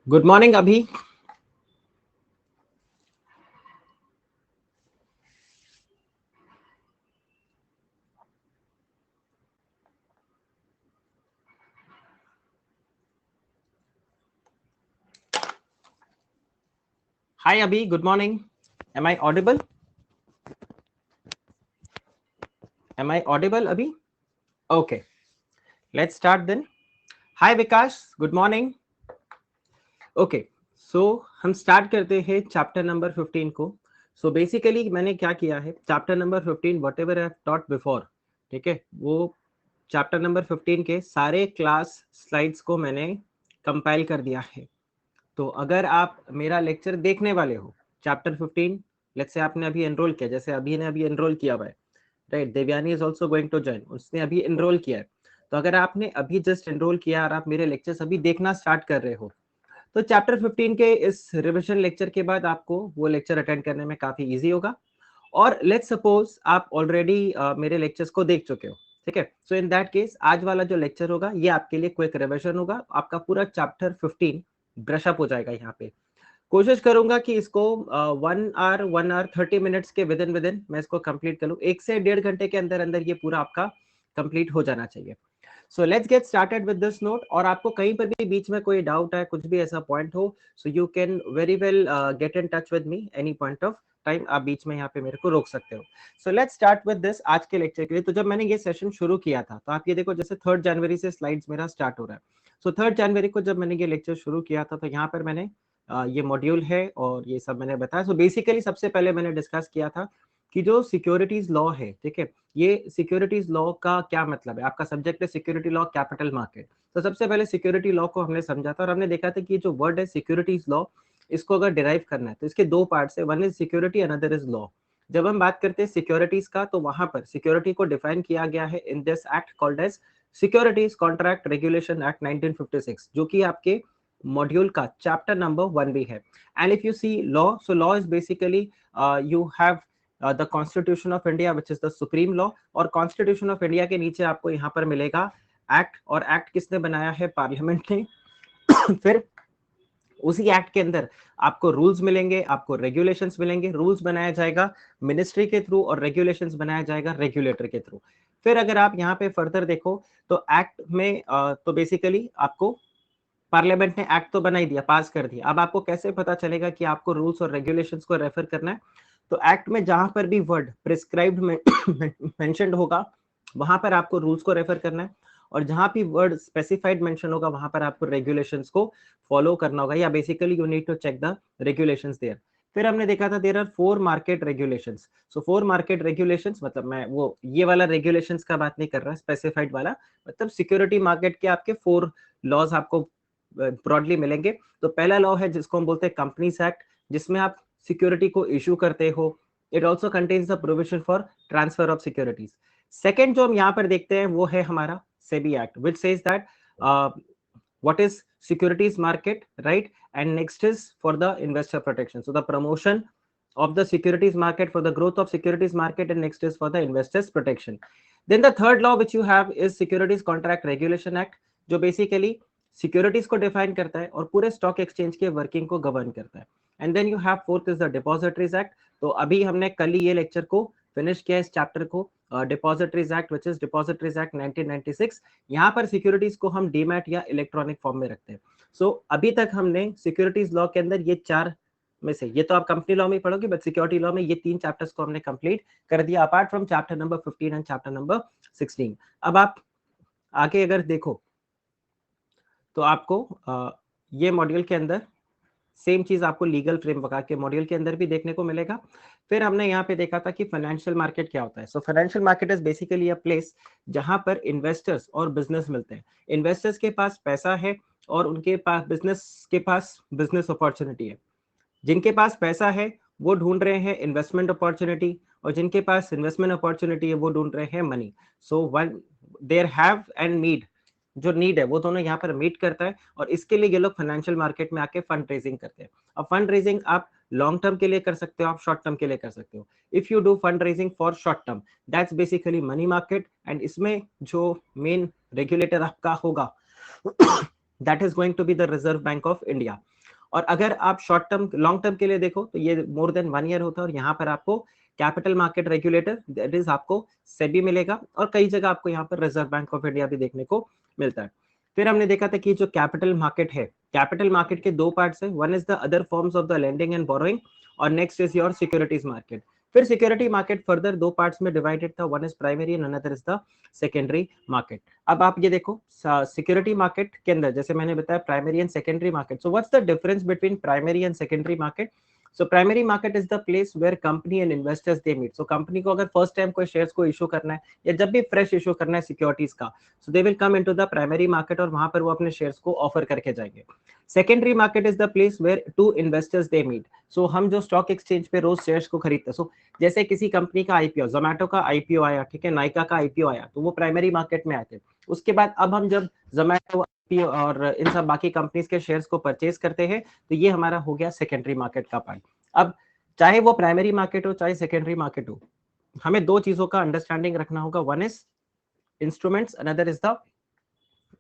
Good morning Abhi. Hi Abhi, good morning. Am I audible? Am I audible अभी? Okay, let's start then. Hi Vikas, good morning. Okay, so हम start करते हैं chapter number 15 को। So basically मैंने क्या किया है, chapter number 15 what ever I taught before, ठीक है, वो चैप्टर नंबर 15 के सारे क्लास स्लाइड्स को मैंने कंपाइल कर दिया है। तो अगर आप मेरा लेक्चर देखने वाले हो, चैप्टर 15, लेट्स से आपने अभी एनरोल किया, जैसे अभी ने अभी एनरोल किया हुआ है, right? Devyani is also going to join, उसने अभी एनरोल किया है। तो अगर आपने अभी जस्ट एनरोल किया और आप मेरे लेक्चर्स अभी देखना स्टार्ट कर रहे हो, तो चैप्टर 15 के इस रिविजन लेक्चर के बाद आपको वो लेक्चर अटेंड करने में काफी इजी होगा। और लेट्स सपोज आप ऑलरेडी मेरे लेक्चर्स को देख चुके हो, ठीक है। सो इन दैट केस आज वाला जो लेक्चर होगा ये आपके लिए क्विक रिविजन होगा, आपका पूरा चैप्टर 15 ब्रश अप हो जाएगा। यहाँ पे कोशिश करूंगा कि इसको 1 आवर 30 मिनट्स के विद इन मैं इसको कंप्लीट कर लूं। 1 से 1.5 घंटे के अंदर अंदर ये पूरा आपका कंप्लीट हो जाना चाहिए। So let's get started with this note. और आपको कहीं पर भी बीच में कोई डाउट है, कुछ भी ऐसा पॉइंट हो, सो you can very well get in touch with me any point of time. आप बीच में यहाँ पे मेरे को रोक सकते हो। So let's start with this आज के लेक्चर के लिए। तो जब मैंने ये सेशन शुरू किया था, तो आप ये देखो, जैसे 3 जनवरी से स्लाइड्स मेरा स्टार्ट हो रहा है। सो 3 जनवरी को जब मैंने ये लेक्चर शुरू किया था, तो यहाँ पर मैंने ये मॉड्यूल है और ये सब मैंने बताया। सो बेसिकली सबसे पहले मैंने डिस्कस किया था कि जो सिक्योरिटीज लॉ है, ठीक है, ये सिक्योरिटीज लॉ का क्या मतलब है। आपका सब्जेक्ट है सिक्योरिटी लॉ, कैपिटल मार्केट। तो सबसे पहले सिक्योरिटी लॉ को हमने समझा था और हमने देखा था कि जो वर्ड है सिक्योरिटीज लॉ, इसको अगर डिराइव करना है तो इसके दो पार्ट्स है, one is security, another is law. जब हम बात करते हैं सिक्योरिटीज का, तो वहां पर सिक्योरिटी को डिफाइन किया गया है in this act called as securities contract regulation act 1956, जो कि आपके मॉड्यूल का चैप्टर नंबर 1 भी है। And if you see law, so law is basically you have the constitution of India which is the supreme law. और constitution of India के नीचे आपको यहाँ पर मिलेगा एक्ट, और एक्ट किसने बनाया है? पार्लियामेंट ने। फिर उसी एक्ट के अंदर आपको रूल्स मिलेंगे, आपको रेगुलेशंस मिलेंगे। रूल्स बनाया जाएगा मिनिस्ट्री के थ्रू और रेगुलेशंस बनाया जाएगा रेगुलेटर के थ्रू। फिर अगर आप यहाँ पे फर्दर देखो, तो एक्ट में तो बेसिकली आपको पार्लियामेंट ने एक्ट तो बना ही दिया, पास कर दिया। अब आपको कैसे पता चलेगा कि आपको रूल्स और रेगुलेशंस को रेफर करना है? तो एक्ट में जहां पर भी वर्ड प्रिस्क्राइब्ड मेंशन्ड होगा, वहां पर आपको रूल्स को रेफर करना है। और जहां भी वर्ड स्पेसिफाइड मेंशन होगा, वहां पर आपको रेगुलेशंस को फॉलो करना होगा, या basically you need to check the regulations there. फिर हमने देखा था there are 4 market regulations. So 4 market regulations मतलब, मैं वो ये वाला रेगुलेशंस का बात नहीं कर रहा, स्पेसिफाइड वाला, मतलब सिक्योरिटी मार्केट के आपके 4 लॉज आपको ब्रॉडली मिलेंगे। तो पहला लॉ है जिसको हम बोलते हैं कंपनीज एक्ट, जिसमें आप सिक्योरिटी को इशू करते हो। It also contains the provision for transfer of securities. Second जो हम यहाँ पर देखते हैं वो है हमारा SEBI act, which says that what is securities market, right? And next is for the investor protection, so the promotion of the securities market, for the growth of securities market, and next is for the investors protection. Then the third law which you have is securities contract regulation act, जो basically securities को define करता है और पूरे stock exchange के working को govern करता है। And then you have fourth is the depositories act. तो अभी हमने कल ही ये लेक्चर को फिनिश किया इस चैप्टर को, depositories act which is depositories act 1996। यहाँ पर सिक्योरिटीज को हम डीमैट या इलेक्ट्रॉनिक फॉर्म में रखते हैं। सो अभी तक हमने सिक्योरिटीज लॉ के अंदर ये 4 में से, ये तो आप कंपनी लॉ में पढ़ोगे, बट सिक्योरिटी लॉ में ये 3 चैप्टर्स को हमने कंप्लीट कर दिया, apart from chapter number 15 and chapter number 16। अब आप आगे अगर देखो, तो आपको ये मॉड्यूल के अंदर सेम चीज आपको लीगल फ्रेमवर्क के मॉड्यूल के अंदर भी देखने को मिलेगा। फिर हमने यहाँ पे देखा था कि फाइनेंशियल मार्केट क्या होता है। So financial market is basically a place जहां पर इन्वेस्टर्स और बिजनेस मिलते हैं। इन्वेस्टर्स के पास पैसा है और उनके पास बिजनेस अपॉर्चुनिटी है। जिनके पास पैसा है वो ढूंढ रहे हैं इन्वेस्टमेंट अपॉर्चुनिटी, और जिनके पास इन्वेस्टमेंट अपॉर्चुनिटी है वो ढूंढ रहे हैं money. So one there have and need, जो नीड है वो दोनों यहाँ पर मीट करता है, और इसके लिए ये लोग फाइनेंशियल मार्केट में आके फंड रेजिंग करते हैं। अब फंड रेजिंग आप लॉन्ग टर्म के लिए कर सकते हो, आप शॉर्ट टर्म के लिए कर सकते हो। If you do fund raising for short term, that's basically money market. And इसमें जो मेन रेगुलेटर आपका होगा that is going to be the Reserve Bank of India. और अगर आप शॉर्ट टर्म लॉन्ग टर्म के लिए देखो तो ये मोर देन 1 ईयर होता है, और यहाँ पर आपको capital market regulator that is आपको सेबी मिलेगा, और कई जगह आपको यहाँ पर रिजर्व बैंक ऑफ इंडिया भी देखने को मिलता है। फिर हमने देखा था कि जो कैपिटल मार्केट है, कैपिटल मार्केट के दो पार्ट्स है, one is the other forms of the lending and borrowing, और next is your securities market. फिर सिक्योरिटी मार्केट फर्दर दो पार्ट्स में डिवाइडेड था, one is primary and another is the secondary market. अब आप ये देखो सिक्योरिटी मार्केट के अंदर जैसे मैंने बताया primary and secondary market. So what's the difference between primary and secondary market? So primary market is the place where company and investors they meet. So company को अगर first time कोई shares को issue करना है या जब भी fresh issue करना है securities का, so they will come into the primary market और वहां पर वो अपने shares को offer करके जाएंगे। Secondary market is the place where two investors they meet. So हम जो stock exchange पे रोज shares को खरीदते हैं, so जैसे किसी कंपनी का IPO, Zomato का IPO आया, ठीक है, नाइका का IPO आया, तो वो प्राइमरी मार्केट में आते हैं। उसके बाद अब हम जब Zomato और इन सब बाकी कंपनीज के शेयर्स को परचेज करते हैं, तो ये हमारा हो गया सेकेंडरी मार्केट का पार्ट। अब चाहे वो प्राइमरी मार्केट हो चाहे सेकेंडरी मार्केट हो, हमें दो चीजों का अंडरस्टैंडिंग रखना होगा, one is instruments, another is the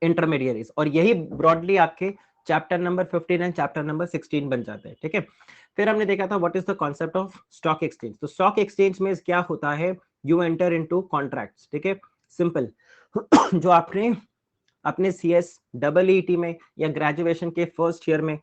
intermediaries, और यही ब्रॉडली आपके chapter number 15 and chapter number 16 बन जाते हैं, ठीक है। फिर हमने देखा था what is the concept of stock exchange. तो स्टॉक एक्सचेंज में क्या होता है, यू एंटर इनटू कॉन्ट्रैक्ट्स, ठीक है, सिंपल। जो आपने अपने CS EET में या ग्रेजुएशन के फर्स्ट ईयर में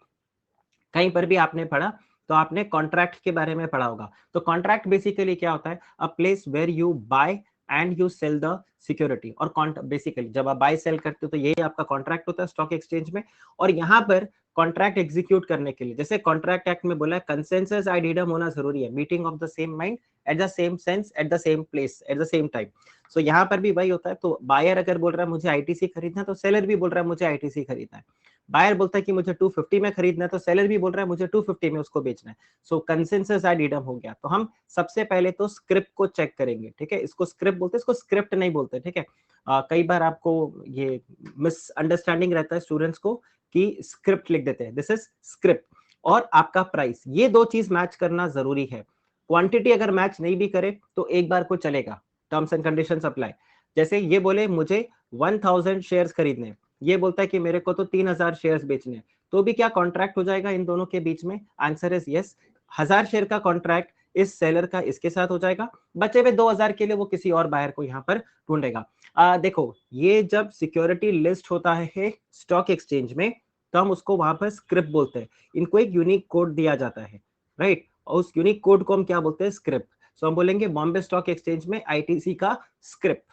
कहीं पर भी आपने पढ़ा, तो आपने कॉन्ट्रैक्ट के बारे में पढ़ा होगा। तो कॉन्ट्रैक्ट बेसिकली क्या होता है, a place where you buy and you sell the security. और बेसिकली जब आप बाय सेल करते हो तो यही आपका कॉन्ट्रैक्ट होता है स्टॉक एक्सचेंज में। और यहाँ पर कॉन्ट्रैक्ट एग्जीक्यूट करने के लिए, जैसे कॉन्ट्रैक्ट एक्ट में बोला है, कंसेंसस आइडियम होना जरूरी है, meeting of the same mind at the same sense at the same place at the same time. So यहाँ पर भी वही होता है। तो बायर अगर बोल रहा है मुझे ITC खरीदना है, तो सेलर भी बोल रहा है मुझे ITC खरीदना है। बायर बोलता है कि मुझे 250 में खरीदना है, तो सेलर भी बोल रहा है मुझे 250 में उसको बेचना है। सो कंसेंसस आइडियम हो गया। तो हम सबसे पहले तो स्क्रिप्ट को चेक करेंगे, ठीक है। इसको स्क्रिप्ट बोलते हैं, इसको स्क्रिप्ट नहीं बोलते, ठीक है। कई बार आपको ये मिसअंडरस्टैंडिंग रहता है स्टूडेंट्स को कि स्क्रिप्ट लिख देते हैं, दिस इज स्क्रिप्ट। और आपका प्राइस, ये दो चीज मैच करना जरूरी है। क्वांटिटी अगर मैच नहीं भी करे तो एक बार को चलेगा, टर्म्स एंड कंडीशंस अप्लाई। जैसे ये बोले मुझे 1000 शेयर्स खरीदने, ये बोलता है कि मेरे को तो 3000 शेयर्स बेचने, तो भी क्या कॉन्ट्रैक्ट हो जाएगा इन दोनों के बीच में? Answer is yes. 1000 शेयर का कॉन्ट्रैक्ट इस सेलर का इसके साथ हो जाएगा, बचे हुए 2000 के लिए वो किसी और बायर को यहाँ पर ढूंढेगा। देखो, ये जब सिक्योरिटी लिस्ट होता है स्टॉक एक्सचेंज में, तो हम उसको वहां पर स्क्रिप्ट बोलते हैं। इनको एक यूनिक कोड दिया जाता है, राइट, और उस यूनिक कोड को हम क्या बोलते हैं? स्क्रिप्ट। सो हम बोलेंगे बॉम्बे स्टॉक एक्सचेंज में ITC का स्क्रिप्ट,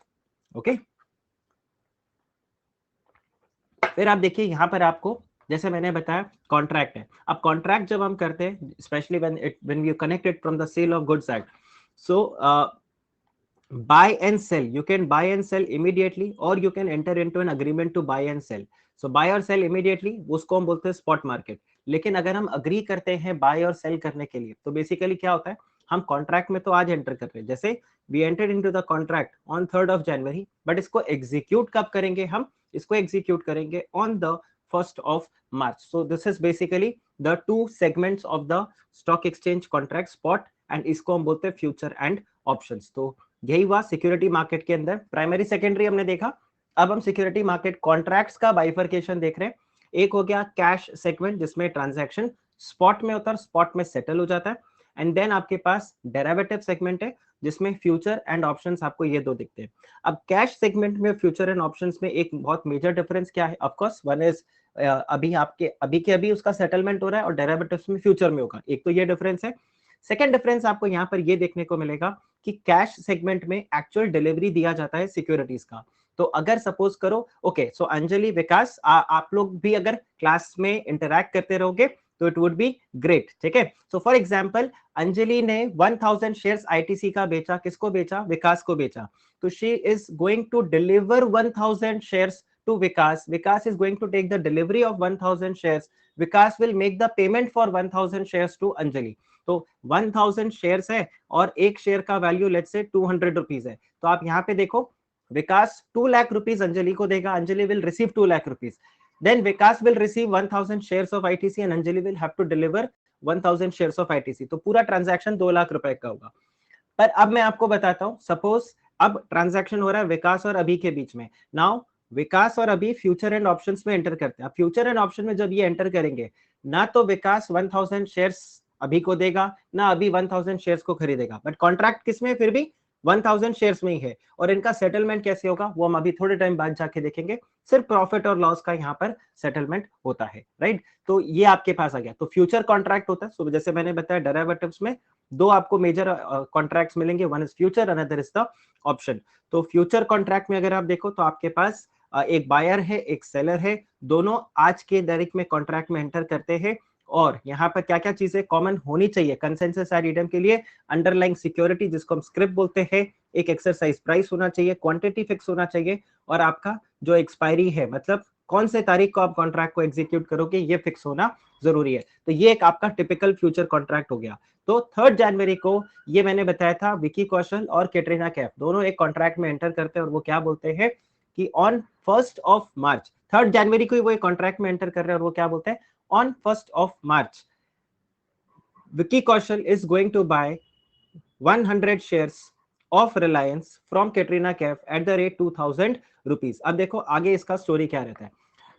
ओके। फिर आप देखिए यहाँ पर आपको जैसे मैंने बताया कॉन्ट्रैक्ट है। अब कॉन्ट्रैक्ट जब हम करते हैं, specially when we connect it from the sale of goods act, so buy and sell, you can buy and sell immediately or you can enter into an agreement to buy and sell. So buy or sell immediately उसको हम बोलते हैं spot market. लेकिन अगर हम agree करते हैं bye और सेल करने के लिए, तो बेसिकली क्या होता है, हम कॉन्ट्रैक्ट में तो आज एंटर कर रहे हैं, जैसे we entered into the contract on 3rd January, but इसको एग्जीक्यूट कब करेंगे? हम इसको एग्जीक्यूट करेंगे on the 1 March. So this is basically the two segments of the stock exchange contract, spot and इसको हम बोलते हैं फ्यूचर एंड ऑप्शंस। तो यही हुआ सिक्योरिटी मार्केट के अंदर। प्राइमरी सेकेंडरी हमने देखा, अब हम सिक्योरिटी मार्केट कॉन्ट्रैक्ट्स का बाइफरकेशन देख रहे हैं। एक हो गया कैश सेगमेंट जिसमें ट्रांजैक्शन स्पॉट में होता है, स्पॉट में सेटल हो जाता है। एंड देन आपके पास डेरिवेटिव सेगमेंट है जिसमें फ्यूचर एंड ऑप्शंस आपको ये दो दिखते हैं। अब कैश सेगमेंट में फ्यूचर एंड ऑप्शंस में एक बहुत मेजर डिफरेंस क्या है? ऑफ कोर्स वन इज अभी आपके अभी उसका सेटलमेंट हो रहा है और डेरिवेटिव्स में फ्यूचर में होगा, एक तो ये डिफरेंस है। सेकंड डिफरेंस आपको यहाँ पर ये देखने को मिलेगा कि कैश सेगमेंट में एक्चुअल डिलीवरी दिया जाता है सिक्योरिटीज का। तो अगर सपोज करो, ओके, सो अंजलि, विकास, आप लोग भी अगर क्लास में इंटरैक्ट करते रहोगे तो इट वुड बी ग्रेट, ठीक है। सो फॉर एग्जांपल अंजलि ने 1000 शेयर्स ITC का बेचा, किसको बेचा? विकास को बेचा। तो she is going to deliver 1000 shares to Vikas. Vikas is going to take the delivery of 1000 shares. Vikas will make the payment for 1000 shares to Anjali. तो 1000 shares है और एक शेयर का वैल्यू लेट्स से 200 रुपीज है। तो आप यहाँ पे देखो, विकास 2 लाख रुपीज अंजलि को देगा, Anjali will receive 2 lakh rupees. Then Vikas will receive 1000 shares of ITC and Anjali will have to deliver 1000 shares of ITC। तो पूरा ट्रांजैक्शन 2 लाख रुपए का होगा। पर अब मैं आपको बताता हूं, सपोज अब ट्रांजैक्शन हो रहा है विकास और अभी के बीच में। नाउ विकास और अभी फ्यूचर एंड ऑप्शंस में एंटर करते हैं। अब फ्यूचर एंड ऑप्शन में जब ये एंटर करेंगे, ना तो विकास 1000 शेयर्स अभी को देगा, ना अभी 1000 शेयर्स को खरीदेगा, बट कॉन्ट्रैक्ट किसमें फिर भी 1000 शेयर्स में ही है। और इनका सेटलमेंट कैसे होगा वो हम अभी थोड़े टाइम बाद जाके देखेंगे। सिर्फ प्रॉफिट और लॉस का यहाँ पर सेटलमेंट होता है, राइट। तो ये आपके पास आ गया। तो फ्यूचर कॉन्ट्रैक्ट होता है, सो जैसे मैंने बताया डेरिवेटिव्स में दो आपको मेजर कॉन्ट्रैक्ट्स मिलेंगे, one is future, another is the option. तो फ्यूचर कॉन्ट्रैक्ट में अगर आप देखो तो आपके पास एक बायर है, एक सेलर है, दोनों आज के तारीख में कॉन्ट्रैक्ट में एंटर करते हैं। और यहाँ पर क्या क्या चीजें कॉमन होनी चाहिए कंसेंसस एड इडम के लिए? अंडरलाइंग सिक्योरिटी जिसको हम स्क्रिप्ट बोलते हैं, एक एक्सरसाइज प्राइस होना चाहिए, क्वांटिटी फिक्स होना चाहिए, और आपका जो एक्सपायरी है, मतलब कौन से तारीख को आप कॉन्ट्रैक्ट को एग्जीक्यूट करोगे, ये फिक्स होना जरूरी है। तो ये एक आपका टिपिकल फ्यूचर कॉन्ट्रैक्ट हो गया। तो 3 जनवरी को ये मैंने बताया था, विकी कौशल और कैटरीना कैफ दोनों एक कॉन्ट्रैक्ट में एंटर करते हैं, और वो क्या बोलते हैं कि ऑन 1st ऑफ मार्च, 3 जनवरी को ही वो एक कॉन्ट्रैक्ट में एंटर कर रहे हैं, और वो क्या बोलते हैं on 1st of March Vicky Kaushal is going to buy 100 shares of Reliance from Katrina Kaif at the rate 2000 rupees. अब देखो आगे इसका स्टोरी क्या रहता है।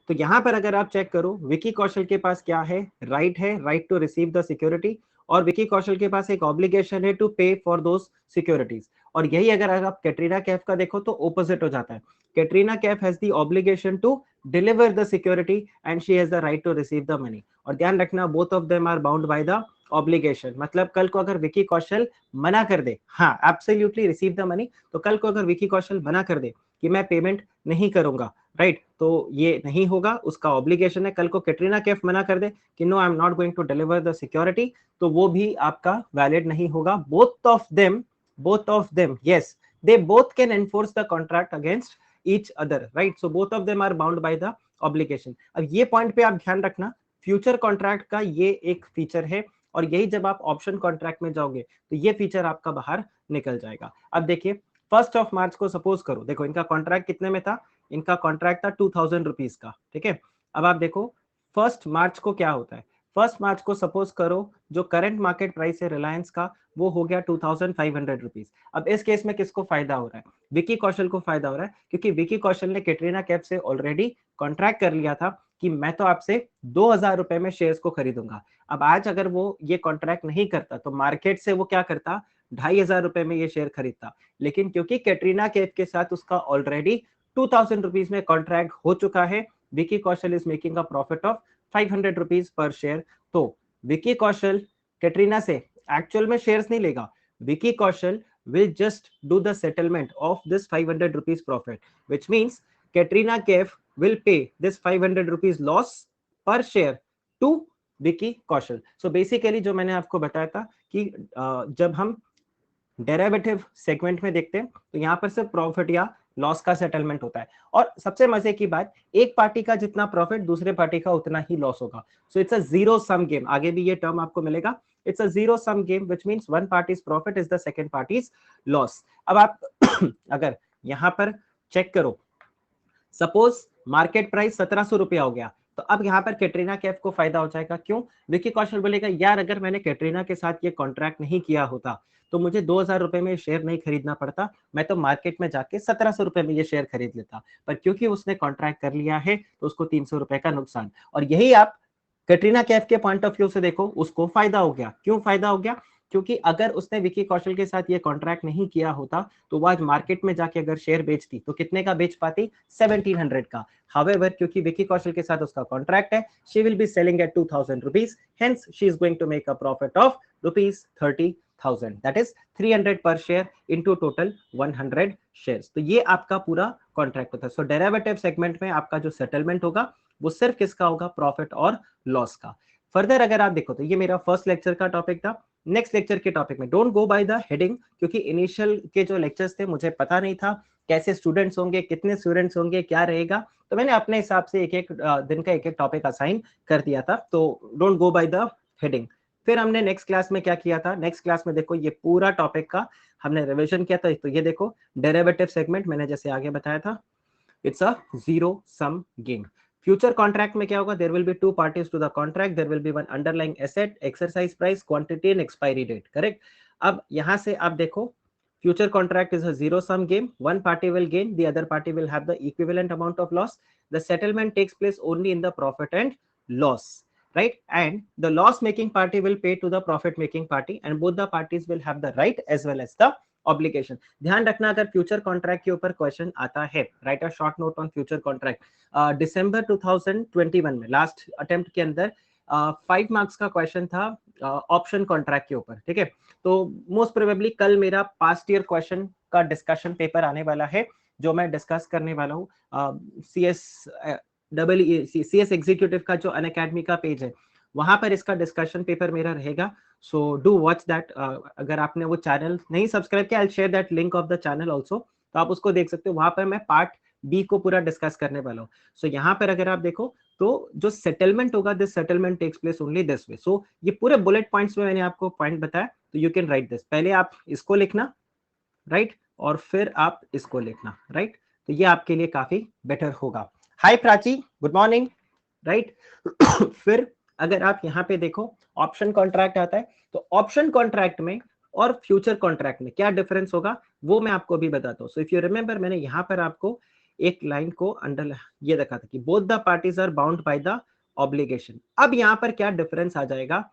तो यहां पर अगर आप चेक करो, विकी कौशल के पास क्या है, right to receive the security, और विकी कौशल के पास एक ऑब्लिगेशन है टू पे फॉर दोस सिक्योरिटीज। और यही अगर आप कैटरीना कैफ का देखो तो ऑपोजिट हो जाता है। Katrina Kaif has the obligation to deliver the security and she has the right to receive the money. और ध्यान रखना, both of them are bound by the obligation. मतलब कल को अगर विकी कौशल मना कर दे, हाँ एब्सोल्युटली रिसीव द मनी, तो कल को अगर विकी कौशल मना कर दे कि मैं पेमेंट नहीं करूंगा, राइट, तो ये नहीं होगा, उसका ऑब्लिगेशन है। कल को कैटरीना कैफ मना कर दे कि no I am not going to deliver the security, तो वो भी आपका वैलिड नहीं होगा। Both of them yes, they both can enforce the contract against each other, right? So both of them are bound by the obligation. अब ये point पे आप ध्यान रखना, फ्यूचर कॉन्ट्रैक्ट का ये एक फीचर है, और यही जब आप ऑप्शन कॉन्ट्रैक्ट में जाओगे तो ये फीचर आपका बाहर निकल जाएगा। अब देखिए 1st ऑफ मार्च को सपोज करो, देखो इनका कॉन्ट्रैक्ट कितने में था, इनका कॉन्ट्रैक्ट था 2000 रुपीज का, ठीक है। अब आप देखो 1st मार्च को क्या होता है, 1st मार्च को सपोज करो जो करंट मार्केट प्राइस है रिलायंस का वो हो गया 2500 रुपीज। अब इस केस में किसको फायदा हो रहा है? विकी कौशल को फायदा हो रहा है, क्योंकि विकी कौशल ने कैटरीना कैफ से ऑलरेडी कॉन्ट्रैक्ट कर लिया था कि मैं तो आपसे 2000 रुपए में शेयर्स को खरीदूंगा। अब आज अगर वो ये कॉन्ट्रैक्ट नहीं करता तो मार्केट से वो क्या करता, 2500 रुपए में ये शेयर खरीदता। लेकिन क्योंकि कैटरीना कैफ के साथ उसका ऑलरेडी 2000 रुपीज में कॉन्ट्रैक्ट हो चुका है, Vicky Kaushal is making a profit of 500 rupees per share. तो विकी कौशल कैटरीना से एक्चुअल में शेयर्स नहीं लेगा, Vicky Kaushal will just do the settlement of this 500 rupees profit, which means Katrina Kaif will pay this 500 rupees loss per share to Vicky Kaushal. So basically जो मैंने आपको बताया था कि जब हम डेरिवेटिव सेगमेंट में देखते हैं तो यहाँ पर सिर्फ प्रॉफिट या लॉस का सेटलमेंट होता है। और सबसे मजे की बात, एक पार्टी का जितना प्रॉफिट दूसरे पार्टी का उतना ही लॉस होगा। So it's a zero sum game, आगे भी ये टर्म आपको मिलेगा, it's a zero sum game which means one parties profit is the second parties loss. अब आप अगर यहाँ पर चेक करो, सपोज मार्केट प्राइस 1700 रुपया हो गया, तो अब यहाँ पर कैटरीना कैफ को फायदा हो जाएगा। क्यों? विकी कौशल बोलेगा यार अगर मैंने कैटरीना के साथ ये कॉन्ट्रैक्ट नहीं किया होता तो मुझे 2000 रुपए में शेयर नहीं खरीदना पड़ता, मैं तो मार्केट में जाके 1700 रुपए में ये शेयर खरीद लेता। पर क्योंकि उसने कॉन्ट्रैक्ट कर लिया है तो उसको 300 रुपए का नुकसान। और यही आप कैटरीना कैफ के पॉइंट ऑफ व्यू से देखो, उसको फायदा हो गया। क्यों फायदा हो गया? क्योंकि अगर उसने विकी कौशल के साथ ये कॉन्ट्रैक्ट नहीं किया होता तो वो आज मार्केट में जाके अगर शेयर बेचती तो कितने का बेच पाती? 1700 का। हाउएवर क्योंकि विकी कौशल के साथ उसका कॉन्ट्रैक्ट है, she will be selling at 2000 rupees, hence she is going to make a profit of rupees 30,000, that is 300 per share into total 100 shares. तो ये आपका पूरा कॉन्ट्रैक्ट होता है। सो डेरिवेटिव सेगमेंट में आपका जो सेटलमेंट होगा वो सिर्फ किसका होगा? प्रॉफिट और लॉस का। फर्दर अगर आप देखो तो ये मेरा फर्स्ट लेक्चर का टॉपिक था। नेक्स्ट लेक्चर के टॉपिक में don't go by the heading, क्योंकि इनिशियल के जो लेक्चर्स थे मुझे पता नहीं था कैसे स्टूडेंट्स होंगे, कितने स्टूडेंट्स होंगे, क्या रहेगा, तो मैंने अपने हिसाब से एक एक दिन का एक एक टॉपिक असाइन कर दिया था। तो don't go by the heading. फिर हमने नेक्स्ट क्लास में क्या किया था, नेक्स्ट क्लास में देखो ये पूरा टॉपिक का हमने रिविजन किया था। तो ये देखो डेरिवेटिव सेगमेंट मैंने जैसे आगे बताया था, it's a zero sum game. Future contract में क्या होगा? There will be two parties to the contract, there will be one underlying asset, exercise price, quantity and expiry date, correct. अब यहां से आप देखो Future contract is a zero sum game. One party will gain, the other party will have the equivalent amount of loss. The settlement takes place only in the profit and loss, right? And the loss making party will pay to the profit making party, and both the parties will have the right as well as the obligation. ध्यान रखना अगर future contract के ऊपर question आता है, write a short note on future contract. दिसंबर 2021 में last attempt के अंदर 5 मार्क्स का क्वेश्चन था ऑप्शन कॉन्ट्रैक्ट के ऊपर, ठीक है. तो मोस्ट प्रोबेबली कल मेरा पास्ट ईयर क्वेश्चन का डिस्कशन पेपर आने वाला है, जो मैं डिस्कस करने वाला हूँ. CS एग्जीक्यूटिव का जो अनअकैडमी का पेज है, वहां पर इसका डिस्कशन पेपर मेरा रहेगा. So do watch that. अगर आपने वो चैनल नहीं सब्सक्राइब किया, I will share that link of the channel also, तो आप उसको देख सकते हो. वहां पर मैं पार्ट बी को पूरा डिस्कस करने वाला हूँ. सो यहाँ पर अगर आप देखो तो जो सेटलमेंट होगा, this settlement takes place only this way. So ये पूरे बुलेट पॉइंट्स में मैंने आपको पॉइंट बताया, तो यू कैन राइट दिस. पहले आप इसको लिखना, राइट, और फिर आप इसको लिखना, राइट. तो ये आपके लिए काफी बेटर होगा. हाय प्राची, गुड मॉर्निंग, राइट. फिर अगर आप यहाँ पे देखो ऑप्शन कॉन्ट्रैक्ट आता है, तो ऑप्शन कॉन्ट्रैक्ट में और फ्यूचर कॉन्ट्रैक्ट में क्या डिफरेंस होगा वो मैं आपको भी बताता हूँ. सो इफ यू रिमेंबर, मैंने यहाँ पर आपको एक लाइन को अंडर ये देखा था कि both the parties are bound by the obligation. अब यहाँ पर क्या डिफरेंस आ जाएगा,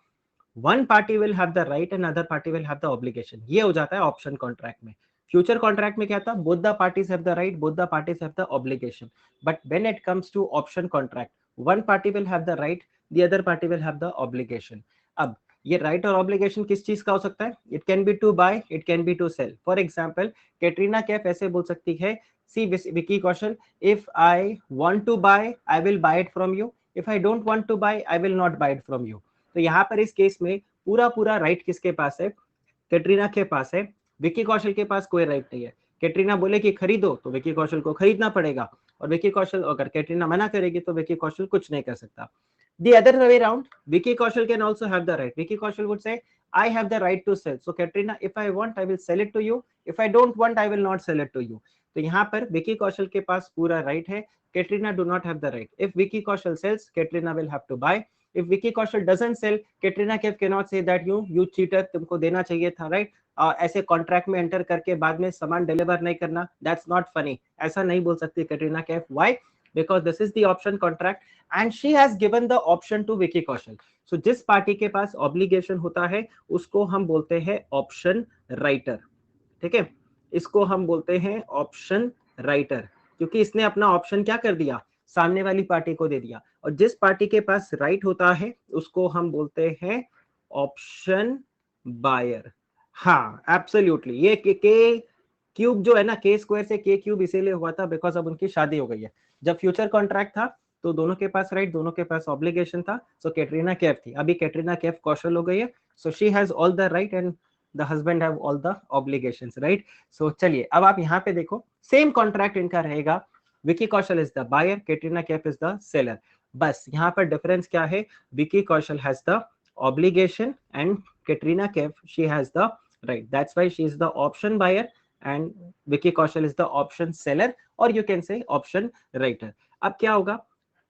one party will have the right and other party will have the obligation. ये हो जाता है ऑप्शन कॉन्ट्रैक्ट में. फ्यूचर कॉन्ट्रैक्ट में क्या था, both the parties have the right, both the parties have the obligation. But when it comes to option contract, one party will have the right, the other party will have the obligation. अब ये right और obligation किस चीज का हो सकता है, it can be to buy, it can be to sell. For example Katrina Kaif ऐसे बोल सकती है, see Vicky Kaushal, if I want to buy I will buy it from you, if I don't want to buy I will not buy it from you. तो यहाँ पर इस case में पूरा पूरा राइट किसके पास है, कैटरीना के पास है. विकी कौशल के पास कोई राइट नहीं है. कैटरीना बोले कि खरीदो तो विकी कौशल को खरीदना पड़ेगा, और विकी कौशल, अगर कैटरीना मना करेगी तो विकी कौशल कुछ नहीं कर सकता. The other way around, Vicky Kaushal can also have the right. Vicky Kaushal would say, I have the right to sell. So Katrina, if I want, I will sell it to you. If I don't want, I will not sell it to you. तो यहाँ पर Vicky Kaushal के पास पूरा right है. Katrina do not have the right. If Vicky Kaushal sells, Katrina will have to buy. If Vicky Kaushal doesn't sell, Katrina cannot say that you cheater, तुमको देना चाहिए था, right? ऐसे कॉन्ट्रैक्ट में enter करके बाद में सामान डिलीवर नहीं करना, that's not funny. ऐसा नहीं बोल सकती Katrina Kaif. Why? Because this is the option contract and she has given the option to Vicky Kaushal. So जिस पार्टी के पास ऑब्लिगेशन होता है उसको हम बोलते हैं ऑप्शन राइटर, ठीक है. इसको हम बोलते हैं ऑप्शन राइटर, क्योंकि इसने अपना ऑप्शन क्या कर दिया, सामने वाली पार्टी को दे दिया. और जिस पार्टी के पास राइट होता है उसको हम बोलते हैं ऑप्शन बायर. हाँ एब्सोल्युटली. ये के क्यूब जो है ना, के स्क्वायर से के क्यूब इसीलिए हुआ था बिकॉज अब उनकी शादी हो गई है. जब फ्यूचर कॉन्ट्रैक्ट था तो दोनों के पास राइट, दोनों के पास ऑब्लिगेशन था. सो कैटरीना कैफ थी, अभी कैटरीना कैफ कौशल हो गई है. So she has all the right and the husband have all the obligations, right. सो चलिए अब आप यहाँ पे देखो, सेम कॉन्ट्रैक्ट इनका रहेगा. Vicky Kaushal is the buyer, Katrina Kaif is the seller. बस यहाँ पर डिफरेंस क्या है, Vicky Kaushal has the obligation and Katrina Kaif she has the right. That's why she is the option buyer and Vicky Kaushal is the option seller, or you can say option writer. अब क्या होगा,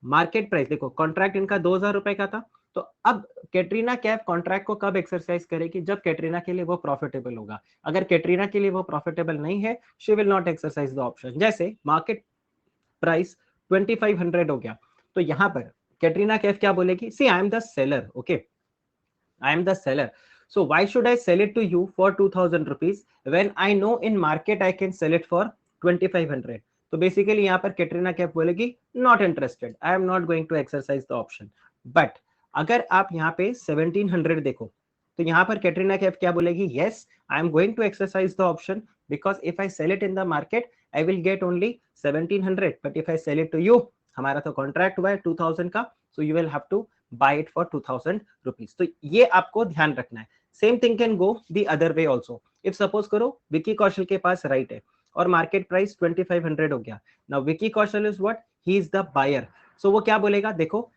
market price देखो, contract इनका 2000 रुपए का था. तो अब कैटरीना कैफ कॉन्ट्रैक्ट को कब एक्सरसाइज करेगी, जब कैटरीना के लिए वो प्रॉफिटेबल होगा. अगर कैटरीना के लिए वो प्रॉफिटेबल नहीं है, she will not exercise the option. जैसे मार्केट प्राइस 2500 हो गया, तो यहाँ पर कैटरीना कैफ क्या बोलेगी, see I am the seller, okay, I am the seller. So why should I sell it to you for 2000 rupees when I know in market I can sell it for 2500? तो basically यहाँ पर कैटरीना कैफ बोलेगी not interested, I am not going to exercise the option. But अगर आप यहाँ पे 1700 देखो, तो यहाँ पर कैटरीना कैफ क्या बोलेगी, yes I am going to exercise the option because if I sell it in the market I will get only 1700, but if I sell it to you, हमारा तो कॉन्ट्रैक्ट हुआ है 2000 का, so you will have to buy it for 2000 rupees. तो ये आपको ध्यान रखना है. Same thing can go the other way also. If suppose करो विकी कौशल के पास राइट है और मार्केट प्राइस 2500 हो गया. Now Vicky Kaushal is what, he is the buyer. So वो क्या बोलेगा, देखो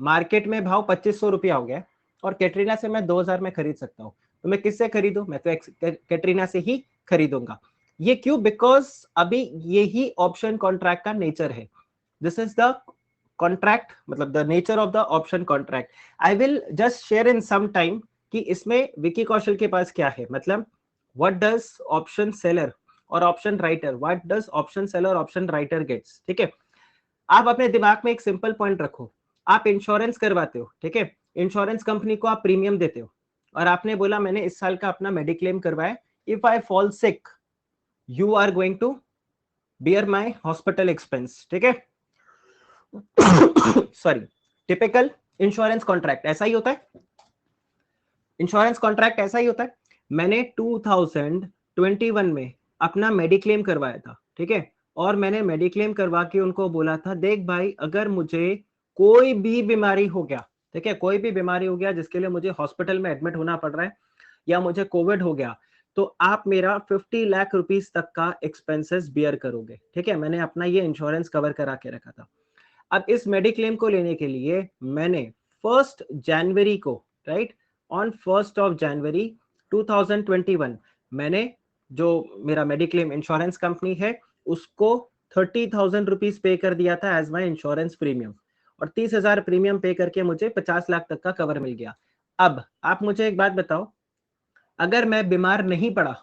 मार्केट में भाव 2500 रुपया हो गया और कैटरीना से मैं 2000 में खरीद सकता हूँ, तो मैं किससे खरीदूं, मैं तो कैटरीना से ही खरीदूंगा. ये क्यों, बिकॉज अभी यही ऑप्शन कॉन्ट्रैक्ट का नेचर है. दिस इज द कॉन्ट्रैक्ट, मतलब the nature of the option contract. I will just share in some time कि इसमें विकी कौशल के पास क्या है, मतलब व्हाट डज ऑप्शन सेलर और option writer, what does option seller option writer gets. ठीक है, आप अपने दिमाग में एक सिंपल पॉइंट रखो, आप इंश्योरेंस करवाते हो, ठीक है, इंश्योरेंस कंपनी को आप प्रीमियम देते हो और आपने बोला मैंने इस साल का अपना मेडिक्लेम करवाया, if I fall sick you are going to bear my hospital expense. ठीक है, सॉरी, टिपिकल इंश्योरेंस कॉन्ट्रैक्ट ऐसा ही होता है, इंश्योरेंस कॉन्ट्रैक्ट ऐसा ही होता है। मैंने 2021 में अपना मेडिक्लेम करवाया था, ठीक है, और मैंने मेडिक्लेम करवा के उनको बोला था देख भाई अगर मुझे कोई भी बीमारी हो गया, ठीक है, कोई भी बीमारी हो गया जिसके लिए मुझे हॉस्पिटल में एडमिट होना पड़ रहा है या मुझे कोविड हो गया, तो आप मेरा 50 लाख रुपीस तक का एक्सपेंसेस बियर करोगे। ठीक है, मैंने अपना ये इंश्योरेंस कवर करा के रखा था। अब इस मेडिक्लेम को लेने के लिए मैंने 1 जनवरी को, राइट, ऑन 1 जनवरी 2021 मैंने जो मेरा मेडिक्लेम इंश्योरेंस कंपनी है उसको 30,000 रुपीज पे कर दिया था एज माई इंश्योरेंस प्रीमियम, और 30,000 प्रीमियम पे करके मुझे 50 लाख तक का कवर मिल गया। अब आप मुझे एक बात बताओ, अगर मैं बीमार नहीं पड़ा,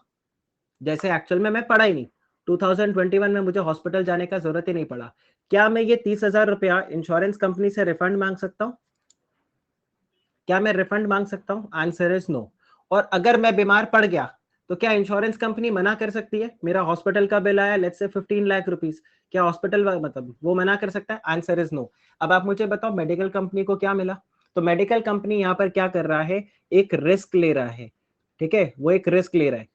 जैसे एक्चुअल में मैं पड़ा ही नहीं, 2021 में मुझे हॉस्पिटल जाने का जरूरत ही नहीं पड़ा, क्या मैं ये 30,000 रुपया इंश्योरेंस कंपनी से रिफंड मांग सकता हूं? क्या मैं रिफंड मांग सकता हूं? Answer is no. और अगर मैं बीमार पड़ गया तो क्या इंश्योरेंस कंपनी मना कर सकती है? मेरा हॉस्पिटल का बिल आया लेट्स से 15 लाख रुपीस, क्या हॉस्पिटल मतलब वो मना कर सकता है? Answer is no. अब आप मुझे बताओ मेडिकल कंपनी को क्या मिला? तो मेडिकल कंपनी यहाँ पर क्या कर रहा है, एक रिस्क ले रहा है, ठीक है, वो एक रिस्क ले रहा है,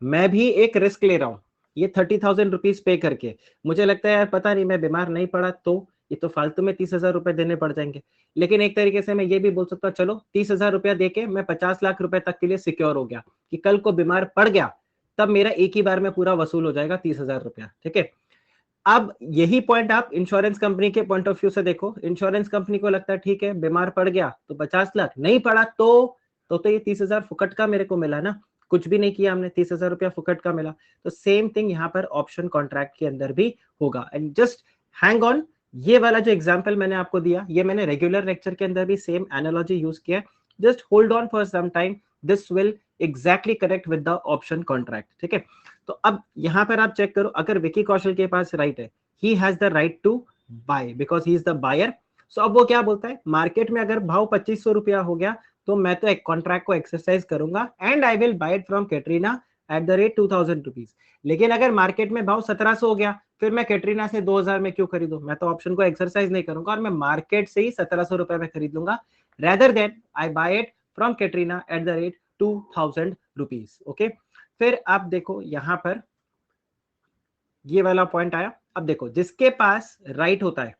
मैं भी एक रिस्क ले रहा हूँ। ये 30,000 रुपीज पे करके मुझे लगता है यार पता नहीं मैं बीमार नहीं पड़ा तो ये तो फालतू में 30,000 रुपए देने पड़ जाएंगे, लेकिन एक तरीके से मैं ये भी बोल सकता हूँ चलो 30,000 रुपया देके मैं 50 लाख रुपए तक के लिए सिक्योर हो गया कि कल को बीमार पड़ गया तब मेरा एक ही बार में पूरा वसूल हो जाएगा 30,000 रुपया। ठीक है, अब यही पॉइंट आप इंश्योरेंस कंपनी के पॉइंट ऑफ व्यू से देखो, इंश्योरेंस कंपनी को लगता है ठीक है बीमार पड़ गया तो 50 लाख, नहीं पड़ा तो ये 30,000 फुकट का मेरे को मिला ना, कुछ भी नहीं किया हमने, 30,000 रुपया फुकट का मिला। तो सेम थिंग यहाँ पर ऑप्शन कॉन्ट्रैक्ट के अंदर भी होगा। एंड जस्ट हैंग ऑन, ये वाला जो एग्जाम्पल मैंने आपको दिया ये मैंने रेगुलर लेक्चर के अंदर भी सेम एनालॉजी यूज किया, just hold on for some time, this will exactly correct with the option contract. ठीक है, तो अब यहां पर आप चेक करो, अगर विकी कौशल के पास राइट है, he has the right to buy because he is the buyer. So अब वो क्या बोलता है, मार्केट में अगर भाव 2500 रुपया हो गया तो मैं तो एक कॉन्ट्रैक्ट को एक्सरसाइज करूंगा and I will buy it from Katrina at the rate 2000 rupees. लेकिन अगर मार्केट में भाव 1700 हो गया फिर मैं कैटरीना से 2000 में क्यों खरीदूं, मैं तो ऑप्शन को एक्सरसाइज नहीं करूंगा और मैं मार्केट से ही 1700 रुपए में खरीद लूंगा, rather than I buy it from Katrina at the rate 2000 rupees. Okay, फिर आप देखो यहां पर ये वाला पॉइंट आया। अब देखो जिसके पास राइट होता है,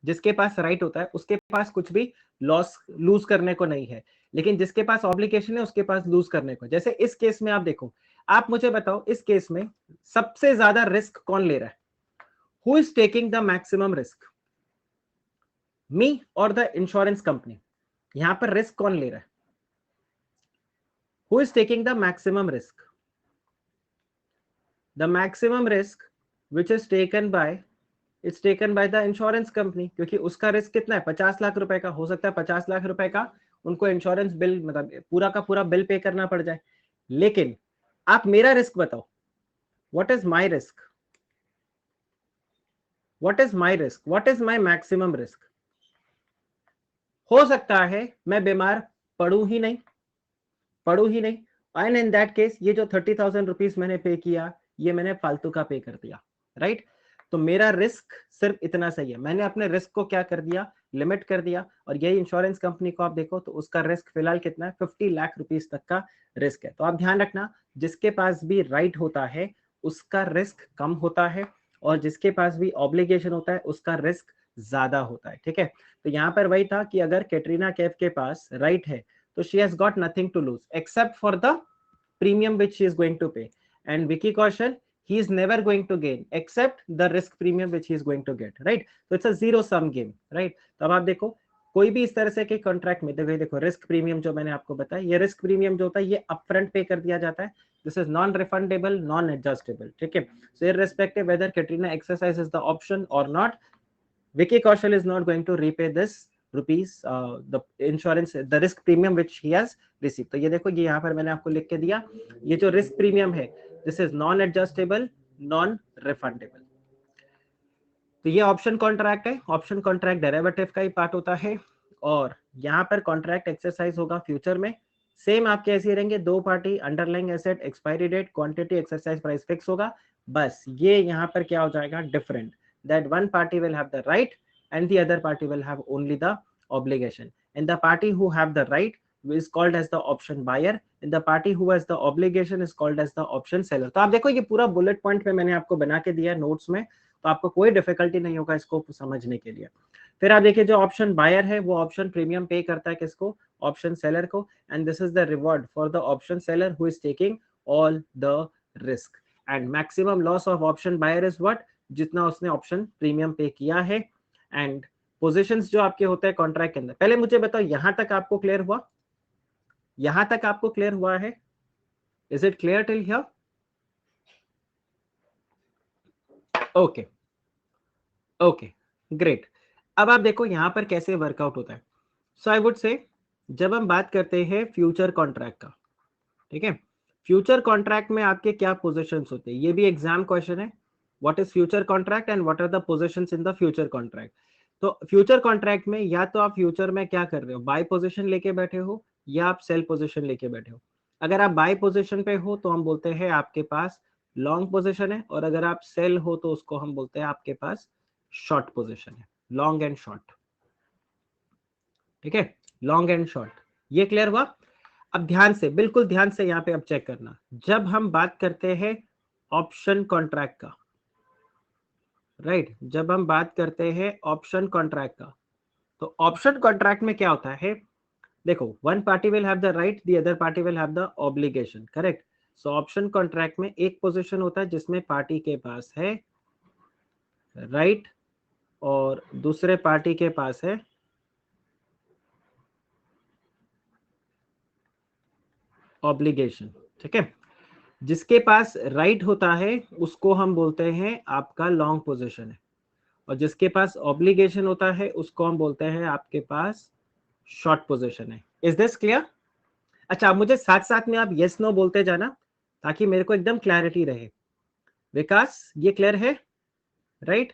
जिसके पास राइट होता है उसके पास कुछ भी लॉस लूज करने को नहीं है, लेकिन जिसके पास ऑब्लिगेशन है उसके पास लूज करने को। जैसे इस केस में आप देखो, आप मुझे बताओ इस केस में सबसे ज्यादा रिस्क कौन ले रहा है, who is taking the maximum risk, me or the insurance company? यहां पर रिस्क कौन ले रहा है, who is taking the maximum risk? The maximum risk which is taken by, it's taken by the insurance company, क्योंकि उसका risk कितना है, 50 लाख रुपए का। हो सकता है 50 लाख रुपए का उनको इंश्योरेंस बिल मतलब पूरा का पूरा बिल पे करना पड़ जाए। लेकिन आप मेरा रिस्क बताओ, what is my risk, what is my risk, what is my maximum risk? हो सकता है मैं बीमार पड़ू ही नहीं, पड़ू ही नहीं, एंड इन दैट केस ये जो 30,000 रुपीज मैंने पे किया ये मैंने फालतू का पे कर दिया, राइट? तो मेरा रिस्क सिर्फ इतना सही है, मैंने अपने रिस्क को क्या कर दिया, लिमिट कर दिया। और यही इंश्योरेंस कंपनी को आप देखो तो उसका रिस्क फिलहाल कितना है, 50 लाख रुपीस तक का रिस्क है। तो आप ध्यान रखना, जिसके पास भी राइट होता है उसका रिस्क कम होता है और जिसके पास भी ऑब्लिगेशन होता है उसका रिस्क ज्यादा होता है। ठीक है, तो यहाँ पर वही था कि अगर कैटरीना कैफ के पास राइट है तो she has got nothing to lose except for the premium which she is going to pay, and Vicky Kaushal, he is never going to gain except the risk premium which he is going to get, right? So it's a zero sum game, right? तो अब आप देखो कोई भी इस तरह से के कॉन्ट्रैक्ट में देखो रिस्क प्रीमियम जो मैंने आपको बताया, ये रिस्क प्रीमियम जो होता है ये अपफ्रंट पे कर दिया जाता है, this is non refundable non adjustable. ठीक है, सो irrespective whether Katrina exercises the option or not, Vicky Kaushal is not going to repay this rupees the insurance the risk premium which he has receive. तो ये देखो, ये यहाँ पर मैंने आपको लिख के दिया, ये जो रिस्क प्रीमियम है this is non adjustable, non refundable. तो ये ऑप्शन कॉन्ट्रैक्ट है, ऑप्शन कॉन्ट्रैक्ट डेरिवेटिव का ही पार्ट होता है, और यहाँ पर कॉन्ट्रैक्ट एक्सरसाइज होगा फ्यूचर में। सेम आपके ऐसे रहेंगे, दो party, underlying asset, expiry date, quantity, exercise price fix होगा। बस ये यहाँ पर क्या हो जाएगा, different, that one party will have the right and the other party will have only the obligation, and the party who have the right is called as the option buyer and the party who has the obligation is called as the option seller। तो आप देखो ये पूरा bullet point में मैंने आपको बना के दिया है नोट्स में, तो आपको कोई डिफिकल्टी नहीं होगा इसको समझने के लिए। फिर आप देखिए, जो ऑप्शन बायर है वो ऑप्शन प्रीमियम पे करता है किसको, ऑप्शन सेलर को, and this is the reward for the option seller who is taking all the risk, and maximum loss of option buyer is what, जितना उसने ऑप्शन प्रीमियम पे किया है। एंड पोजीशंस जो आपके होते हैं कॉन्ट्रैक्ट के अंदर, पहले मुझे बताओ यहां तक आपको क्लियर हुआ, यहां तक आपको क्लियर हुआ है, is it clear till here? Okay okay great. अब आप देखो यहां पर कैसे वर्कआउट होता है। सो आई वुड से, जब हम बात करते हैं फ्यूचर कॉन्ट्रैक्ट का, ठीक है, फ्यूचर कॉन्ट्रैक्ट में आपके क्या पोजीशंस होते हैं, ये भी एग्जाम क्वेश्चन है, what is future contract and what are the positions in the future contract. तो फ्यूचर कॉन्ट्रैक्ट में या तो आप फ्यूचर में क्या कर रहे हो, बाय पोजीशन लेके बैठे हो या आप सेल पोजीशन लेके बैठे हो। अगर आप बाय पोजीशन पे हो तो हम बोलते हैं आपके पास लॉन्ग पोजीशन है, और अगर आप सेल हो तो उसको हम बोलते हैं आपके पास शॉर्ट पोजीशन है, लॉन्ग एंड शॉर्ट, ठीक है, लॉन्ग एंड शॉर्ट। ये क्लियर हुआ? अब ध्यान से, बिल्कुल ध्यान से यहाँ पे अब चेक करना, जब हम बात करते हैं ऑप्शन कॉन्ट्रैक्ट का, राइट, जब हम बात करते हैं ऑप्शन कॉन्ट्रैक्ट का, तो ऑप्शन कॉन्ट्रैक्ट में क्या होता है, देखो, one party will have the right, the other party will have the obligation, correct. So option contract में एक पोजीशन होता है जिसमें पार्टी के पास है राइट और दूसरे पार्टी के पास है ऑब्लिगेशन, ठीक है। जिसके पास राइट होता है उसको हम बोलते हैं आपका लॉन्ग पोजीशन है, और जिसके पास ऑब्लिगेशन होता है उसको हम बोलते हैं आपके पास शॉर्ट पोजीशन है। Is this clear? अच्छा, मुझे साथ साथ में आप यस नो बोलते जाना ताकि मेरे को एकदम क्लैरिटी रहे। विकास, ये क्लियर है? राइट,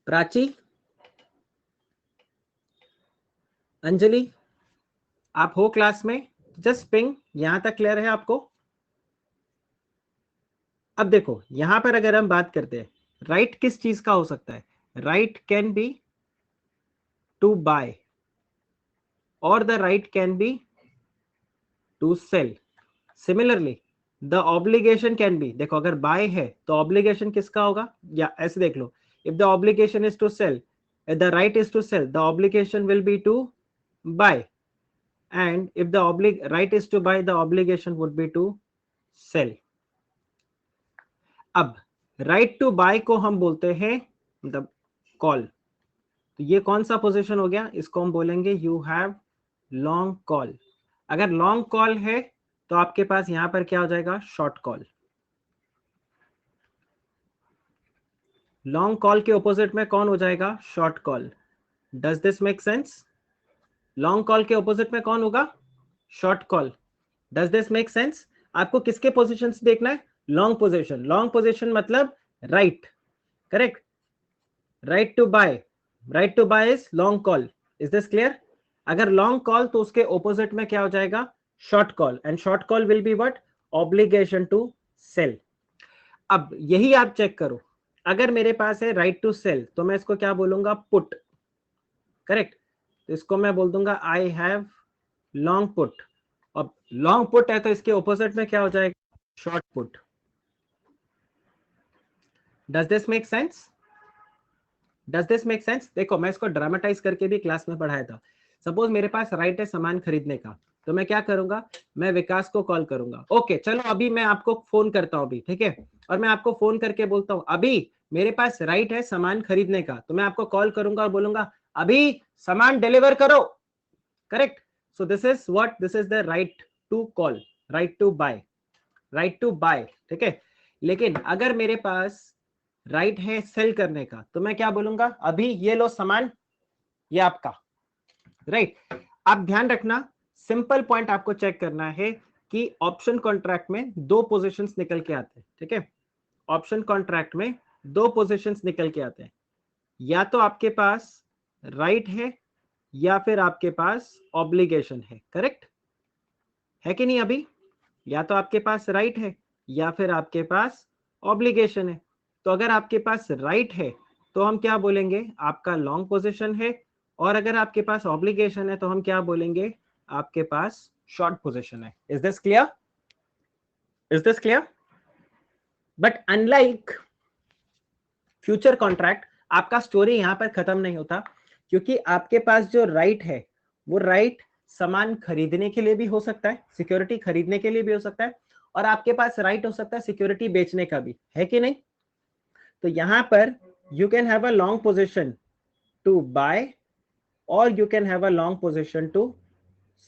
प्राची, अंजलि, आप हो क्लास में? जस्ट पिंग, यहां तक क्लियर है आपको? अब देखो यहां पर अगर हम बात करते हैं, राइट किस चीज का हो सकता है, right can be to buy or the right can be to sell. Similarly the obligation can be, देखो अगर बाय है तो ऑब्लिगेशन किसका होगा, या ऐसे देख लो, if the obligation is to sell, if the right is to sell, the obligation will be to buy, and if the right is to buy, the obligation would be to sell। अब right to buy को हम बोलते हैं मतलब call, तो ये कौन सा पोजीशन हो गया, इसको हम बोलेंगे you have long call। अगर लॉन्ग कॉल है तो आपके पास यहां पर क्या हो जाएगा, शॉर्ट कॉल। लॉन्ग कॉल के ऑपोजिट में कौन हो जाएगा, short call. Does this make sense? Long call के ऑपोजिट में कौन होगा, short call. Does this make sense? आपको किसके पोजीशन देखना है, लॉन्ग पोजीशन। लॉन्ग पोजीशन मतलब right, correct, right to buy, right to buy is long call. Is this clear? अगर लॉन्ग कॉल तो उसके ऑपोजिट में क्या हो जाएगा, short call, and short call will be what, obligation to sell. अब यही आप चेक करो, अगर मेरे पास है राइट टू सेल तो मैं इसको क्या बोलूंगा, पुट, करेक्ट। तो इसको मैं बोल दूंगा आई हैव लॉन्ग पुट। अब लॉन्ग पुट है तो इसके ऑपोजिट में क्या हो जाएगा, short put. Does this make sense? Does this make sense? देखो मैं इसको ड्रामेटाइज करके भी क्लास में पढ़ाया था। सपोज मेरे पास राइट है सामान खरीदने का, तो मैं क्या करूंगा, मैं विकास को कॉल करूंगा, ओके चलो अभी मैं आपको फोन करता हूं अभी, ठीक है, और मैं आपको फोन करके बोलता हूं अभी मेरे पास राइट है सामान खरीदने का, तो मैं आपको कॉल करूंगा और बोलूंगा अभी सामान डिलीवर करो, correct. So this is what, this is the right to call, right to buy, right to buy, ठीक है। लेकिन अगर मेरे पास राइट है सेल करने का, तो मैं क्या बोलूंगा, अभी ये लो सामान ये आपका राइट। आप ध्यान रखना, सिंपल पॉइंट आपको चेक करना है कि ऑप्शन कॉन्ट्रैक्ट में दो पोजीशंस निकल के आते हैं, ठीक है। ऑप्शन कॉन्ट्रैक्ट में दो पोजीशंस निकल के आते हैं, या तो आपके पास राइट है या फिर आपके पास ऑब्लिगेशन है, करेक्ट है कि नहीं अभी? या तो आपके पास राइट है या फिर आपके पास ऑब्लिगेशन है। तो अगर आपके पास राइट है तो हम क्या बोलेंगे, आपका लॉन्ग पोजीशन है, और अगर आपके पास ऑब्लिगेशन है तो हम क्या बोलेंगे, आपके पास शॉर्ट पोजीशन है। Is this clear? Is this clear? But unlike future contract, आपका स्टोरी यहां पर खत्म नहीं होता, क्योंकि आपके पास जो राइट है वो राइट सामान खरीदने के लिए भी हो सकता है, सिक्योरिटी खरीदने के लिए भी हो सकता है, और आपके पास राइट हो सकता है सिक्योरिटी बेचने का भी, है कि नहीं? तो यहां पर you can have a long position to buy or you can have a long position to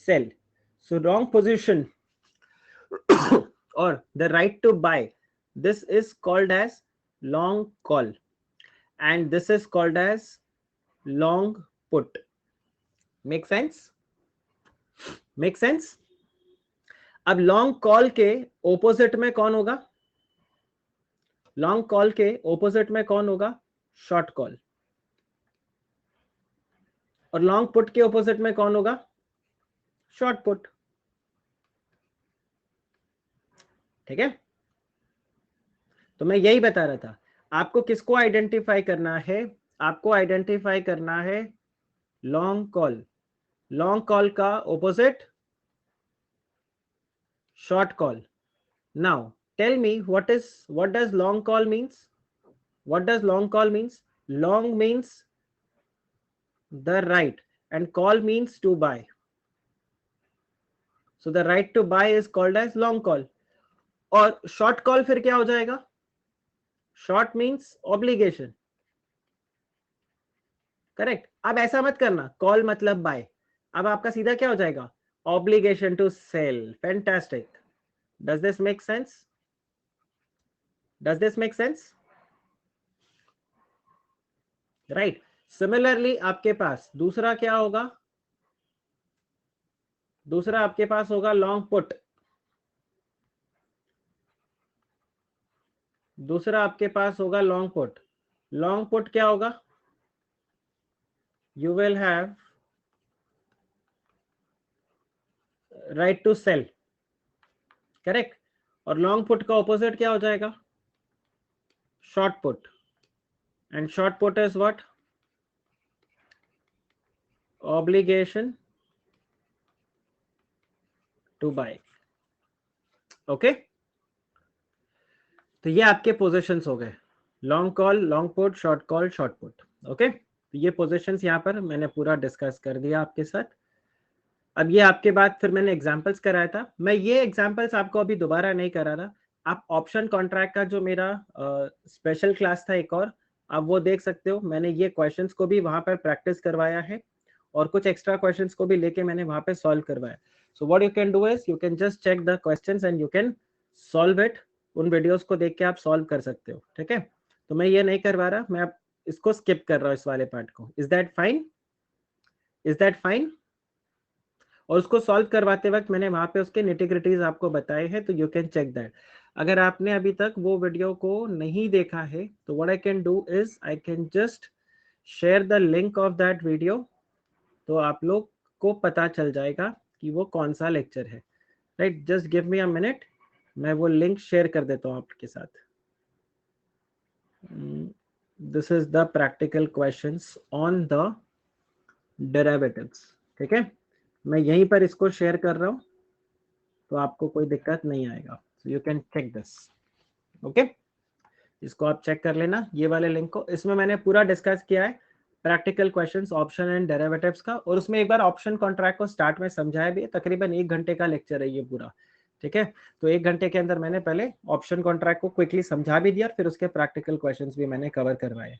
sell. So long position or the right to buy, this is called as long call, and this is called as long put. Make sense? Make sense? अब long call के opposite में कौन होगा? Long call के opposite में कौन होगा? Short call. और लॉन्ग पुट के ओपोजिट में कौन होगा? Short put. ठीक है, तो मैं यही बता रहा था, आपको किसको आइडेंटिफाई करना है? आपको आइडेंटिफाई करना है लॉन्ग कॉल। लॉन्ग कॉल का opposite short call. Now tell me what does long call means? What does long call means? Long means the right and call means to buy. So the right to buy is called as long call. और short call फिर क्या हो जाएगा? Short means obligation. Correct. अब ऐसा मत करना call मतलब बाय, अब आपका सीधा क्या हो जाएगा? Obligation to sell. Fantastic. Does this make sense? Does this make sense? Right. Similarly आपके पास दूसरा क्या होगा? दूसरा आपके पास होगा लॉन्ग पुट। दूसरा आपके पास होगा लॉन्ग पुट। लॉन्ग पुट क्या होगा? You will have right to sell, correct. और लॉन्ग पुट का ऑपोजिट क्या हो जाएगा? Short put. And short put is what? Obligation to buy. Okay, तो ये आपके पोजीशंस हो गए, long call, long put, short call, short put. Okay, तो ये पोजीशंस यहाँ पर मैंने पूरा डिस्कस कर दिया आपके साथ। अब ये आपके बाद फिर मैंने एग्जांपल्स कराया था, मैं ये एग्जांपल्स आपको अभी दोबारा नहीं करा रहा। आप ऑप्शन कॉन्ट्रैक्ट का जो मेरा स्पेशल क्लास था एक और, आप वो देख सकते हो। मैंने ये क्वेश्चंस को भी वहां पर प्रैक्टिस करवाया है और कुछ एक्स्ट्रा क्वेश्चंस को भी लेके मैंने वहां पे सॉल्व करवाया। So what you can do is you can just check the questions and you can solve it. उन वीडियोस को देख के आप सॉल्व कर सकते हो, ठीक है। तो मैं ये नहीं करवा रहा, मैं आप इसको स्किप कर रहा हूँ, इस वाले पार्ट को। Is that fine? Is that fine? और उसको सॉल्व करवाते वक्त मैंने वहां पे उसके निटिग्रिटीज आपको बताए हैं, तो यू कैन चेक दैट। अगर आपने अभी तक वो वीडियो को नहीं देखा है तो what I can do is I can just share the link of that video, तो आप लोग को पता चल जाएगा कि वो कौन सा लेक्चर है। Right, just give me a minute, मैं वो लिंक शेयर कर देता हूँ आपके साथ। This is the practical questions on the derivatives, ठीक है। मैं यहीं पर इसको शेयर कर रहा हूँ, तो आपको कोई दिक्कत नहीं आएगा। So you can check this, okay. इसको आप चेक कर लेना, ये वाले लिंक को। इसमें मैंने पूरा डिस्कस किया है practical questions option and derivatives का, और उसमें एक बार ऑप्शन कॉन्ट्रैक्ट को स्टार्ट में समझाया भी है। तकरीबन 1 घंटे का लेक्चर है ये पूरा, ठीक है। तो 1 घंटे के अंदर मैंने पहले ऑप्शन कॉन्ट्रैक्ट को क्विकली समझा भी दिया, फिर उसके प्रैक्टिकल क्वेश्चंस भी मैंने कवर करवाए।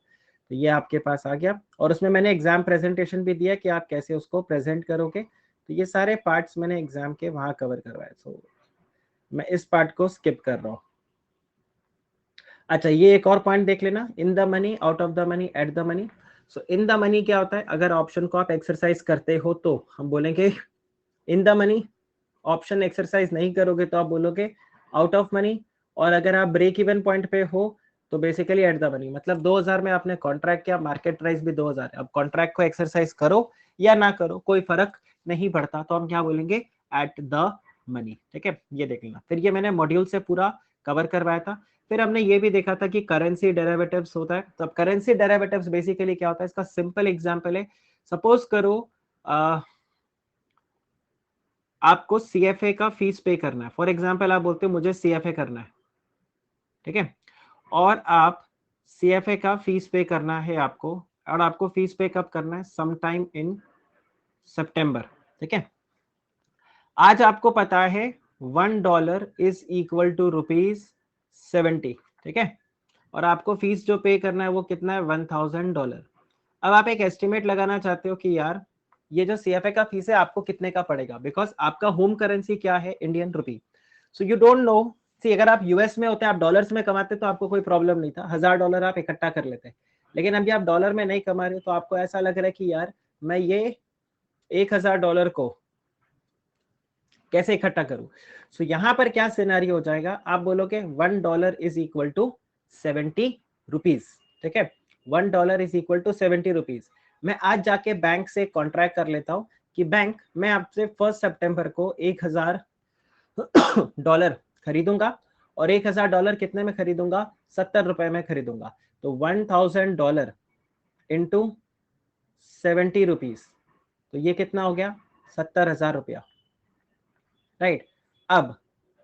तो ये आपके पास आ गया, और उसमें मैंने एग्जाम प्रेजेंटेशन भी दिया कि आप कैसे उसको प्रेजेंट करोगे। तो ये सारे पार्ट्स मैंने एग्जाम के वहां कवर करवाए। सो मैं इस पार्ट को स्किप कर रहा हूँ। अच्छा, ये एक और पॉइंट देख लेना, in the money, out of the money, at the money. So in the money क्या होता है, अगर ऑप्शन को आप एक्सरसाइज करते हो तो हम बोलेंगे in the money, option exercise नहीं करोगे तो आप बोलोगे आउट ऑफ मनी, और अगर आप ब्रेक इवन पॉइंट पे हो तो बेसिकली एट द मनी। मतलब 2000 में आपने कॉन्ट्रैक्ट किया, मार्केट प्राइस भी 2000 है, अब कॉन्ट्रैक्ट को एक्सरसाइज करो या ना करो कोई फर्क नहीं पड़ता, तो हम क्या बोलेंगे एट द मनी। ठीक है, ये देख लेना। फिर ये मैंने मॉड्यूल से पूरा कवर करवाया था। फिर हमने ये भी देखा था कि करेंसी डेरिवेटिव्स होता है। तो अब करेंसी डेरिवेटिव्स बेसिकली क्या होता है, इसका सिंपल एग्जांपल है, सपोज करो आपको सीएफए का फीस पे करना है। फॉर एग्जांपल आप बोलते हो मुझे सीएफए करना है, ठीक है, और आप सीएफए का फीस पे करना है आपको, और आपको फीस पे कब करना है, सम टाइम इन सितंबर। ठीक है, आज आपको पता है $1 इज इक्वल टू ₹70। ठीक है, और आपको फीस जो पे करना है वो कितना है, $1000। अब आप एक एस्टिमेट लगाना चाहते हो कि यार ये जो सीएफए का फीस है आपको कितने का पड़ेगा, बिकॉज आपका होम करेंसी क्या है, Indian rupee. So you don't know, see अगर आप यूएस में होते, आप डॉलर्स में कमाते तो आपको कोई प्रॉब्लम नहीं था, $1000 आप इकट्ठा कर लेते। लेकिन अभी आप डॉलर में नहीं कमा रहे तो आपको ऐसा लग रहा है कि यार मैं ये $1000 को कैसे इकट्ठा करूं। सो यहां पर क्या सिनेरियो हो जाएगा, आप बोलोगे $1 इज इक्वल टू 70 रुपीज। ठीक है, $1 इज इक्वल टू 70 रुपीज। मैं आज जाके बैंक से कॉन्ट्रैक्ट कर लेता हूं कि बैंक, मैं आपसे 1 सितंबर को $1000 खरीदूंगा, और $1000 कितने में खरीदूंगा, 70 रुपए में खरीदूंगा। तो $1000 इंटू 70 रुपीज, तो ये कितना हो गया, 70,000 रुपया। राइट, अब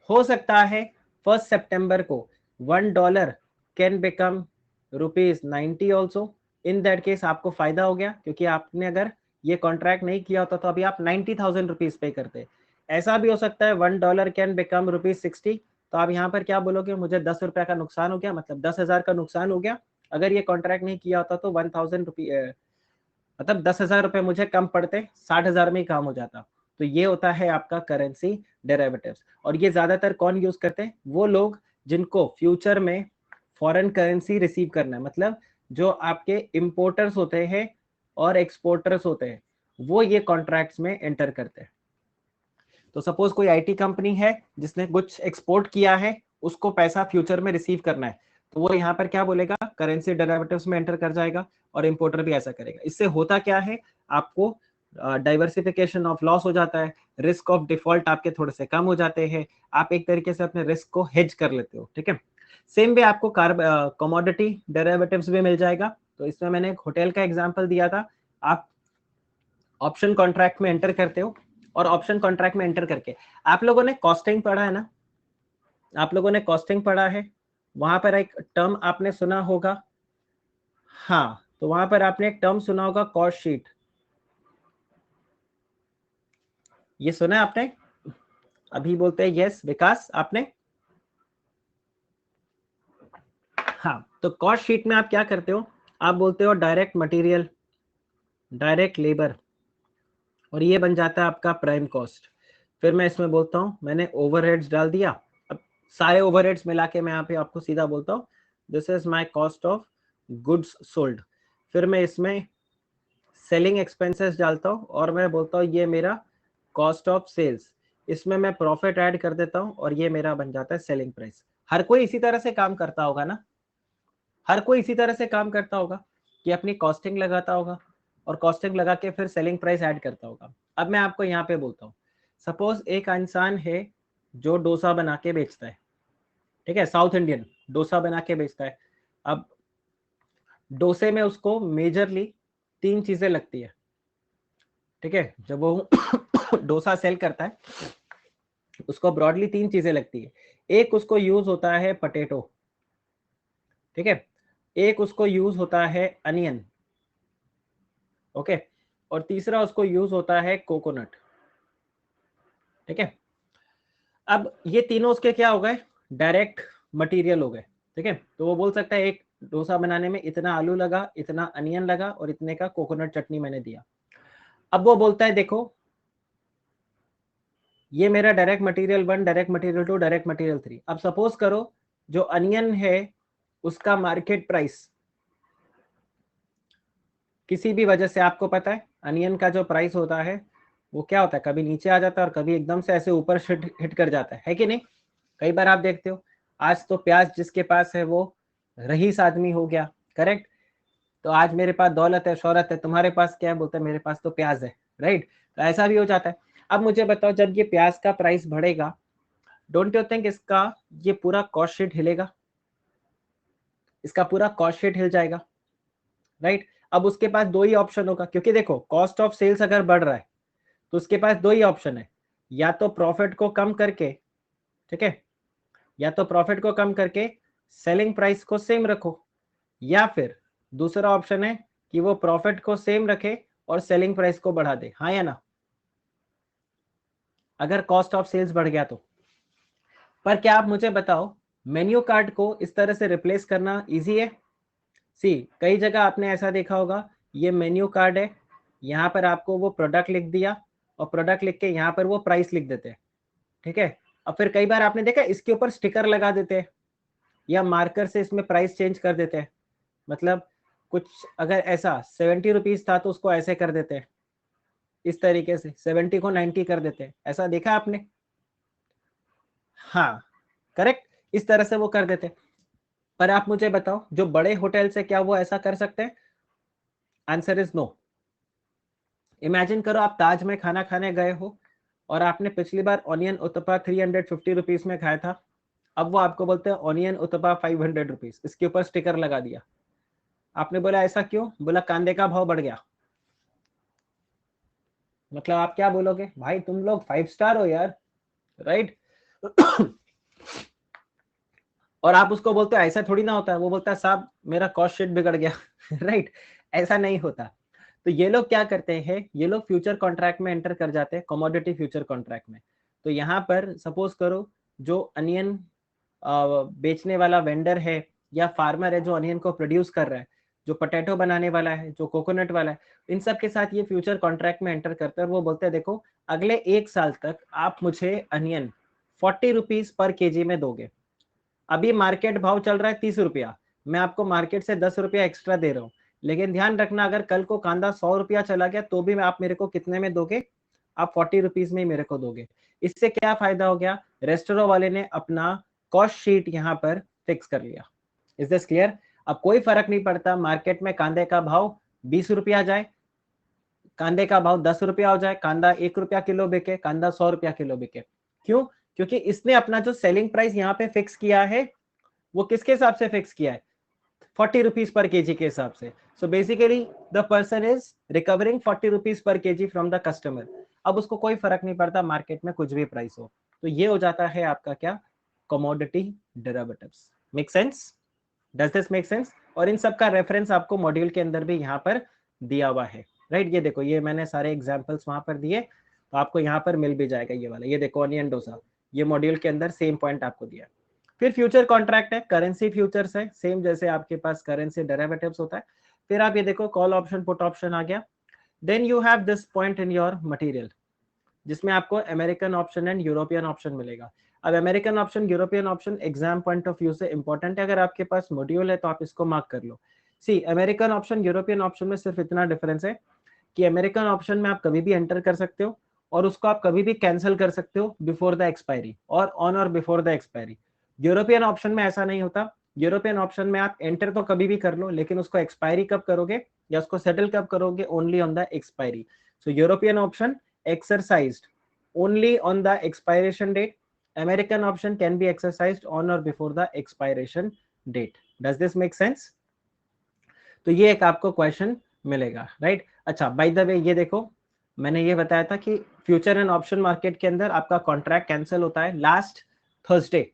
हो सकता है 1 सितंबर को $1 can become ₹90 also. In that case आपको फायदा हो गया, क्योंकि आपने अगर ये कॉन्ट्रैक्ट नहीं किया होता तो अभी आप 90,000 रुपीज पे करते। ऐसा भी हो सकता है $1 कैन बिकम ₹60, तो आप यहाँ पर क्या बोलोगे, मुझे 10 रुपया का नुकसान हो गया, मतलब 10,000 का नुकसान हो गया। अगर ये कॉन्ट्रैक्ट नहीं किया होता तो 1000 रुपये, मतलब 10,000 रुपए मुझे कम पड़ते, 60,000 में ही काम हो जाता। तो ये होता है आपका करेंसी डेरिवेटिव्स, और ये ज्यादातर कौन यूज करते हैं, वो लोग जिनको फ्यूचर में फॉरेन करेंसी रिसीव करना है, मतलब जो आपके इंपोर्टर्स होते हैं और एक्सपोर्टर्स होते हैं, वो ये कॉन्ट्रैक्ट्स में एंटर करते हैं। तो सपोज कोई आईटी कंपनी है जिसने कुछ एक्सपोर्ट किया है, उसको पैसा फ्यूचर में रिसीव करना है, तो वो यहाँ पर क्या बोलेगा, करेंसी डेरिवेटिव्स में एंटर कर जाएगा, और इंपोर्टर भी ऐसा करेगा। इससे होता क्या है, आपको डाइवर्सिफिकेशन ऑफ लॉस हो जाता है, रिस्क ऑफ डिफॉल्ट आपके थोड़े से कम हो जाते हैं, आप एक तरीके से अपने रिस्क को हेज कर लेते हो। ठीक है, सेम वे आपको कमोडिटी डेरिवेटिव्स भी मिल जाएगा। तो इसमें मैंने एक होटल का एग्जांपल दिया था, आप ऑप्शन कॉन्ट्रैक्ट में एंटर करते हो, और ऑप्शन कॉन्ट्रैक्ट में एंटर करके आप लोगों ने कॉस्टिंग पढ़ा है ना, आप लोगों ने कॉस्टिंग पढ़ा है, वहां पर एक टर्म आपने सुना होगा, हाँ, तो वहां पर आपने एक टर्म सुना होगा, कॉस्ट शीट। ये सुना है आपने, अभी बोलते हैं यस, विकास आपने, हाँ, तो कॉस्ट शीट में आप क्या करते हो, आप बोलते हो डायरेक्ट मटेरियल, डायरेक्ट लेबर, और ये बन जाता है आपका प्राइम कॉस्ट। फिर मैं इसमें बोलता हूँ मैंने ओवरहेड्स डाल दिया, अब सारे ओवरहेड्स मिला के मैं यहाँ पे आपको सीधा बोलता हूँ this is my cost of goods sold. फिर मैं इसमें सेलिंग एक्सपेंसेस डालता हूँ, और मैं बोलता हूँ ये मेरा कॉस्ट ऑफ सेल्स। इसमें मैं प्रॉफिट ऐड कर देता हूँ, और ये मेरा बन जाता है सेलिंग प्राइस। हर कोई इसी तरह से काम करता होगा ना, हर कोई इसी तरह से काम करता होगा कि अपनी कॉस्टिंग लगाता होगा, और कॉस्टिंग लगा के फिर सेलिंग प्राइस ऐड करता होगा। अब मैं आपको यहाँ पे बोलता हूँ, सपोज एक इंसान है जो डोसा बना के बेचता है, ठीक है, साउथ इंडियन डोसा बना के बेचता है। अब डोसे में उसको मेजरली 3 चीजें लगती है, ठीक है, जब वो डोसा सेल करता है उसको ब्रॉडली 3 चीजें लगती है। एक उसको यूज होता है पटेटो, ठीक है, एक उसको यूज होता है अनियन, ओके, और तीसरा उसको यूज होता है कोकोनट। ठीक है, अब ये तीनों उसके क्या हो गए, डायरेक्ट मटेरियल हो गए। ठीक है, तो वो बोल सकता है एक डोसा बनाने में इतना आलू लगा, इतना अनियन लगा, और इतने का कोकोनट चटनी मैंने दिया। अब वो बोलता है देखो ये मेरा direct material 1, direct material 2, direct material 3। अब सपोज करो जो अनियन है उसका मार्केट प्राइस किसी भी वजह से आपको पता है अनियन का जो प्राइस होता है वो क्या होता है, कभी नीचे आ जाता है और कभी एकदम से ऐसे ऊपर हिट कर जाता है कि नहीं। कई बार आप देखते हो आज तो प्याज जिसके पास है वो रईस आदमी हो गया, करेक्ट। तो आज मेरे पास दौलत है, शौहरत है, तुम्हारे पास क्या है, बोलते हैं मेरे पास तो प्याज है, राइट। तो ऐसा भी हो जाता है। अब मुझे बताओ जब ये प्याज का प्राइस बढ़ेगा, डोंट यू थिंक इसका ये पूरा कॉस्ट शीट हिलेगा, इसका पूरा कॉस्ट शीट हिल जाएगा, राइट। अब उसके पास दो ही ऑप्शन होगा, क्योंकि देखो कॉस्ट ऑफ सेल्स अगर बढ़ रहा है तो उसके पास दो ही ऑप्शन है, या तो प्रॉफिट को कम करके, ठीक है, या तो प्रॉफिट को कम करके सेलिंग प्राइस को सेम रखो, या फिर दूसरा ऑप्शन है कि वो प्रॉफिट को सेम रखे और सेलिंग प्राइस को बढ़ा दे, हाँ या ना, अगर कॉस्ट ऑफ सेल्स बढ़ गया तो। पर क्या आप मुझे बताओ मेन्यू कार्ड को इस तरह से रिप्लेस करना इजी है? सी कई जगह आपने ऐसा देखा होगा, ये मेन्यू कार्ड है, यहाँ पर आपको वो प्रोडक्ट लिख दिया और प्रोडक्ट लिख के यहाँ पर वो प्राइस लिख देते हैं, ठीक है। अब फिर कई बार आपने देखा इसके ऊपर स्टिकर लगा देते हैं या मार्कर से इसमें प्राइस चेंज कर देते हैं, मतलब कुछ अगर ऐसा 70 रुपीज था तो उसको ऐसे कर देते हैं, इस तरीके से 70 को 90 कर देते हैं, ऐसा देखा आपने? हाँ करेक्ट, इस तरह से वो कर देते हैं। पर आप मुझे बताओ जो बड़े होटल से क्या वो ऐसा कर सकते हैं? Answer is no. इमेजिन करो आप ताज में खाना खाने गए हो और आपने पिछली बार ऑनियन उत्तपा 350 रुपीज में खाया था, अब वो आपको बोलते हैं ऑनियन उत्तपा 500 रुपीज, इसके ऊपर स्टिकर लगा दिया। आपने बोला ऐसा क्यों? बोला कांदे का भाव बढ़ गया। मतलब आप क्या बोलोगे, भाई तुम लोग 5 स्टार हो यार, राइट। और आप उसको बोलते हो ऐसा थोड़ी ना होता है, वो बोलता है साहब मेरा कॉस्ट शीट बिगड़ गया, राइट। ऐसा नहीं होता। तो ये लोग क्या करते हैं, ये लोग फ्यूचर कॉन्ट्रैक्ट में एंटर कर जाते हैं, कमोडिटी फ्यूचर कॉन्ट्रैक्ट में। तो यहाँ पर सपोज करो जो अनियन बेचने वाला वेंडर है या फार्मर है जो अनियन को प्रोड्यूस कर रहा है, जो पोटैटो बनाने वाला है, जो कोकोनट वाला है, इन सब के साथ ये फ्यूचर कॉन्ट्रैक्ट में एंटर करते हैं और वो बोलते हैं देखो अगले 1 साल तक आप मुझे अनियन 40 रुपीज पर केजी में दोगे। अभी मार्केट भाव चल रहा है 30 रुपया, मैं आपको मार्केट से 10 रुपया एक्स्ट्रा दे रहा हूँ, लेकिन ध्यान रखना अगर कल को कांदा 100 रुपया चला गया तो भी आप मेरे को कितने में दोगे? आप 40 रुपीज में ही मेरे को दोगे। इससे क्या फायदा हो गया, रेस्टोरेंट वाले ने अपना कॉस्ट शीट यहाँ पर फिक्स कर लिया। Is this clear? अब कोई फर्क नहीं पड़ता मार्केट में कांदे का भाव 20 रुपया जाए, कांदे का भाव 10 रुपया हो जाए, कांदा 1 रुपया किलो बिके, कांदा 100 रुपया किलो बिके। क्यों? क्योंकि इसने अपना जो सेलिंग प्राइस यहाँ पे फिक्स किया है वो किसके हिसाब से फिक्स किया है? 40 रुपीज पर केजी के हिसाब से। So basically the person is recovering 40 rupees per KG from the customer. अब उसको कोई फर्क नहीं पड़ता मार्केट में कुछ भी प्राइस हो। तो ये हो जाता है आपका क्या, commodity derivatives. Make sense? Does this make sense? और इन सब का रेफरेंस आपको मॉड्यूल के अंदर भी यहाँ पर दिया हुआ है, राइट। ये देखो ये मैंने सारे एग्जांपल्स वहां पर दिए, तो आपको यहाँ पर मिल भी जाएगा ये वाला। ये देखो ऑनियन डोसा, ये मॉड्यूल के अंदर सेम पॉइंट आपको दिया है। फिर फ्यूचर कॉन्ट्रैक्ट है, करेंसी फ्यूचर्स है, सेम जैसे आपके पास करेंसी डेरिवेटिव्स होता है। फिर आप ये देखो कॉल ऑप्शन पुट ऑप्शन आ गया। Then you have this point in your material जिसमें आपको American option and European option मिलेगा। अब American option European option exam point of view से इंपॉर्टेंट है, अगर आपके पास मॉड्यूल है तो आप इसको मार्क कर लो। सी अमेरिकन ऑप्शन यूरोपियन ऑप्शन में सिर्फ इतना डिफरेंस है कि अमेरिकन ऑप्शन में आप कभी भी एंटर कर सकते हो और उसको आप कभी भी कैंसिल कर सकते हो बिफोर द एक्सपायरी और ऑन और before the expiry. European option में ऐसा नहीं होता। यूरोपियन ऑप्शन में आप एंटर तो कभी भी कर लो लेकिन उसको एक्सपायरी कब करोगे या उसको सेटल कब करोगे, only on the expiry. So European option exercised only on the expiration date. American option can be exercised on or before the expiration date. Does this make sense? तो ये एक आपको क्वेश्चन मिलेगा, राइट। अच्छा by the way ये देखो मैंने ये बताया था कि फ्यूचर एंड ऑप्शन मार्केट के अंदर आपका कॉन्ट्रैक्ट कैंसिल होता है लास्ट थर्सडे,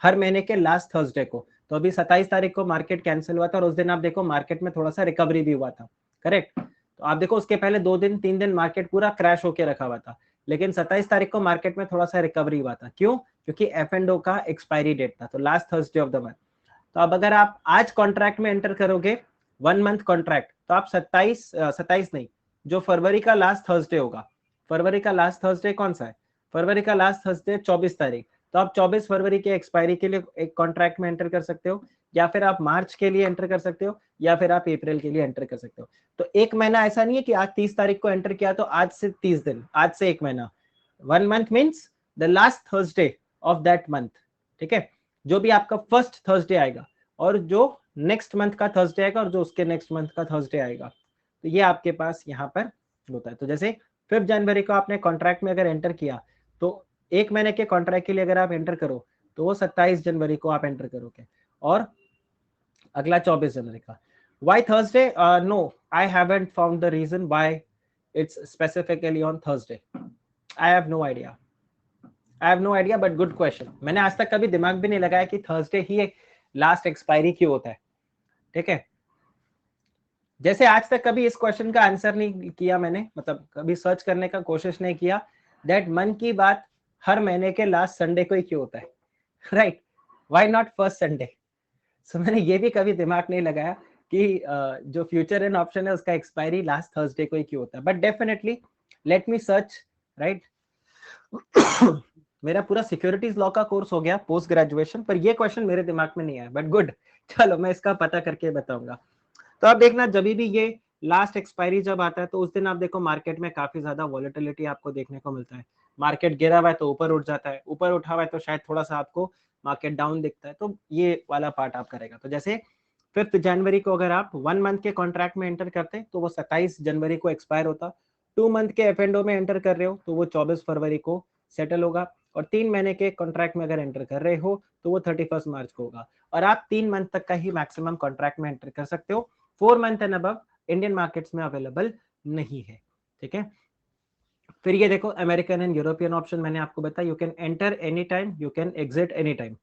हर महीने के लास्ट थर्सडे को। तो अभी 27 तारीख को मार्केट कैंसिल हुआ था और उस दिन आप देखो मार्केट में थोड़ा सा रिकवरी भी हुआ था, करेक्ट। तो आप देखो उसके पहले 2 दिन 3 दिन मार्केट पूरा क्रैश होके रखा हुआ था, लेकिन 27 तारीख को मार्केट में थोड़ा सा रिकवरी हुआ था। क्यों? क्योंकि F&O का एक्सपायरी डेट था, तो last Thursday of the month. तो अब अगर आप आज कॉन्ट्रैक्ट में एंटर करोगे 1 मंथ कॉन्ट्रैक्ट, तो आप 27 नहीं, जो फरवरी का लास्ट थर्सडे होगा, फरवरी का लास्ट थर्सडे कौन सा है? फरवरी का लास्ट थर्सडे 24 तारीख, तो आप 24 फरवरी के एक्सपायरी के लिए एक कॉन्ट्रैक्ट में एंटर कर सकते हो या फिर आप मार्च के लिए एंटर कर सकते हो, या फिर आप अप्रैल के लिए एंटर कर सकते हो। तो एक महीना ऐसा नहीं है कि आज 30 तारीख को एंटर किया तो आज से 30 दिन, आज से एक महीना। 1 month means the last Thursday of that month, ठीक है, जो भी आपका फर्स्ट थर्सडे आएगा और जो नेक्स्ट मंथ का थर्सडे आएगा और जो उसके नेक्स्ट मंथ का थर्सडे आएगा, तो ये आपके पास यहाँ पर होता है। तो जैसे 5 जनवरी को आपने कॉन्ट्रैक्ट में अगर एंटर किया तो एक महीने के कॉन्ट्रैक्ट के लिए अगर आप एंटर करो तो वो 27 जनवरी को आप एंटर करोगे, और अगला 24 जनवरी का। Why Thursday? No, I haven't found the reason why it's specifically on Thursday. I have no idea. But good question. मैंने आज तक कभी दिमाग भी नहीं लगाया कि थर्सडे ही एक लास्ट एक्सपायरी क्यों होता है, ठीक है। जैसे आज तक कभी इस क्वेश्चन का आंसर नहीं किया मैंने, मतलब कभी सर्च करने का कोशिश नहीं किया दैट मन की बात हर महीने के लास्ट संडे को ही क्यों होता है, right? Why not first Sunday? So मैंने ये भी कभी दिमाग नहीं लगाया कि जो फ्यूचर एंड ऑप्शन है उसका एक्सपायरी लास्ट थर्सडे को ही क्यों होता है। But definitely let me search, right. मेरा पूरा सिक्योरिटीज लॉ का कोर्स हो गया पोस्ट ग्रेजुएशन, पर ये क्वेश्चन मेरे दिमाग में नहीं आया, बट गुड, चलो मैं इसका पता करके बताऊंगा। तो आप देखना जब भी ये लास्ट एक्सपायरी जब आता है तो उस दिन आप देखो मार्केट में काफी ज्यादा वॉलेटिलिटी आपको देखने को मिलता है। मार्केट गिरा हुआ है तो ऊपर उठ जाता है, ऊपर उठा हुआ है तो शायद थोड़ा सा आपको मार्केट डाउन दिखता है, तो ये वाला पार्ट आप करेगा। तो जैसे 5 जनवरी को अगर आप 1 मंथ के कॉन्ट्रैक्ट में एंटर करते तो वो 27 जनवरी को एक्सपायर होता। 2 मंथ के एफएनडो में एंटर कर रहे हो तो वो 24 फरवरी को सेटल होगा, और 3 महीने के कॉन्ट्रैक्ट में अगर एंटर कर रहे हो तो वो 31 मार्च को होगा। और आप 3 मंथ तक का ही मैक्सिमम कॉन्ट्रैक्ट में एंटर कर सकते हो, 4 month and above Indian markets में अवेलेबल नहीं है, ठीक है। फिर ये देखो अमेरिकन एंड यूरोपियन ऑप्शन मैंने आपको बताया, you can enter any time, you can exit any time,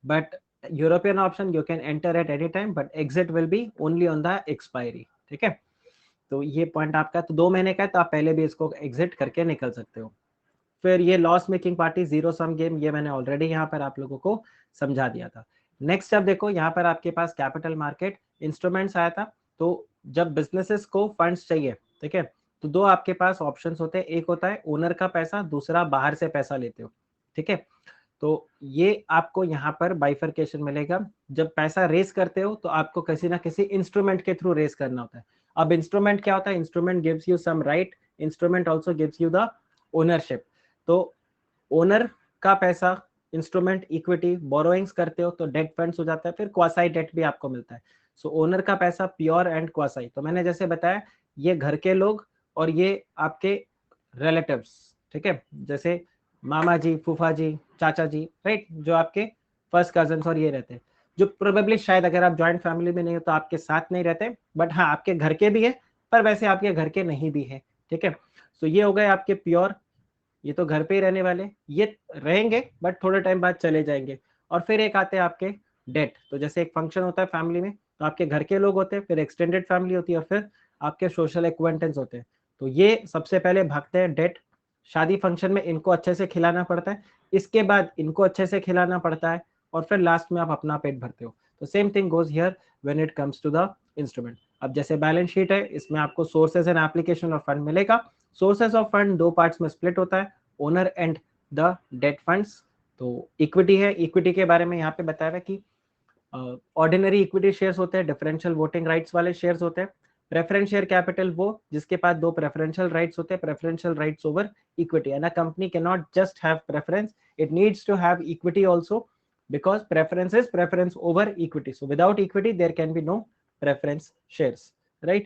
but European option you can enter at any time but exit will be only on the expiry, ठीक है। तो ये point आपका तो 2 महीने का है, तो आप पहले भी इसको एग्जिट करके निकल सकते हो। फिर ये loss making party, zero sum game, ये मैंने ऑलरेडी यहाँ पर आप लोगों को समझा दिया था। नेक्स्ट अब देखो यहाँ पर आपके पास कैपिटल मार्केट इंस्ट्रूमेंट्स आया था। तो जब बिजनेसेस को फंड्स चाहिए, ठीक है, तो दो आपके पास ऑप्शंस होते हैं, एक होता है ओनर का पैसा, दूसरा बाहर से पैसा लेते हो, ठीक है। तो ये आपको यहाँ पर बाइफरकेशन मिलेगा। जब पैसा रेस करते हो तो आपको किसी ना किसी इंस्ट्रूमेंट के थ्रू रेस करना होता है। अब इंस्ट्रूमेंट क्या होता है? Instrument gives you some right, instrument also gives you the ownership. तो ओनर का पैसा, इंस्ट्रूमेंट, इक्विटी, बोरोइंग्स करते हो तो डेट फंड्स हो जाता है, फिर क्वासाई डेट भी आपको मिलता है। सो ओनर का पैसा प्योर एंड क्वासाई, तो मैंने जैसे बताया ये घर के लोग और ये आपके रिलेटिव्स, ठीक है, जैसे मामा जी, फूफा जी, चाचा जी, राइट, जो आपके फर्स्ट कजन्स और ये रहते हैं, जो प्रोबेबली शायद अगर आप ज्वाइंट फैमिली में नहीं हो तो आपके साथ नहीं रहते, बट हाँ आपके घर के भी है, पर वैसे आपके घर के नहीं भी है, ठीक है। तो ये हो गए आपके प्योर, ये तो घर पे ही रहने वाले, ये रहेंगे बट थोड़े टाइम बाद चले जाएंगे। और फिर एक आते हैं आपके डेट, तो जैसे एक फंक्शन होता है फैमिली में, तो आपके घर के लोग होते हैं, फिर एक्सटेंडेड फैमिली होती है, और फिर आपके सोशल एक्वेंटेंस होते हैं। तो ये सबसे पहले भागते हैं डेट, शादी फंक्शन में इनको अच्छे से खिलाना पड़ता है, इसके बाद इनको अच्छे से खिलाना पड़ता है, और फिर लास्ट में आप अपना पेट भरते हो। तो same thing goes here when it comes to the instrument. अब जैसे बैलेंस शीट है, इसमें आपको sources and application of fund मिलेगा। सोर्सेज ऑफ फंड दो पार्ट्स में स्प्लिट होता है, owner and the debt funds. तो इक्विटी है, इक्विटी के बारे में यहाँ पे बताया है कि ऑर्डिनरी इक्विटी शेयर्स होते हैं, डिफरेंशियल वोटिंग राइट्स वाले शेयर्स होते हैं। प्रेफरेंस शेयर कैपिटल वो जिसके पास दो प्रेफरेंशियल राइट्स होते हैं, preferential rights over equity, and a company can not just have preference, it needs to have equity also, because preference is preference over equity. So without equity there can be no preference shares, right?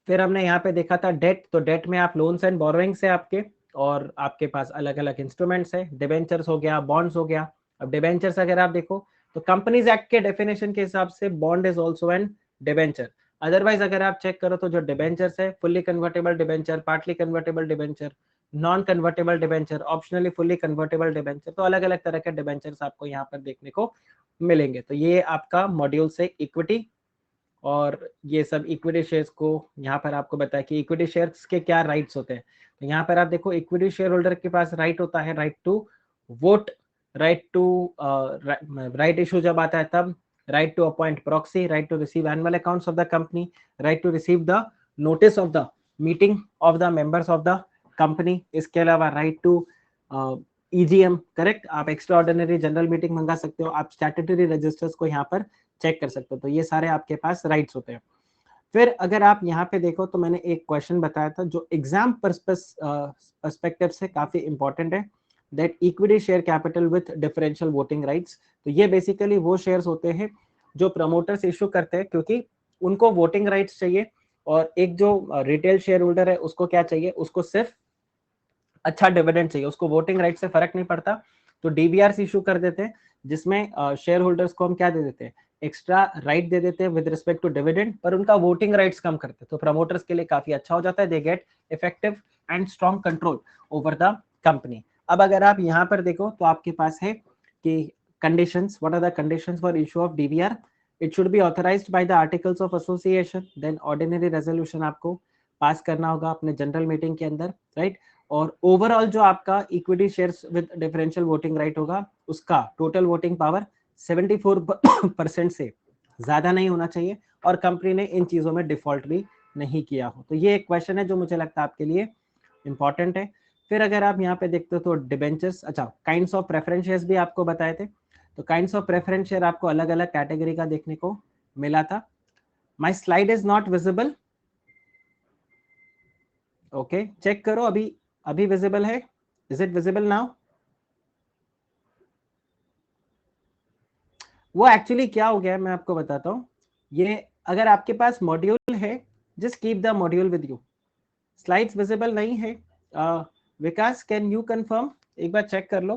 फिर हमने यहाँ पे देखा था date, तो date में आप loans and borrowings है आपके, और आपके पास अलग अलग इंस्ट्रूमेंट्स है, डिबेंचर्स हो गया, बॉन्ड्स हो गया। अब डिबेंचर्स अगर आप देखो तो कंपनीज एक्ट के डेफिनेशन के हिसाब से bond is also an debenture. Otherwise अगर आप चेक करो तो जो डिबेंचर्स है, fully convertible debenture, partly convertible debenture, non convertible debenture, optionally fully convertible debenture, तो अलग अलग तरह के डिबेंचर्स आपको यहाँ पर देखने को मिलेंगे। तो ये आपका मॉड्यूल से इक्विटी, और ये सब इक्विटी शेयर्स को यहाँ पर आपको बताया कि इक्विटी शेयर्स के क्या राइट्स होते हैं। तो यहाँ पर आप देखो इक्विटी शेयर होल्डर के पास राइट होता है, right to vote, right to right issue जब आता है तब, right to appoint proxy, right to receive annual accounts of the company, right to receive the notice of the meeting of the members of the company. इसके अलावा right to EGM, correct, आप extra ordinary general meeting मंगा सकते हो, आप statutory registers को यहाँ पर चेक कर सकते हो, तो ये सारे आपके पास राइट्स होते हैं। फिर अगर आप यहाँ पे देखो तो मैंने एक क्वेश्चन बताया था जो एग्जाम पर्सपेक्टिव से काफी इंपॉर्टेंट है, that equity share capital with differential voting rights. तो ये बेसिकली वो शेयर्स होते हैं जो प्रमोटर्स इशू करते हैं, क्योंकि उनको वोटिंग राइट्स चाहिए, और एक जो रिटेल शेयर होल्डर है उसको क्या चाहिए, उसको सिर्फ अच्छा डिविडेंड चाहिए, उसको वोटिंग राइट से फर्क नहीं पड़ता। तो डीबीआर इशू कर देते हैं, जिसमें शेयर होल्डर्स को हम क्या दे देते हैं, एक्स्ट्रा राइट दे देते हैं विद रिस्पेक्ट टू डिविडेंड, पर उनका वोटिंग राइट्स कम करते हैं, तो प्रमोटर्स के लिए काफी अच्छा हो जाता है, they get effective and strong control over the company. अब अगर आप यहाँ पर देखो तो आपके पास है कि conditions, what are the conditions for issue of DBR, it should be authorised by the articles of association, then ordinary resolution आपको पास करना होगा अपने जनरल मीटिंग के अंदर, राइट, और ओवरऑल जो आपका equity shares with differential voting right होगा, उसका टोटल वोटिंग पावर 74% से ज्यादा नहीं होना चाहिए, और कंपनी ने इन चीजों में डिफॉल्ट भी नहीं किया हो। तो ये एक क्वेश्चन है जो मुझे लगता है आपके लिए इंपॉर्टेंट है। फिर अगर आप यहाँ पे देखते हो तो डिबेंचर्स, अच्छा, काइंड्स ऑफ प्रेफरेंस शेयर्स भी आपको बताए थे, तो काइंड्स ऑफ प्रेफरेंस शेयर आपको अलग अलग कैटेगरी का देखने को मिला था। My slide is not visible, okay, check करो, अभी विजिबल है, इज इट विजिबल नाउ? वो एक्चुअली क्या हो गया है मैं आपको बताता हूँ, ये अगर आपके पास मॉड्यूल है, just keep the module with you, slides visible नहीं है। विकास, कैन यू कंफर्म, एक बार चेक कर लो,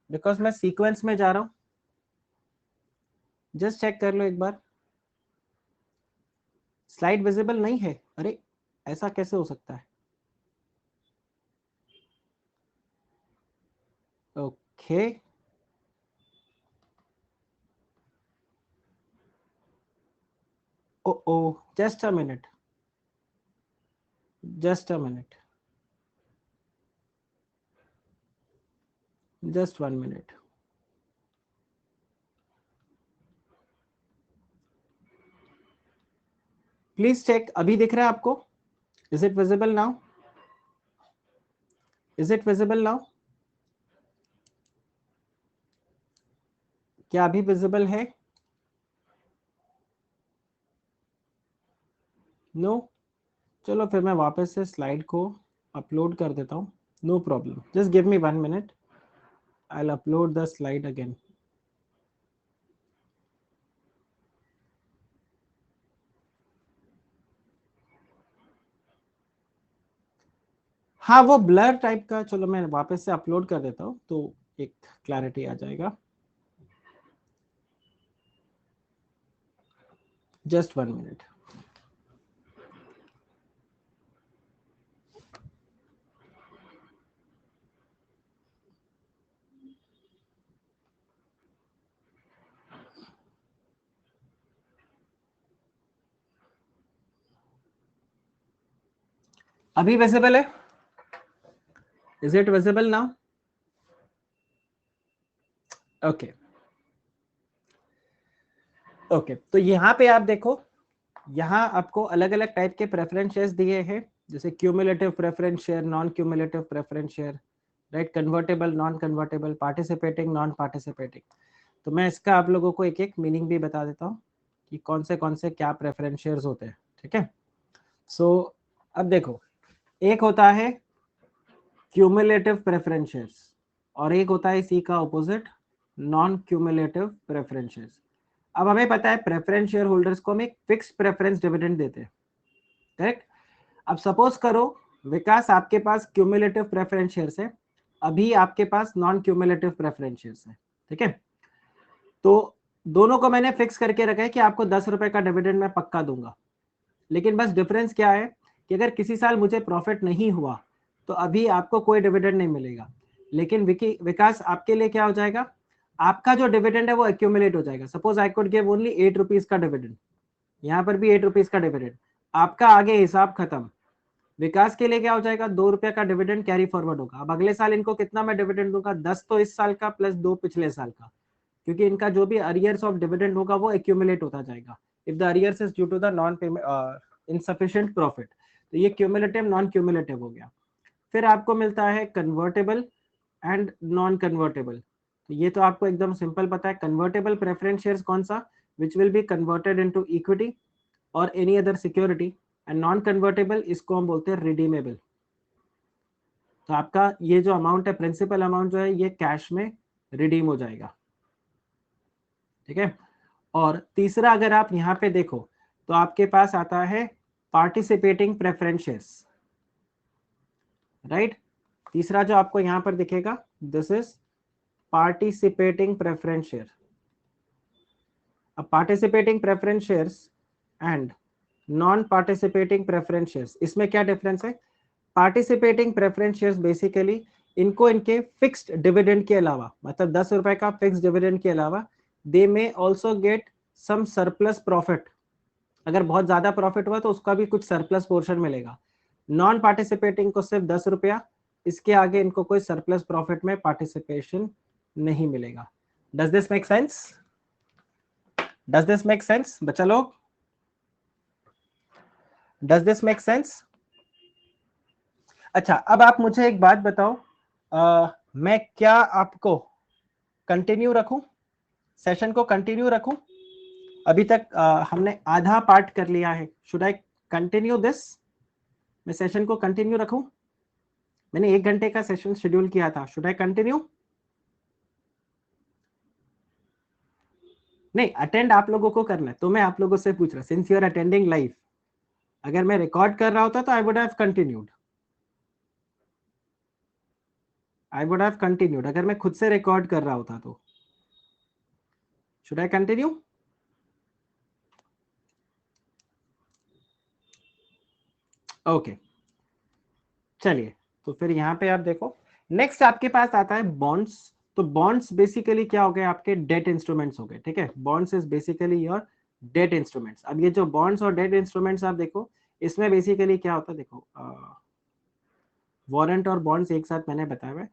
बिकॉज मैं सीक्वेंस में जा रहा हूँ, जस्ट चेक कर लो एक बार, स्लाइड विजिबल नहीं है, अरे ऐसा कैसे हो सकता है? Okay, oh, just a minute, just a minute, just 1 minute, please check, अभी दिख रहा है आपको? Is it visible now? Is it visible now? क्या अभी विजिबल है? नो, चलो फिर मैं वापस से स्लाइड को अपलोड कर देता हूँ, no problem, just give me 1 minute, I will upload the slide again. हाँ, वो ब्लर टाइप का, चलो मैं वापस से अपलोड कर देता हूँ तो एक क्लैरिटी आ जाएगा, जस्ट 1 मिनट। अभी विजिबल है? Is it visible now? Okay, okay, तो यहाँ पे आप देखो, यहाँ आपको अलग अलग टाइप के प्रेफरेंस शेयर्स दिए हैं, जैसे cumulative preference share, non cumulative preference share, right, convertible, non convertible, participating, non participating. तो मैं इसका आप लोगों को एक एक मीनिंग भी बता देता हूँ कि कौन से क्या प्रेफरेंस शेयर्स होते हैं, ठीक है। सो अब देखो, एक होता है क्यूमुलेटिव प्रेफरेंस शेयर्स, और एक होता है इसी का opposite, non cumulative preference shares. अब हमें पता है प्रेफरेंस शेयर होल्डर्स को हम एक फिक्स प्रेफरेंस डिविडेंड देते हैं, करेक्ट। अब सपोज करो विकास, आपके पास क्यूमुलेटिव प्रेफरेंस शेयर्स है, अभी आपके पास नॉन क्यूमुलेटिव प्रेफरेंस शेयर्स है, ठीक है। तो दोनों को मैंने फिक्स करके रखा है कि आपको 10 रुपए का डिविडेंड मैं पक्का दूंगा, लेकिन बस डिफरेंस क्या है कि अगर किसी साल मुझे प्रॉफिट नहीं हुआ तो अभी आपको कोई डिविडेंड नहीं मिलेगा, लेकिन विकास आपके लिए क्या हो जाएगा, आपका जो डिविडेंड है वो एक्यूमुलेट हो जाएगा। Suppose I could give only 8 rupees का डिविडेंड, यहाँ पर भी 8 रुपीज का डिविडेंड, आपका आगे हिसाब खत्म। विकास के लिए क्या हो जाएगा, 2 रुपए का डिविडेंड कैरी फॉरवर्ड होगा। अब अगले साल इनको कितना मैं डिविडेंड दूंगा, 10 तो इस साल का प्लस 2 पिछले साल का, क्योंकि इनका जो भी अरियर्स ऑफ डिविडेंड होगा वो एक्यूमुलेट होता जाएगा, if the arrears is due to the non payment insufficient profit. तो ये क्यूमुलेटिव नॉन क्यूमुलेटिव हो गया। फिर आपको मिलता है कन्वर्टेबल, एंड नॉन कन्वर्टेबल। तो ये तो आपको एकदम सिंपल पता है। कन्वर्टेबल प्रेफरेंस शेयर्स कौन सा, which will be converted into equity or any other security, and non convertible इसको हम बोलते हैं रिडीमेबल। तो आपका ये जो अमाउंट है, प्रिंसिपल अमाउंट जो है, ये कैश में रिडीम हो जाएगा, ठीक है। और तीसरा अगर आप यहाँ पे देखो तो आपके पास आता है पार्टिसिपेटिंग प्रेफरेंस शेयर्स, राइट। तीसरा जो आपको यहाँ पर दिखेगा, this is participating preference share. अब participating preference shares and non participating preference shares, इसमें क्या डिफरेंस है? पार्टिसिपेटिंग प्रेफरेंस शेयर्स बेसिकली इनको इनके फिक्स्ड डिविडेंड के अलावा, मतलब 10 रुपए का फिक्स्ड डिविडेंड के अलावा, they may also get some surplus profit. अगर बहुत ज्यादा प्रॉफिट हुआ तो उसका भी कुछ सरप्लस पोर्शन मिलेगा। नॉन पार्टिसिपेटिंग को सिर्फ 10 रुपया, इसके आगे इनको कोई सरप्लस प्रॉफिट में पार्टिसिपेशन नहीं मिलेगा। Does this make sense? Does this make sense बच्चा लोग? Does this make sense? अच्छा, अब आप मुझे एक बात बताओ, मैं क्या आपको कंटिन्यू रखूं, सेशन को कंटिन्यू रखूं? अभी तक हमने आधा पार्ट कर लिया है। Should I continue this? मैं सेशन को कंटिन्यू रखूं? मैंने 1 घंटे का सेशन शेड्यूल किया था। Should I continue? नहीं, अटेंड आप लोगों को करना है, तो मैं आप लोगों से पूछ रहा, since you are attending live, अगर मैं रिकॉर्ड कर रहा होता तो आई वुड हैव कंटिन्यूड, अगर मैं खुद से रिकॉर्ड कर रहा होता तो। Should I continue? ओके, चलिए, तो फिर यहाँ पे आप देखो, नेक्स्ट आपके पास आता है बॉन्ड्स। तो बॉन्ड्स बेसिकली क्या हो गए? आपके डेट इंस्ट्रूमेंट्स हो गए, ठीक है। Bonds is basically your debt instruments. अब ये जो बॉन्ड्स और डेट इंस्ट्रूमेंट्स आप देखो, इसमें बेसिकली क्या होता है, देखो वारंट और बॉन्ड्स एक साथ मैंने बताया हुआ है,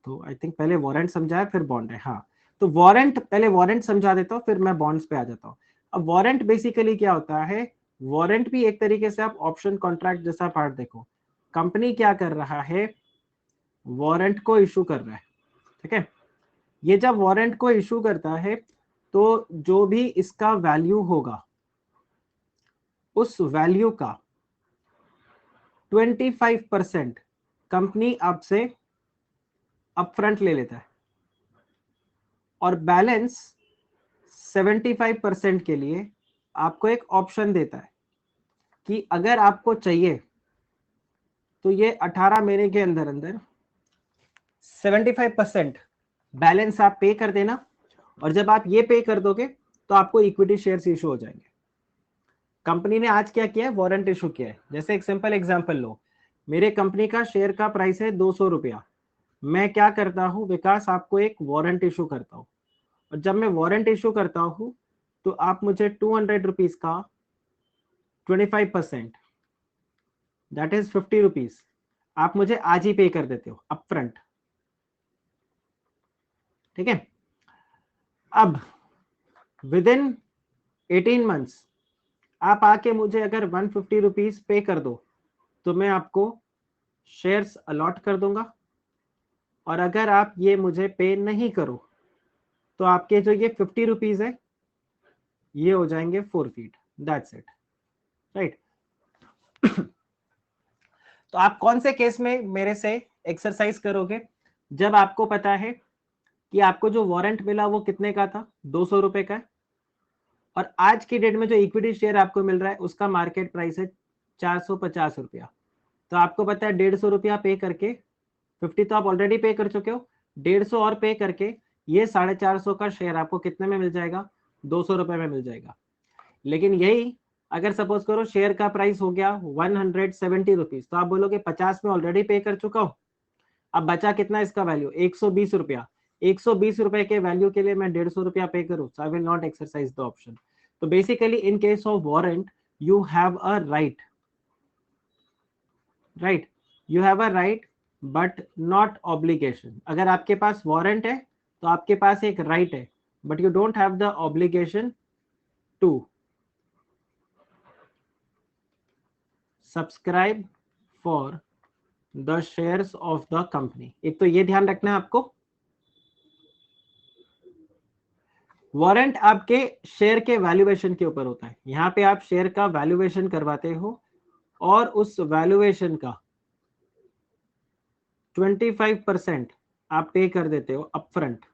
तो आई थिंक पहले वारंट समझाया फिर बॉन्ड है, हाँ। तो वारंट, पहले वारंट समझा देता हूँ फिर मैं बॉन्ड्स पे आ जाता हूँ। अब वारंट बेसिकली क्या होता है? वारंट भी एक तरीके से आप ऑप्शन कॉन्ट्रैक्ट जैसा पार्ट देखो। कंपनी क्या कर रहा है? वारंट को इशू कर रहा है, ठीक है। ये जब वारंट को इशू करता है तो जो भी इसका वैल्यू होगा, उस वैल्यू का 25% कंपनी आपसे अपफ्रंट ले लेता है, और बैलेंस 75% के लिए आपको एक ऑप्शन देता है कि अगर आपको चाहिए तो ये 18 महीने के अंदर अंदर 75% बैलेंस आप पे कर देना, और जब आप ये पे कर दोगे तो आपको इक्विटी शेयर्स इशू हो जाएंगे। कंपनी ने आज क्या किया है? वारंट इशू किया है। जैसे एक सिंपल एग्जांपल लो, मेरे कंपनी का शेयर का प्राइस है 200 रुपया, मैं क्या करता हूं विकास, आपको एक वारंट इशू करता हूं, और जब मैं वारंट इशू करता हूं तो आप मुझे 200 रुपीज का 25%, दैट इज 50 रुपीज, आप मुझे आज ही पे कर देते हो अपफ्रंट, ठीक है। अब विद इन 18 मंथ्स आप आके मुझे अगर 150 रुपीज पे कर दो तो मैं आपको शेयर्स अलॉट कर दूंगा, और अगर आप ये मुझे पे नहीं करो तो आपके जो ये 50 रुपीज है ये हो जाएंगे फोरफीट, दैट्स इट, राइट। तो आप कौन से केस में मेरे से एक्सरसाइज करोगे? जब आपको पता है कि आपको जो वारंट मिला वो कितने का था? 200 रुपए का है, और आज की डेट में जो इक्विटी शेयर आपको मिल रहा है उसका मार्केट प्राइस है 450 रुपया। तो आपको पता है 150 रुपया पे करके, 50 तो आप ऑलरेडी पे कर चुके हो, 150 और पे करके ये 450 का शेयर आपको कितने में मिल जाएगा? 200 रुपए में मिल जाएगा। लेकिन यही अगर सपोज करो शेयर का प्राइस हो गया 170 रुपीज, तो आप बोलोगे 50 में ऑलरेडी पे कर चुका हूं, अब बचा कितना इसका वैल्यू? 120 रुपया। 120 रुपए के वैल्यू के लिए मैं 150 रुपया पे करूं, so I will not exercise the option. तो basically in case of warrant you have a right, right, you have a right but not obligation. अगर आपके पास वारंट है तो आपके पास एक राइट है, but you don't have the obligation to subscribe for the shares of the company. एक तो ये ध्यान रखना है आपको, वारंट आपके शेयर के वैल्यूएशन के ऊपर होता है। यहाँ पे आप शेयर का वैल्यूएशन करवाते हो और उस वैल्यूएशन का 25% आप पे कर देते हो upfront.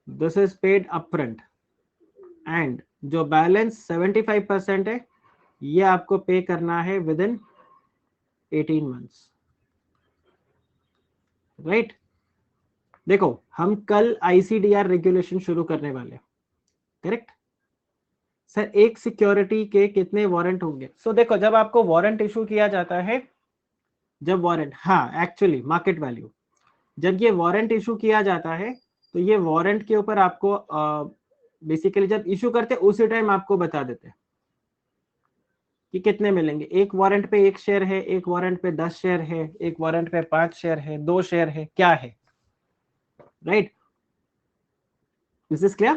This is paid upfront and जो बैलेंस 75% है ये आपको पे करना है विद इन 18 मंथ्स, राइट। देखो हम कल आईसीडीआर रेगुलेशन शुरू करने वाले हैं, करेक्ट सर। एक सिक्योरिटी के कितने वारंट होंगे? सो देखो जब आपको वारंट इशू किया जाता है, जब वारंट, हाँ एक्चुअली मार्केट वैल्यू, जब ये वारंट इशू किया जाता है तो ये वारंट के ऊपर आपको बेसिकली जब इशू करते हैं उसी टाइम आपको बता देते हैं कि कितने मिलेंगे। एक वारंट पे 1 शेयर है, एक वारंट पे 10 शेयर है, एक वारंट पे 5 शेयर है, 2 शेयर है, क्या है, राइट। This is clear.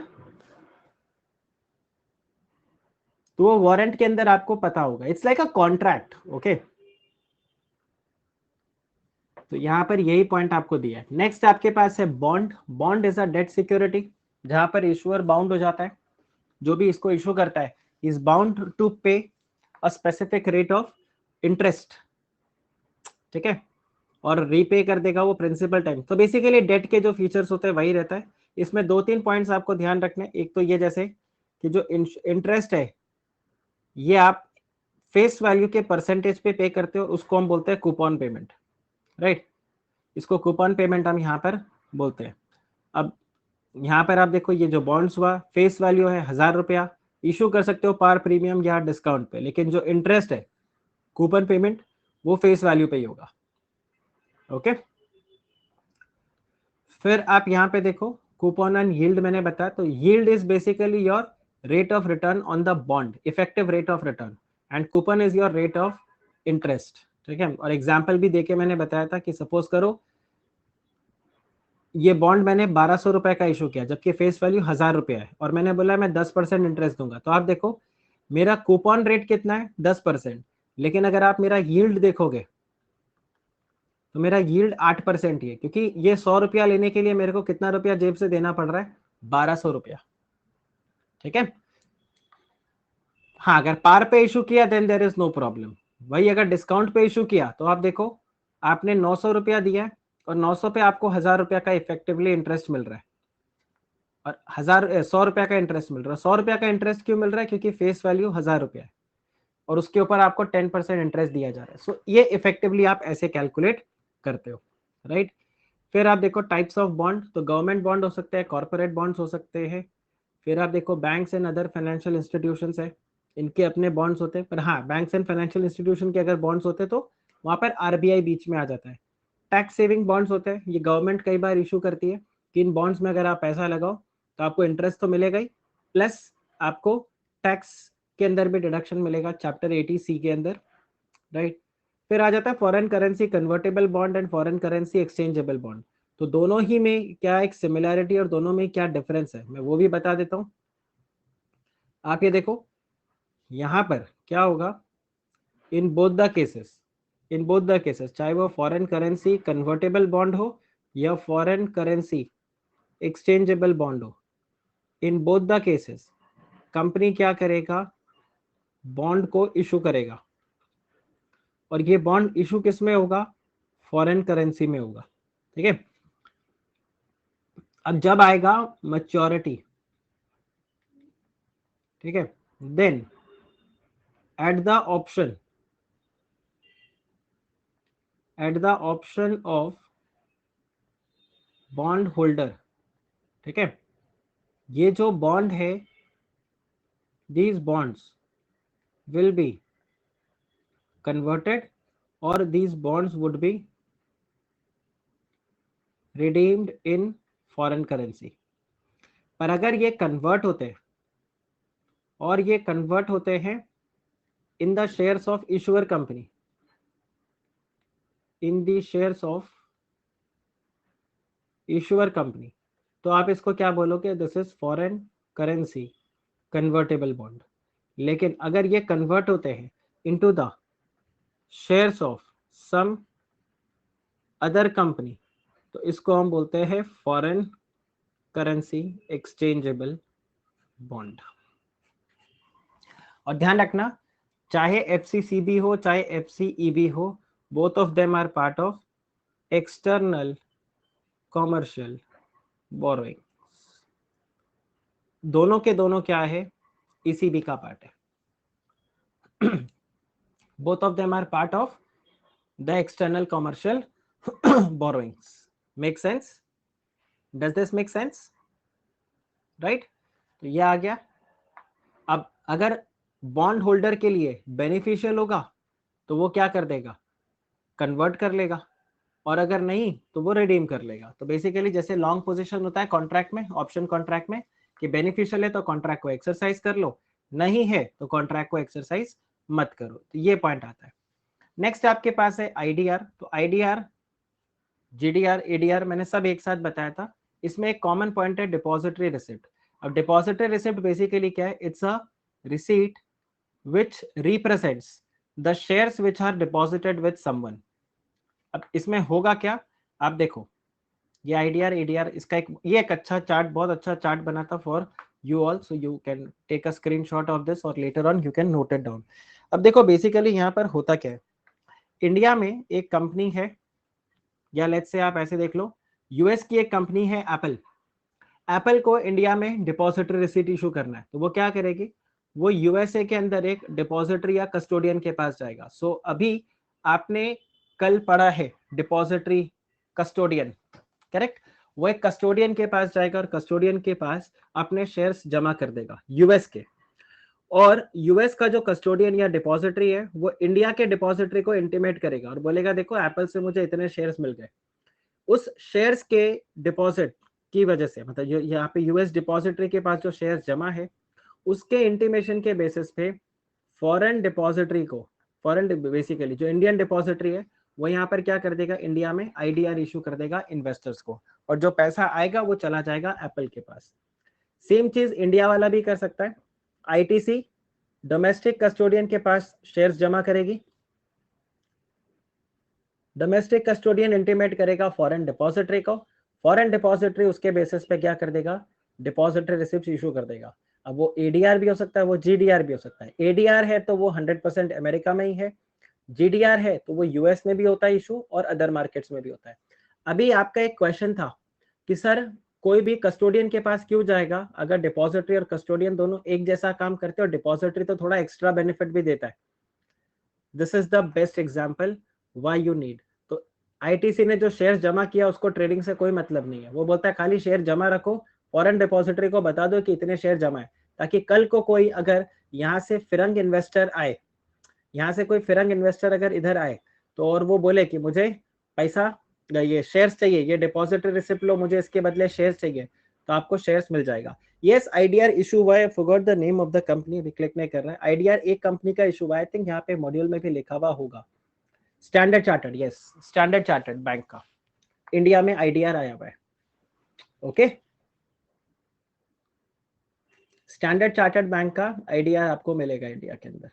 तो वो वारंट के अंदर आपको पता होगा, it's like a contract, okay. तो यहां पर यही पॉइंट आपको दिया है। नेक्स्ट आपके पास है bond. Bond is a debt security, जहां पर इशूअर बाउंड हो जाता है, जो भी इसको इशू करता है इज बाउंड टू पे a specific rate of interest, ठीक है, और रीपे कर देगा वो प्रिंसिपल टाइम। तो बेसिकली डेट के जो फीचर्स होते हैं वही रहता है। इसमें 2-3 पॉइंट्स आपको ध्यान रखने, एक तो ये जैसे कि जो इंटरेस्ट है ये आप फेस वैल्यू के परसेंटेज पे करते हो, उसको हम बोलते हैं कूपन पेमेंट, राइट। इसको कूपन पेमेंट हम यहाँ पर बोलते हैं। अब यहाँ पर आप देखो ये जो बॉन्ड्स हुआ फेस वैल्यू है 1000 रुपया, इशू कर सकते हो पार प्रीमियम या डिस्काउंट पे, लेकिन जो इंटरेस्ट है कूपन पेमेंट वो फेस वैल्यू पे ही होगा, ओके। फिर आप यहाँ पे देखो कूपन एंड यील्ड मैंने बताया, तो yield is basically your rate of return on the bond, effective rate of return, and coupon is your rate of interest, ठीक है। और एग्जाम्पल भी देके मैंने बताया था कि सपोज करो ये बॉन्ड मैंने 1200 रुपए का इशू किया जबकि फेस वैल्यू 1000 रुपया है, और मैंने बोला मैं 10% इंटरेस्ट दूंगा। तो आप देखो मेरा कूपन रेट कितना है 10%, लेकिन अगर आप मेरा यील्ड देखोगे तो मेरा यील्ड 8% ही है, क्योंकि ये 100 रुपया लेने के लिए मेरे को कितना रुपया जेब से देना पड़ रहा है, 1200 रुपया, ठीक है। हाँ अगर पार पे इशू किया then there is no problem. वही अगर डिस्काउंट पे इशू किया तो आप देखो आपने 900 रुपया दिया है और 900 पे आपको 1000 रुपया का इफेक्टिवली इंटरेस्ट मिल रहा है, और 100 रुपया का इंटरेस्ट मिल रहा है। 100 रुपया का इंटरेस्ट क्यों मिल रहा है? क्योंकि फेस वैल्यू 1000 रुपया है और उसके ऊपर आपको 10% इंटरेस्ट दिया जा रहा है। सो ये इफेक्टिवली आप ऐसे कैलकुलेट करते हो, राइट। फिर आप देखो टाइप्स ऑफ बॉन्ड, तो गवर्नमेंट बॉन्ड हो सकते हैं, कॉर्पोरेट बॉन्ड्स हो सकते हैं। फिर आप देखो banks and other financial institutions है, इनके अपने बॉन्ड्स होते हैं। पर हाँ बैंक्स एंड फाइनेंशियल इंस्टीट्यूशन के अगर बॉन्ड्स होते हैं तो वहां पर आरबीआई बीच में आ जाता है। टैक्स सेविंग बॉन्ड्स होते हैं, ये गवर्नमेंट कई बार इशू करती है कि इन बॉन्ड्स में अगर आप पैसा लगाओ तो आपको इंटरेस्ट तो मिलेगा ही, प्लस आपको टैक्स के अंदर भी डिडक्शन मिलेगा चैप्टर 80C के अंदर, राइट। फिर आ जाता है foreign currency convertible bond and foreign currency exchangeable bond. तो दोनों ही में क्या एक सिमिलैरिटी और दोनों में क्या डिफरेंस है मैं वो भी बता देता हूँ। आप ये देखो यहाँ पर क्या होगा, in both the cases, in both the cases चाहे वो फॉरेन करेंसी कन्वर्टेबल बॉन्ड हो या फॉरेन करेंसी एक्सचेंजेबल बॉन्ड हो, in both the cases company क्या करेगा, बॉन्ड को इशू करेगा, और ये बॉन्ड इशू किस में होगा, फॉरेन करेंसी में होगा, ठीक है। अब जब आएगा मैच्योरिटी, ठीक है, then at the option, at the option of bond holder, ठीक है, ये जो बॉन्ड है these bonds will be converted or these bonds would be redeemed in foreign currency। पर अगर ये कन्वर्ट होते हैं और ये कन्वर्ट होते हैं in the shares of issuer company, in the shares of issuer company, तो आप इसको क्या बोलोगे, this is foreign currency convertible bond. लेकिन अगर ये कन्वर्ट होते हैं into the shares of some other company, तो इसको हम बोलते हैं फॉरेन करेंसी एक्सचेंजेबल बॉन्ड। और ध्यान रखना, चाहे एफसीसीबी हो चाहे एफसीईबी हो, both of them are part of external commercial borrowing. दोनों के दोनों क्या है, ईसीबी का पार्ट है। Both of them are part of the external commercial borrowings. Make sense? Does this make sense? Right, तो ये आ गया। अब अगर बॉन्ड होल्डर के लिए बेनिफिशियल होगा तो वो क्या कर देगा, कन्वर्ट कर लेगा, और अगर नहीं तो वो रिडीम कर लेगा। तो बेसिकली जैसे लॉन्ग पोजीशन होता है कॉन्ट्रैक्ट में, ऑप्शन कॉन्ट्रैक्ट में, कि बेनिफिशियल है तो कॉन्ट्रैक्ट को एक्सरसाइज कर लो, नहीं है तो कॉन्ट्रैक्ट को एक्सरसाइज मत करो। तो ये पॉइंट आता है। नेक्स्ट आपके पास है आईडीआर। तो आईडीआर, जीडीआर, एडीआर मैंने सब एक साथ बताया था। इसमें एक कॉमन पॉइंट है डिपॉजिटरी रिसिप्ट। अब डिपॉजिटरी रिसिप्ट बेसिकली क्या है, it's a receipt which represents the shares which are deposited with someone. अब इसमें होगा क्या, आप देखो, ये आईडीआर एडीआर, इसका एक अच्छा चार्ट, बहुत अच्छा चार्ट बना था for you all, so you can take a screenshot of this और later on you can note it down. अब देखो बेसिकली यहाँ पर होता क्या है, इंडिया में एक कंपनी है, या लेट्स से आप ऐसे देख लो, यूएस की एक कंपनी है एप्पल। एप्पल को इंडिया में डिपॉजिटरी रिसीट इशू करना है, तो वो क्या करेगी, वो यूएसए के अंदर एक डिपॉजिटरी या कस्टोडियन के पास जाएगा। सो अभी आपने कल पढ़ा है डिपॉजिटरी कस्टोडियन, करेक्ट? वो एक कस्टोडियन के पास जाएगा और कस्टोडियन के पास अपने शेयर्स जमा कर देगा यूएस के, और यूएस का जो कस्टोडियन या डिपॉजिटरी है वो इंडिया के डिपॉजिटरी को इंटीमेट करेगा और बोलेगा देखो एप्पल से मुझे इतने शेयर्स मिल गए। उस शेयर्स के डिपॉजिट की वजह से, मतलब यहाँ पे यूएस डिपॉजिटरी के पास जो शेयर्स जमा है उसके इंटीमेशन के बेसिस पे फॉरेन डिपॉजिटरी को, फॉरेन बेसिकली जो इंडियन डिपॉजिटरी है वो यहाँ पर क्या कर देगा, इंडिया में आईडीआर इशू कर देगा इन्वेस्टर्स को, और जो पैसा आएगा वो चला जाएगा एप्पल के पास। सेम चीज इंडिया वाला भी कर सकता है। आईटीसी डोमेस्टिक कस्टोडियन के पास शेयर्स जमा करेगी, डोमेस्टिक कस्टोडियन इंटीमेट करेगा फॉरेन डिपॉजिटरी को, फॉरेन डिपॉजिटरी उसके बेसिस पे क्या कर देगा, डिपॉजिटरी रिसिप्ट इशू कर देगा। अब वो एडीआर भी हो सकता है, वो जीडीआर भी हो सकता है। एडीआर है तो वो 100% अमेरिका में ही है, जीडीआर है तो वो यूएस में भी होता है इशू और अदर मार्केट्स में भी होता है। अभी आपका एक क्वेश्चन था कि सर कोई भी कस्टोडियन के पास क्यों जाएगा अगर डिपॉजिटरी और कस्टोडियन दोनों एक जैसा काम करते हैं, और डिपॉजिटरी तो थोड़ा एक्स्ट्रा बेनिफिट भी देता है। This is the best example why you need. तो आईटीसी ने जो शेयर जमा किया उसको ट्रेडिंग से कोई मतलब नहीं है, वो बोलता है खाली शेयर जमा रखो, फॉरेन डिपॉजिटरी को बता दो कि इतने शेयर जमा है, ताकि कल को कोई अगर यहाँ से फिरंग इन्वेस्टर आए, यहाँ से कोई फिरंग इन्वेस्टर अगर इधर आए तो और वो बोले कि मुझे पैसा, ये शेयर्स चाहिए, ये डिपॉजिटरी रिसिप्ट लो, मुझे इसके बदले शेयर्स चाहिए, तो आपको शेयर्स मिल जाएगा। यस, आईडीआर इशू हुआ है, forgot the name of the company, अभी क्लिक नहीं कर रहा है। आईडीआर एक कंपनी का इशू हुआ है, आई थिंक यहाँ पे मॉड्यूल में भी लिखा हुआ होगा, standard chartered, yes standard chartered bank का इंडिया में आईडीआर आया हुआ है। ओके, स्टैंडर्ड चार्टर्ड बैंक का आईडीआर आपको मिलेगा इंडिया के अंदर।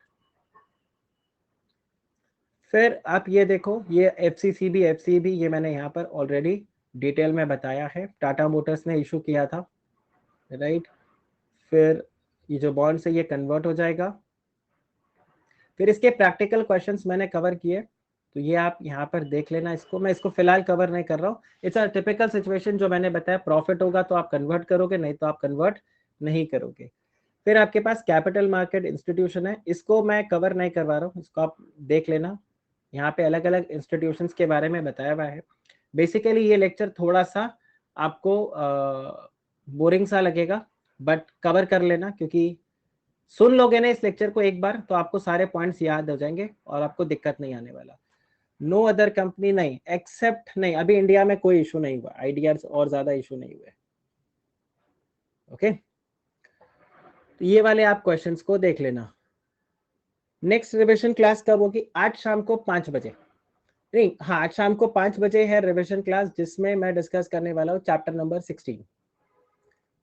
फिर आप ये देखो, ये एफसीसीबी, एफसीबी ये मैंने यहाँ पर ऑलरेडी डिटेल में बताया है, टाटा मोटर्स ने इशू किया था, राइट। फिर ये जो बॉन्ड्स है ये कन्वर्ट हो जाएगा। फिर इसके प्रैक्टिकल क्वेश्चंस मैंने कवर किए, तो ये आप यहाँ पर देख लेना। इसको मैं इसको फिलहाल कवर नहीं कर रहा हूँ। इट्स अ टिपिकल सिचुएशन जो मैंने बताया, प्रॉफिट होगा तो आप कन्वर्ट करोगे, नहीं तो आप कन्वर्ट नहीं करोगे। फिर आपके पास कैपिटल मार्केट इंस्टीट्यूशन है, इसको मैं कवर नहीं करवा रहा हूँ, इसको आप देख लेना। यहाँ पे अलग अलग इंस्टीट्यूशंस के बारे में बताया हुआ है। बेसिकली ये लेक्चर थोड़ा सा आपको बोरिंग सा लगेगा, बट कवर कर लेना, क्योंकि सुन लोगे ना इस लेक्चर को एक बार तो आपको सारे पॉइंट्स याद हो जाएंगे और आपको दिक्कत नहीं आने वाला। नो अदर कंपनी नहीं, एक्सेप्ट नहीं, अभी इंडिया में कोई इशू नहीं हुआ, आईडीआर और ज्यादा इशू नहीं हुए। ओके, तो ये वाले आप क्वेश्चंस को देख लेना। नेक्स्ट रिविजन क्लास कब होगी? आज शाम को 5 बजे, नहीं हाँ, आज शाम को 5 बजे है रिविजन क्लास, जिसमें मैं डिस्कस करने वाला हूँ चैप्टर नंबर 16।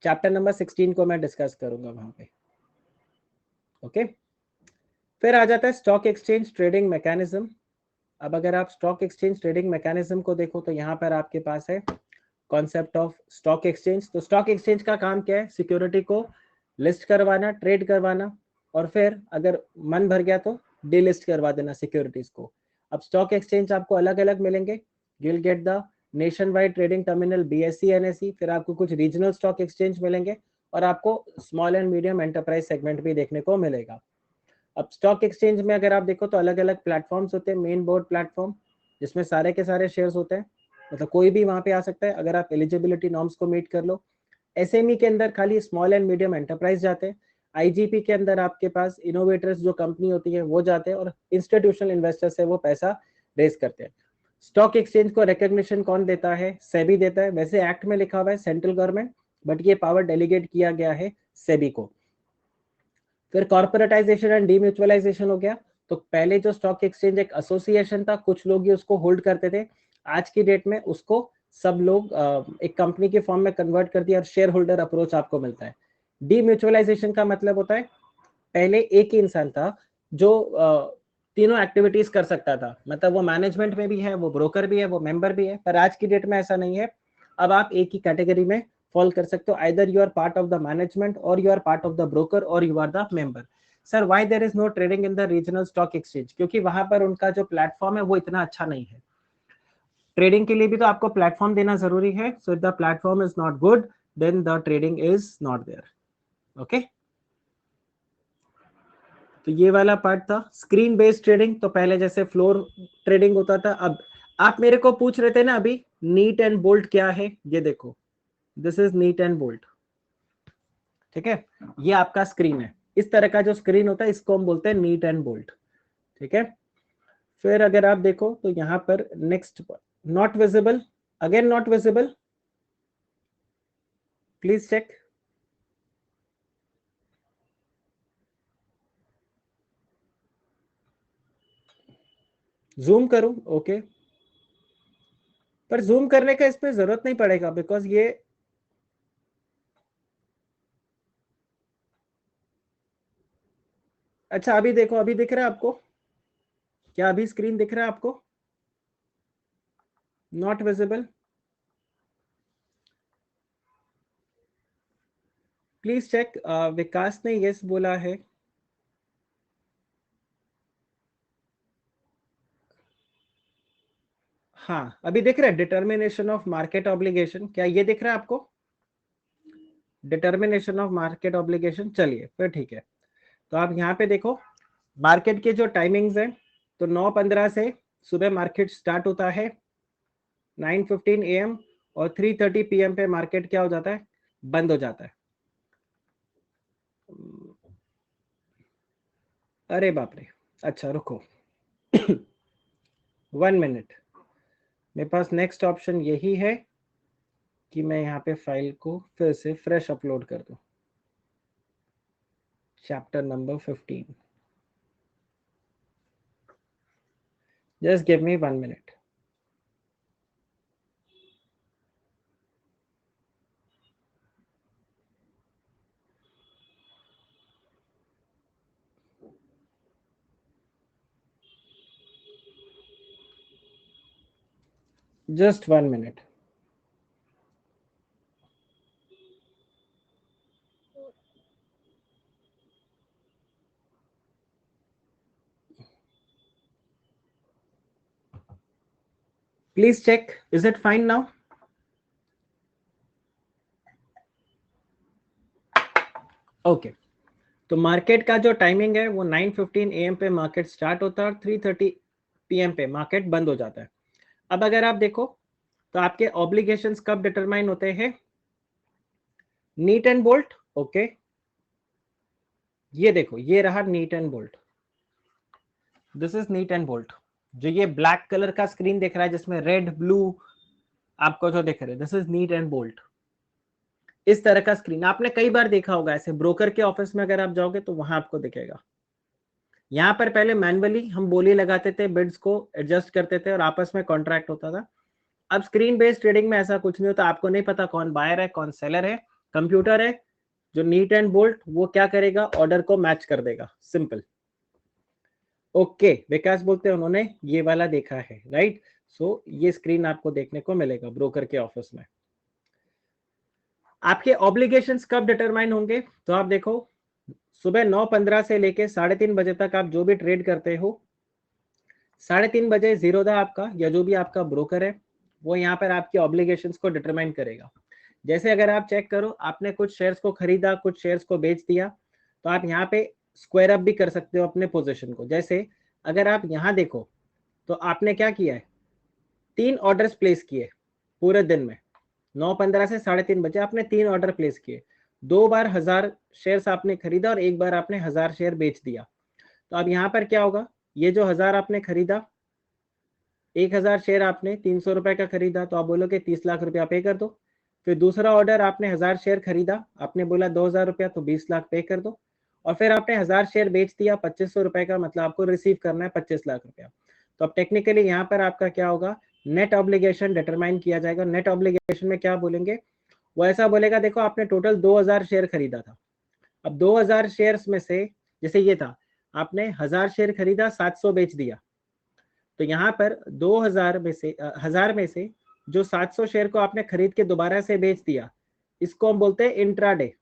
चैप्टर नंबर 16 को मैं डिस्कस करूंगा वहां पे। ओके, फिर आ जाता है स्टॉक एक्सचेंज ट्रेडिंग मैकेनिज्म। अब अगर आप स्टॉक एक्सचेंज ट्रेडिंग मैकेनिज्म को देखो तो यहाँ पर आपके पास है कॉन्सेप्ट ऑफ स्टॉक एक्सचेंज। तो स्टॉक एक्सचेंज का काम क्या है? सिक्योरिटी को लिस्ट करवाना, ट्रेड करवाना, और फिर अगर मन भर गया तो डीलिस्ट करवा देना सिक्योरिटीज को। अब स्टॉक एक्सचेंज आपको अलग अलग मिलेंगे। You will get the nation wide trading terminal BSE NSE, फिर आपको कुछ रीजनल स्टॉक एक्सचेंज मिलेंगे, और आपको small and medium enterprise segment भी देखने को मिलेगा। अब स्टॉक एक्सचेंज में अगर आप देखो तो अलग अलग प्लेटफॉर्म्स होते हैं। मेन बोर्ड प्लेटफॉर्म जिसमें सारे के सारे शेयर्स होते हैं, मतलब कोई भी वहां पे आ सकता है अगर आप एलिजिबिलिटी नॉर्म्स को मीट कर लो। SME के अंदर खाली स्मॉल एंड मीडियम एंटरप्राइज जाते हैं। IGP के अंदर आपके पास इनोवेटर्स जो कंपनी होती है वो जाते हैं, और इंस्टीट्यूशनल इन्वेस्टर्स से वो पैसा रेज करते हैं। स्टॉक एक्सचेंज को रिकॉग्निशन कौन देता है? सेबी देता है। वैसे एक्ट में लिखा हुआ है सेंट्रल गवर्नमेंट, बट ये पावर डेलीगेट किया गया है सेबी को। फिर कॉर्पोरेटाइजेशन एंड डीम्यूचुअलाइजेशन हो गया। तो पहले जो स्टॉक एक्सचेंज एक एसोसिएशन था, कुछ लोग ही उसको होल्ड करते थे। आज की डेट में उसको सब लोग एक कंपनी के फॉर्म में कन्वर्ट कर दिया, और शेयर होल्डर अप्रोच आपको मिलता है। डीम्यूचुअलाइजेशन का मतलब होता है पहले एक ही इंसान था जो तीनों एक्टिविटीज कर सकता था, मतलब वो मैनेजमेंट में भी है, वो ब्रोकर भी है, वो मेंबर भी है। पर आज की डेट में ऐसा नहीं है। अब आप एक ही कैटेगरी में फॉल कर सकते हो, either you are part of the management, or you are part of the broker, or you are the member. Sir why there is no trading in the regional stock exchange? क्योंकि वहां पर उनका जो platform है वो इतना अच्छा नहीं है। ट्रेडिंग के लिए भी तो आपको प्लेटफॉर्म देना जरूरी है। So if the platform is not good then the trading is not there. Okay, तो ये वाला पार्ट था स्क्रीन बेस्ड ट्रेडिंग। तो पहले जैसे फ्लोर ट्रेडिंग होता था। अब आप मेरे को पूछ रहे थे ना अभी नीट एंड बोल्ट क्या है? ये देखो, this is neat and bolt. ठीक है, ये आपका स्क्रीन है। इस तरह का जो स्क्रीन होता है इसको हम बोलते हैं नीट एंड बोल्ट। ठीक है, फिर अगर आप देखो तो यहाँ पर next not visible, again not visible, please check. Zoom करूं? ओके, पर जूम करने का इस पे जरूरत नहीं पड़ेगा, बिकॉज ये अच्छा अभी देखो, अभी दिख रहा है आपको? क्या अभी स्क्रीन दिख रहा है आपको? Not visible, please check. Vikas ने यस बोला है। हाँ अभी दिख रहा है डिटर्मिनेशन ऑफ मार्केट ऑब्लिगेशन, क्या ये दिख रहा है आपको? डिटर्मिनेशन ऑफ मार्केट ऑब्लिगेशन, चलिए फिर ठीक है। तो आप यहाँ पे देखो मार्केट के जो टाइमिंग्स है, तो 9:15 से सुबह मार्केट स्टार्ट होता है 9:15 AM, और 3:30 PM पे मार्केट क्या हो जाता है? बंद हो जाता है। अरे बाप रे, अच्छा रुको 1 मिनट। मेरे पास नेक्स्ट ऑप्शन यही है कि मैं यहाँ पे फाइल को फिर से फ्रेश अपलोड कर दूं। Chapter number 15, just give me 1 minute. Just 1 minute. Please check. Is it fine now? Okay, तो मार्केट का जो टाइमिंग है वो 9:15 AM पे मार्केट स्टार्ट होता है और 3:30 PM पे मार्केट बंद हो जाता है। अब अगर आप देखो तो आपके ऑब्लिगेशंस कब डिटरमाइन होते हैं? Neat and bolt. ओके, ये देखो ये रहा neat and bolt. This is neat and bolt. जो ये ब्लैक कलर का स्क्रीन दिख रहा है जिसमें रेड ब्लू आपको जो दिख रहा है, this is neat and bolt. इस तरह का स्क्रीन आपने कई बार देखा होगा, ऐसे ब्रोकर के ऑफिस में अगर आप जाओगे तो वहां आपको दिखेगा। यहाँ पर पहले मैनुअली हम बोली लगाते थे, बिड्स को एडजस्ट करते थे और आपस में कॉन्ट्रैक्ट होता था। अब स्क्रीन बेस्ड ट्रेडिंग में ऐसा कुछ नहीं होता, आपको नहीं पता कौन बायर है कौन सेलर है। कंप्यूटर है जो नीट एंड बोल्ट, वो क्या करेगा? ऑर्डर को मैच कर देगा, सिंपल। ओके, विकास बोलते हैं उन्होंने ये वाला देखा है, राइट। सो ये स्क्रीन आपको देखने को मिलेगा ब्रोकर के ऑफिस में। आपके ऑब्लिगेशंस कब डिटरमाइन होंगे, तो आप देखो सुबह 9:15 से लेके 3:30 बजे तक आप जो भी ट्रेड करते हो, 3:30 बजे जीरोधा आपका या जो भी आपका ब्रोकर है वो यहाँ पर आपके ऑब्लिगेशंस को डिटरमाइन करेगा। जैसे अगर आप चेक करो, आपने कुछ शेयर्स को खरीदा, कुछ शेयर्स को बेच दिया, तो आप यहाँ पे स्क्वायर अप भी कर सकते हो अपने पोजीशन को। जैसे अगर आप यहाँ देखो तो आपने क्या किया है, 3 ऑर्डर्स प्लेस किए पूरे दिन में, 9:15 से 3:30 बजे आपने 3 ऑर्डर प्लेस किए, 2 बार 1000 शेयर्स आपने खरीदा और 1 बार आपने 1000 शेयर बेच दिया। तो अब यहाँ पर क्या होगा, ये जो 1000 आपने खरीदा, 1000 शेयर आपने 300 रुपए का खरीदा, तो आप बोलोगे 30 लाख रुपया पे कर दो। फिर दूसरा ऑर्डर आपने 1000 शेयर खरीदा, आपने बोला 2000 रुपया, तो 20 लाख पे कर दो। और फिर आपने 1000 शेयर बेच दिया 2500 रुपए का, मतलब आपको रिसीव करना है 25 लाख रुपया। तो अब टेक्निकली यहाँ पर आपका क्या होगा, नेट ऑब्लिगेशन डिटरमाइन किया जाएगा। नेट ऑब्लिगेशन में क्या बोलेंगे, वो ऐसा बोलेगा, देखो आपने टोटल 2000 शेयर खरीदा था, अब 2000 शेयर्स में से, जैसे ये था, आपने 1000 शेयर खरीदा, 700 बेच दिया, तो यहाँ पर 2000 में से 1000 में से जो 700 शेयर को आपने खरीद के दोबारा से बेच दिया, इसको हम बोलते हैं इंट्राडे।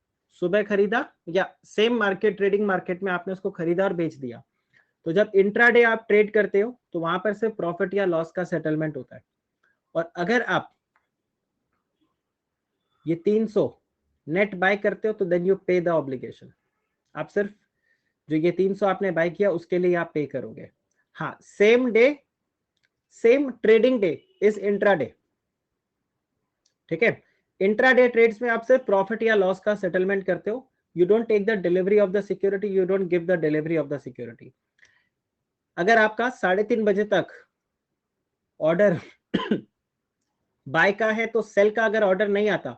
सुबह खरीदा या सेम मार्केट, ट्रेडिंग मार्केट में आपने उसको खरीदा और बेच दिया। तो जब इंट्राडे आप ट्रेड करते हो तो वहां पर सिर्फ प्रॉफिट या लॉस का सेटलमेंट होता है। और अगर आप ये 300 नेट बाय करते हो तो देन यू पे द ऑब्लिगेशन। आप सिर्फ जो ये 300 आपने बाय किया उसके लिए आप पे करोगे। हाँ, same day same trading day is intraday, ठीक है। इंट्राडे ट्रेड्स में आप सिर्फ प्रॉफिट या लॉस का सेटलमेंट करते हो, you don't take the delivery of the security, you don't give the delivery of the security. अगर आपका 3:30 बजे तक ऑर्डर बाय का है तो सेल का अगर ऑर्डर नहीं आता,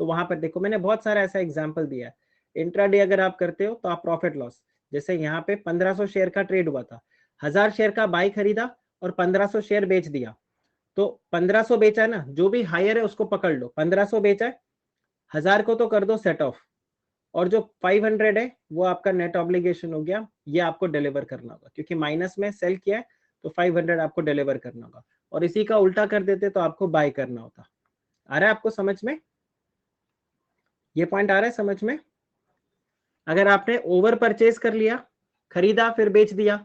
तो वहां पर देखो मैंने बहुत सारा ऐसा एग्जांपल दिया है। इंट्राडे अगर आप करते हो तो आप प्रॉफिट लॉस, जैसे यहाँ पे 1500 शेयर का ट्रेड हुआ था, 1000 शेयर का बाय खरीदा और 1500 शेयर बेच दिया, तो 1500 बेचा है ना, जो भी हायर है उसको पकड़ लो, 1500 बेचा है, 1000 को तो कर दो सेट ऑफ, और जो 500 है वो आपका नेट ऑब्लिगेशन हो गया, ये आपको डिलीवर करना होगा, क्योंकि माइनस में सेल किया है तो 500 आपको डिलीवर करना होगा। और इसी का उल्टा कर देते तो आपको बाय करना होता। आ रहा है आपको समझ में, ये पॉइंट आ रहा है समझ में। अगर आपने ओवर परचेज कर लिया, खरीदा फिर बेच दिया,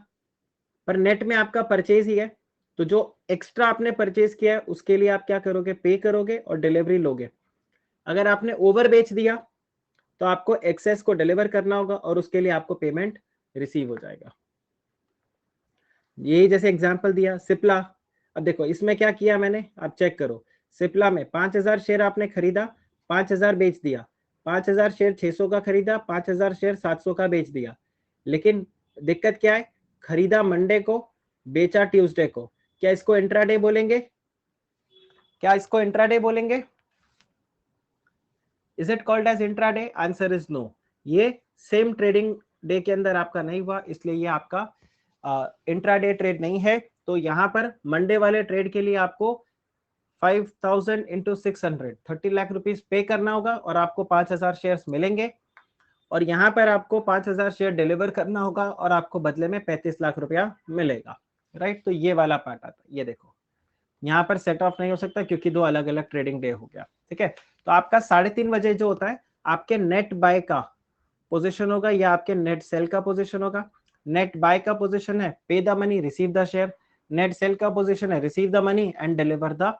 पर नेट में आपका परचेज ही है, तो जो एक्स्ट्रा आपने परचेज किया है उसके लिए आप क्या करोगे, पे करोगे और डिलीवरी लोगे। अगर आपने ओवर बेच दिया तो आपको एक्सेस को डिलीवर करना होगा और उसके लिए आपको पेमेंट रिसीव हो जाएगा। यही जैसे एग्जांपल दिया सिप्ला। अब देखो इसमें क्या किया मैंने, आप चेक करो, सिप्ला में 5000 शेयर आपने खरीदा, 5000 बेच दिया, 5000 शेयर 600 का खरीदा, 5000 शेयर 700 का बेच दिया। लेकिन दिक्कत क्या है, खरीदा मंडे को, बेचा ट्यूसडे को, क्या इसको इंट्राडे बोलेंगे, क्या इसको इंट्राडे बोलेंगे, is it called as intraday, answer is no. ये सेम ट्रेडिंग डे के अंदर आपका नहीं हुआ, इसलिए ये आपका इंट्राडे ट्रेड नहीं है। तो यहां पर मंडे वाले ट्रेड के लिए आपको 5000 इंटू 600 30 लाख रुपीज पे करना होगा और आपको 5000 शेयर्स मिलेंगे, और यहाँ पर आपको 5000 शेयर डिलीवर करना होगा और आपको बदले में 35 लाख रुपया मिलेगा, राइट। तो ये वाला पार्ट आता है, ये देखो यहाँ पर सेट ऑफ नहीं हो सकता क्योंकि दो अलग अलग ट्रेडिंग डे हो गया, ठीक है। तो आपका 3:30 बजे जो होता है आपके नेट बाय का पोजीशन होगा या आपके नेट सेल का पोजीशन होगा। नेट बाय का पोजीशन है पे the money receive the share, net cell का पोजीशन है receive the money and deliver the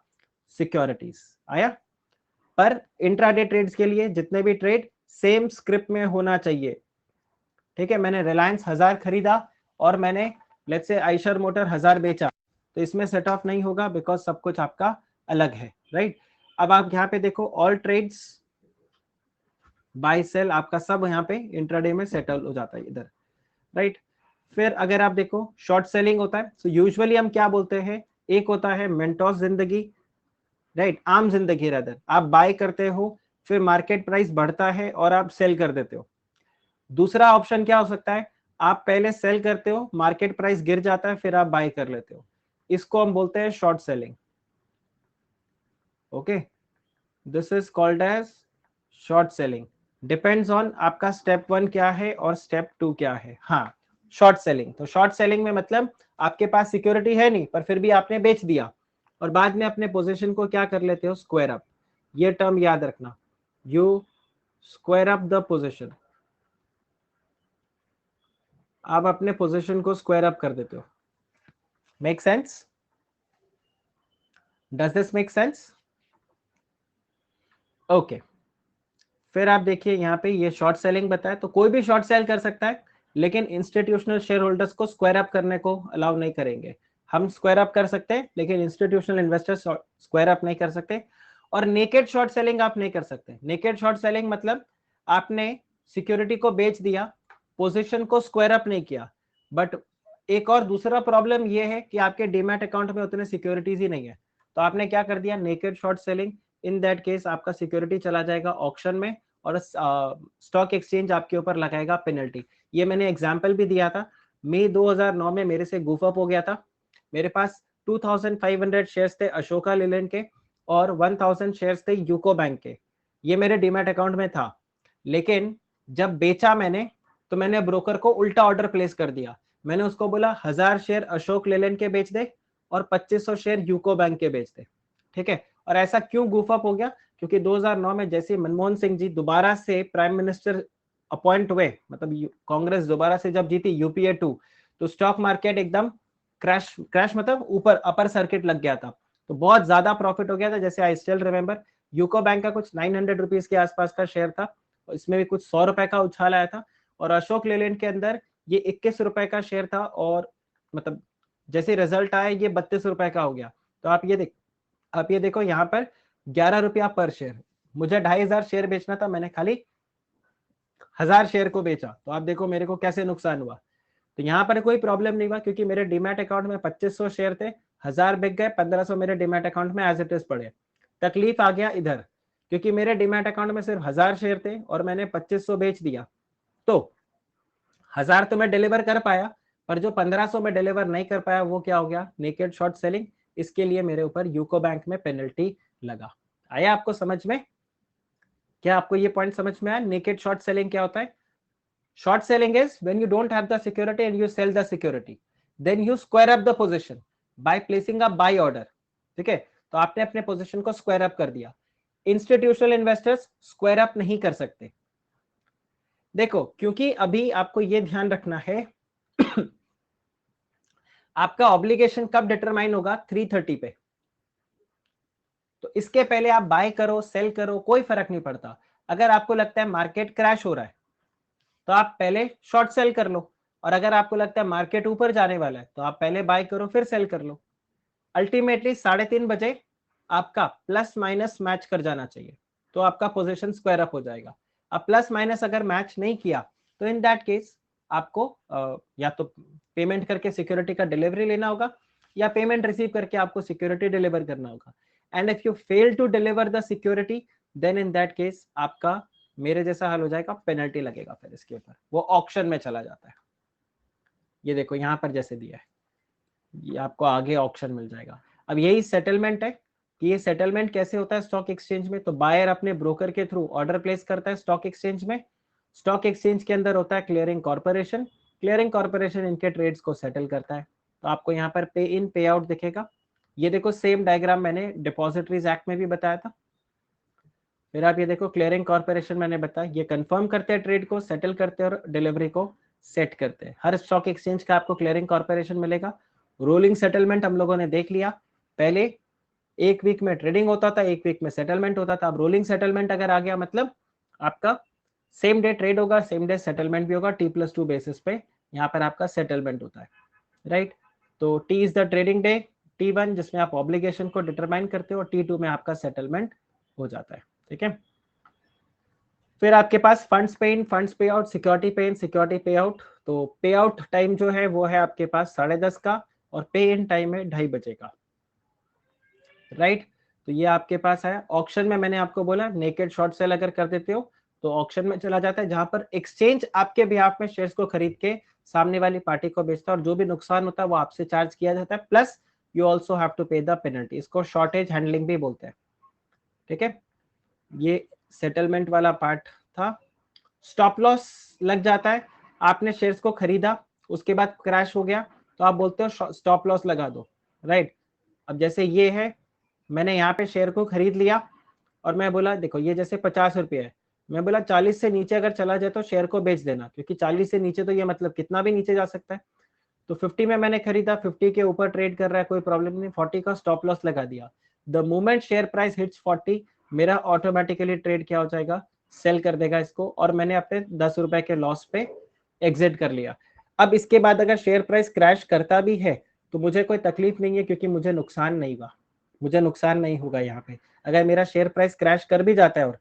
securities. आया। पर इंट्राडे ट्रेड्स के लिए जितने भी ट्रेड सेम स्क्रिप्ट में होना चाहिए, ठीक है। मैंने रिलायंस 1000 खरीदा और मैंने लेट्स से आयशर मोटर 1000 बेचा, तो इसमें सेट ऑफ नहीं होगा बिकॉज सब कुछ आपका अलग है, राइट। अब आप यहाँ पे देखो ऑल ट्रेड्स बाय सेल आपका सब यहाँ पे इंट्राडे में सेटल हो जाता है इधर, राइट। फिर अगर आप देखो शॉर्ट सेलिंग होता है, तो यूजुअली हम क्या बोलते हैं, एक होता है मेंटोस जिंदगी, राइट, आम जिंदगी रदर, आप बाय करते हो फिर मार्केट प्राइस बढ़ता है और आप सेल कर देते हो। दूसरा ऑप्शन क्या हो सकता है, आप पहले सेल करते हो, मार्केट प्राइस गिर जाता है, फिर आप बाय कर लेते हो, इसको हम बोलते हैं short selling. Okay, this is called as short selling. Depends on आपका स्टेप 1 क्या है और स्टेप 2 क्या है। हाँ, शॉर्ट सेलिंग। तो शॉर्ट सेलिंग में मतलब आपके पास सिक्योरिटी है नहीं पर फिर भी आपने बेच दिया और बाद में अपने पोजीशन को क्या कर लेते हो, स्क्वायर अप। ये टर्म याद रखना, you square up the position, आप अपने पोजीशन को स्क्वायर अप कर देते हो। Make sense? Does this make sense? Okay, फिर आप देखिए यहाँ पे ये शॉर्ट सेलिंग बताया, तो कोई भी शॉर्ट सेल कर सकता है लेकिन इंस्टीट्यूशनल शेयर होल्डर्स को स्क्वायर अप करने को अलाउ नहीं करेंगे। हम स्क्वायर अप कर सकते हैं लेकिन इंस्टीट्यूशनल इन्वेस्टर्स स्क्वायर अप नहीं कर सकते। और नेकेड शॉर्ट सेलिंग आप नहीं कर सकते। नेकेड शॉर्ट सेलिंग मतलब आपने सिक्योरिटी को बेच दिया, पोजीशन को स्क्वायर अप नहीं किया, बट एक और दूसरा प्रॉब्लम ये है कि आपके डीमैट अकाउंट में उतने सिक्योरिटीज ही नहीं है, तो आपने क्या कर दिया, naked short selling. In that case आपका सिक्योरिटी चला जाएगा ऑक्शन में और स्टॉक एक्सचेंज आपके ऊपर लगाएगा पेनल्टी। ये मैंने एग्जांपल भी दिया था, मई 2009 में मेरे से गुफ अप हो गया था। मेरे पास 2500 शेयर्स थे अशोका लेलैंड के और 1000 शेयर्स थे यूको बैंक के। ये मेरे डीमैट अकाउंट में था, लेकिन जब बेचा मैंने तो मैंने ब्रोकर को उल्टा ऑर्डर प्लेस कर दिया। मैंने उसको बोला 1000 शेयर अशोक लेलैंड के बेच दे और 2500 शेयर यूको बैंक के बेच दे। ठीक है, और ऐसा क्यों गुफ अप हो गया, क्योंकि 2009 में जैसे मनमोहन सिंह जी दोबारा से प्राइम मिनिस्टर अपॉइंट हुए, मतलब कांग्रेस दोबारा से जब जीती यूपीए 2, तो स्टॉक मार्केट एकदम क्रैश, क्रैश मतलब ऊपर अपर सर्किट लग गया था, तो बहुत ज्यादा प्रॉफिट हो गया था। जैसे I still remember UCO bank का कुछ 900 रुपीज के आसपास का शेयर था, इसमें भी कुछ 100 रुपए का उछाल आया था। और अशोक लेलैंड के अंदर ये 21 रुपए का शेयर था और मतलब जैसे रिजल्ट आया ये 32 रुपए का हो गया। तो आप ये देखो यहाँ पर 11 रुपया पर शेयर, मुझे 2500 शेयर बेचना था, मैंने खाली 1000 शेयर को बेचा, तो आप देखो मेरे को कैसे नुकसान हुआ। तो यहाँ पर कोई प्रॉब्लम नहीं हुआ क्योंकि मेरे डीमैट अकाउंट में 2500 शेयर थे, 1000 बिक गए, 1500 मेरे डीमैट अकाउंट में एज इट इज पड़े। तकलीफ आ गया इधर, क्योंकि मेरे डीमैट अकाउंट में सिर्फ 1000 शेयर थे और मैंने 2500 बेच दिया, तो 1000 तो मैं डिलीवर कर पाया, पर जो 1500 में डिलीवर नहीं कर पाया वो क्या हो गया, नेकेड शॉर्ट सेलिंग। इसके लिए मेरे ऊपर यूको बैंक में पेनल्टी लगा। आया आपको समझ में? क्या आपको ये पॉइंट समझ में आया? नेकेड शॉर्ट सेलिंग क्या होता है? Short selling is when you don't have the security and you sell the security, then you square up the position by placing a buy order. ठीक है, तो आपने अपने पोजीशन को स्क्वायर अप कर दिया। इंस्टीट्यूशनल इन्वेस्टर्स स्क्वायर अप नहीं कर सकते। देखो, क्योंकि अभी आपको ये ध्यान रखना है आपका ऑब्लिगेशन कब डिटरमाइन होगा, 330 पे। तो इसके पहले आप बाय करो सेल करो कोई फर्क नहीं पड़ता। अगर आपको लगता है मार्केट क्रैश हो रहा है तो आप पहले शॉर्ट सेल कर लो, और अगर आपको लगता है मार्केट ऊपर जाने वाला है तो आप पहले बाय करो फिर सेल कर लो। अल्टीमेटली 3:30 बजे आपका प्लस माइनस मैच कर जाना चाहिए, तो आपका पोजीशन स्क्वायर अप हो जाएगा। अब प्लस माइनस अगर मैच नहीं किया तो इन दैट केस आपको या तो पेमेंट करके सिक्योरिटी का डिलीवरी लेना होगा या पेमेंट रिसीव करके आपको सिक्योरिटी डिलीवर करना होगा। And if you fail to deliver the security then in that case आपका मेरे जैसा हाल हो जाएगा, पेनल्टी लगेगा फिर इसके ऊपर, वो ऑक्शन में चला जाता है। ये देखो यहाँ पर जैसे दिया है, ये आपको आगे ऑक्शन मिल जाएगा। अब यही सेटलमेंट है कि ये सेटलमेंट कैसे होता है स्टॉक एक्सचेंज में, तो बायर अपने ब्रोकर के थ्रू ऑर्डर प्लेस करता है स्टॉक एक्सचेंज में। स्टॉक एक्सचेंज के अंदर होता है क्लियरिंग कॉर्पोरेशन, क्लियरिंग कॉर्पोरेशन इनके ट्रेड्स को सेटल करता है। तो आपको यहाँ पर पे इन पे आउट दिखेगा। ये देखो सेम डायग्राम मैंने डिपॉजिटरीज एक्ट में भी बताया था। फिर आप ये देखो क्लियरिंग कॉर्पोरेशन मैंने बताया, ये कंफर्म करते हैं ट्रेड को, सेटल करते हैं और डिलीवरी को सेट करते हैं। हर स्टॉक एक्सचेंज का आपको क्लियरिंग कॉर्पोरेशन मिलेगा। रोलिंग सेटलमेंट हम लोगों ने देख लिया, पहले एक वीक में ट्रेडिंग होता था, एक वीक में सेटलमेंट होता था। अब रोलिंग सेटलमेंट अगर आ गया मतलब आपका सेम डे ट्रेड होगा, सेम डे सेटलमेंट भी होगा, T+2 बेसिस पे यहाँ पर आपका सेटलमेंट होता है, राइट। तो T is the trading day, T1 जिसमें आप ऑब्लिगेशन को डिटरमाइन करते हो, T2 में आपका सेटलमेंट हो जाता है। ठीक है, फिर आपके पास फंड्स पे इन, फंड्स पे आउट, सिक्योरिटी पे इन, सिक्योरिटी पे आउट। तो पे आउट टाइम जो है वो है आपके पास 10:30 का और पे इन टाइम है 2:30 बजे का, राइट। तो ये आपके पास है। ऑक्शन में मैंने आपको बोला नेकेड शॉर्ट सेल अगर कर देते हो तो ऑक्शन में चला जाता है, जहां पर एक्सचेंज आपके बिहाफ में शेयर्स को खरीद के सामने वाली पार्टी को बेचता है और जो भी नुकसान होता है वो आपसे चार्ज किया जाता है, plus you also have to pay the penalty. इसको शॉर्टेज हैंडलिंग भी बोलते हैं। ठीक है, ये सेटलमेंट वाला पार्ट था। स्टॉप लॉस लग जाता है, आपने शेयर्स को खरीदा उसके बाद क्रैश हो गया तो आप बोलते हो स्टॉप लॉस लगा दो, राइट। अब जैसे ये है, मैंने यहाँ पे शेयर को खरीद लिया और मैं बोला देखो ये जैसे 50 रुपये है, मैं बोला 40 से नीचे अगर चला जाए तो शेयर को बेच देना, क्योंकि 40 से नीचे तो ये मतलब कितना भी नीचे जा सकता है। तो 50 में मैंने खरीदा, 50 के ऊपर ट्रेड कर रहा है कोई प्रॉब्लम नहीं, 40 का स्टॉप लॉस लगा दिया। The moment share price hits 40 मेरा ऑटोमेटिकली ट्रेड क्या हो जाएगा, सेल कर देगा इसको, और मैंने अपने 10 रुपए के लॉस पे एग्जिट कर लिया। अब इसके बाद अगर शेयर प्राइस क्रैश करता भी है तो मुझे कोई तकलीफ नहीं है, क्योंकि मुझे नुकसान नहीं हुआ, मुझे नुकसान नहीं होगा यहाँ पे अगर मेरा शेयर प्राइस क्रैश कर भी जाता है, और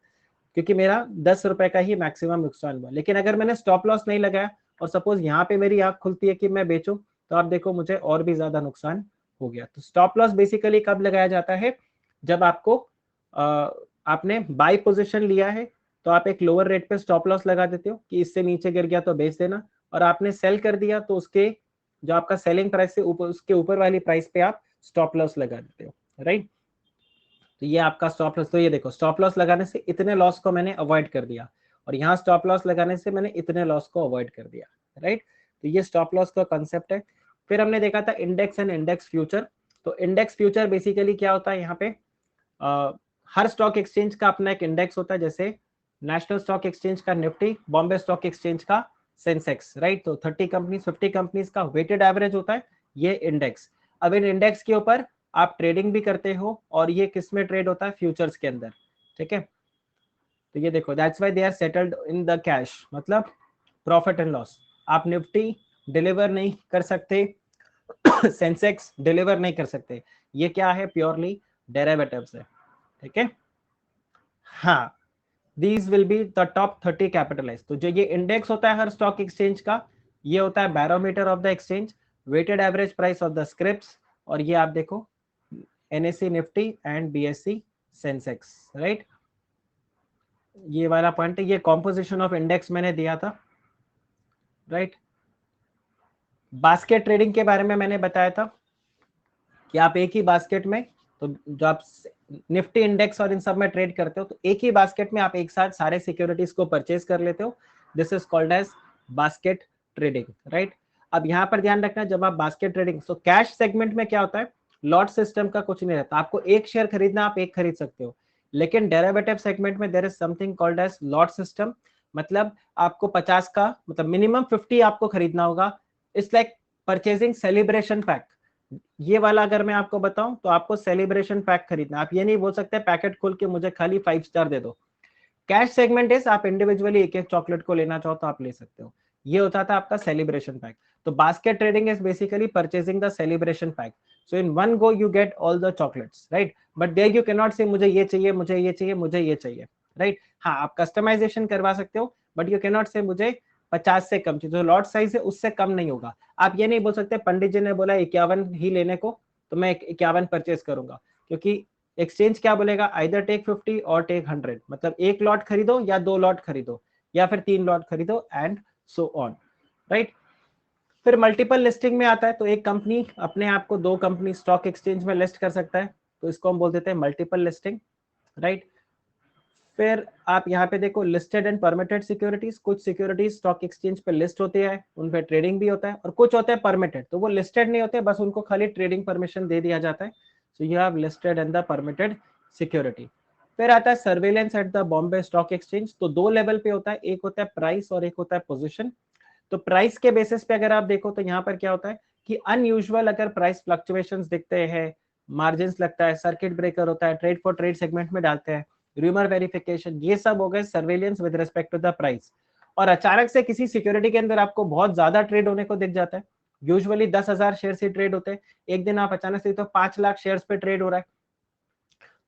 क्योंकि मेरा 10 रुपए का ही मैक्सिमम नुकसान हुआ। लेकिन अगर मैंने स्टॉप लॉस नहीं लगाया और सपोज यहाँ पे मेरी आंख खुलती है कि मैं बेचूं, तो आप देखो मुझे और भी ज्यादा नुकसान हो गया। तो स्टॉप लॉस बेसिकली कब लगाया जाता है, जब आपको आपने बाय पोजीशन लिया है तो आप एक लोअर रेट पे स्टॉप लॉस लगा देते हो कि इससे नीचे गिर गया तो बेच देना, और आपने सेल कर दिया तो उसके जो आपका सेलिंग प्राइस से ऊपर, उसके ऊपर वाली प्राइस पे आप स्टॉप लॉस लगा देते हो, राइट। तो ये आपका स्टॉप लॉस, तो ये देखो स्टॉप लॉस लगाने से इतने लॉस को मैंने अवॉइड कर दिया, और यहाँ स्टॉप लॉस लगाने से मैंने इतने लॉस को अवॉइड कर दिया, राइट। तो ये स्टॉप लॉस का कंसेप्ट है। फिर हमने देखा था इंडेक्स एंड इंडेक्स फ्यूचर। तो इंडेक्स फ्यूचर बेसिकली क्या होता है, यहाँ पे हर स्टॉक एक्सचेंज का अपना एक इंडेक्स होता है, जैसे नेशनल स्टॉक एक्सचेंज का निफ्टी, बॉम्बे स्टॉक एक्सचेंज का सेंसेक्स, राइट। तो 30 कंपनीज 50 कंपनीज का वेटेड एवरेज होता है ये इंडेक्स। अब इन इंडेक्स के ऊपर आप ट्रेडिंग भी करते हो, और ये किस में ट्रेड होता है, फ्यूचर्स के अंदर, ठीक है। तो ये देखो that's why they are settled in the cash, मतलब प्रॉफिट एंड लॉस। आप निफ्टी डिलीवर नहीं कर सकते, सेंसेक्स डिलीवर नहीं कर सकते, ये क्या है, प्योरली डेरिवेटिव्स है, ठीक है। हाँ, these will be the top 30 capitalise. तो जो ये इंडेक्स होता है हर स्टॉक एक्सचेंज का, ये होता है barometer of the exchange, weighted average price of the scripts, और ये आप देखो NSC Nifty and BSC Sensex, right. ये वाला पॉइंट है, ये कॉम्पोजिशन ऑफ इंडेक्स मैंने दिया था, राइट। बास्केट ट्रेडिंग के बारे में मैंने बताया था कि आप एक ही बास्केट में, तो जो आप निफ्टी इंडेक्स और इन सब में ट्रेड करते हो, तो एक ही बास्केट में आप एक साथ सारे सिक्योरिटीज को परचेज कर लेते हो, this is called as basket trading, right. अब यहाँ पर ध्यान रखना, जब आप बास्केट ट्रेडिंग, तो कैश सेगमेंट में क्या होता है, लॉट सिस्टम का कुछ नहीं रहता, आपको एक शेयर खरीदना आप एक खरीद सकते हो। लेकिन डेरिवेटिव सेगमेंट में there is something called as lot system, मतलब आपको 50 का, मतलब मिनिमम 50 आपको खरीदना होगा। It's like purchasing celebration pack. ये वाला अगर मैं आपको बताऊं तो आपको सेलिब्रेशन पैक खरीदना, आप ये नहीं बोल सकते पैकेट खोल के मुझे खाली 5 स्टार दे दो। कैश सेगमेंट इज आप इंडिविजुअली एक एक चॉकलेट को लेना चाहो तो आप ले सकते हो, ये होता था आपका सेलिब्रेशन पैक। तो basket trading is basically purchasing the celebration pack, so in one go you get all the chocolates, right. But there you can not say मुझे ये चाहिए, मुझे ये चाहिए, मुझे ये चाहिए, राइट। हाँ, आप कस्टमाइजेशन करवा सकते हो, but you can not say मुझे 50 से कम चाहिए, जो लॉट साइज है उससे कम नहीं होगा। आप ये नहीं बोल सकते पंडित जी ने बोला 51 ही लेने को तो मैं 51 परचेज करूंगा, क्योंकि एक्सचेंज क्या बोलेगा, आइदर टेक 50 और टेक 100, मतलब एक लॉट खरीदो या 2 लॉट खरीदो या फिर 3 लॉट खरीदो एंड सो ऑन, राइट। फिर मल्टीपल लिस्टिंग में आता है, तो एक कंपनी अपने आप को 2 कंपनी स्टॉक एक्सचेंज में लिस्ट कर सकता है, तो इसको हम बोल देते हैं मल्टीपल लिस्टिंग, राइट। फिर आप यहाँ पे देखो लिस्टेड एंड परमिटेड सिक्योरिटीज, कुछ सिक्योरिटीज स्टॉक एक्सचेंज पे लिस्ट होती है, उन पे ट्रेडिंग भी होता है, और कुछ होते हैं परमिटेड, तो वो लिस्टेड नहीं होते, बस उनको खाली ट्रेडिंग परमिशन दे दिया जाता है। So you have listed and the permitted security. फिर आता है surveillance at the Bombay stock exchange, तो 2 लेवल पे होता है, एक होता है प्राइस और एक होता है पोजिशन। तो प्राइस के बेसिस पे अगर आप देखो तो यहाँ पर क्या होता है कि अनयूजुअल अगर प्राइस फ्लक्चुएशंस दिखते हैं, मार्जिन लगता है, सर्किट ब्रेकर होता है, ट्रेड फॉर ट्रेड सेगमेंट में डालते हैं, रूमर वेरिफिकेशन, ये सब हो गए surveillance with respect to the price. और अचानक से किसी सिक्योरिटी के अंदर आपको बहुत ज्यादा ट्रेड होने को दिख जाता है, यूजुअली 10,000 शेयर से ट्रेड होते हैं, एक दिन आप अचानक से तो 5 लाख शेयर्स पे ट्रेड हो रहा है,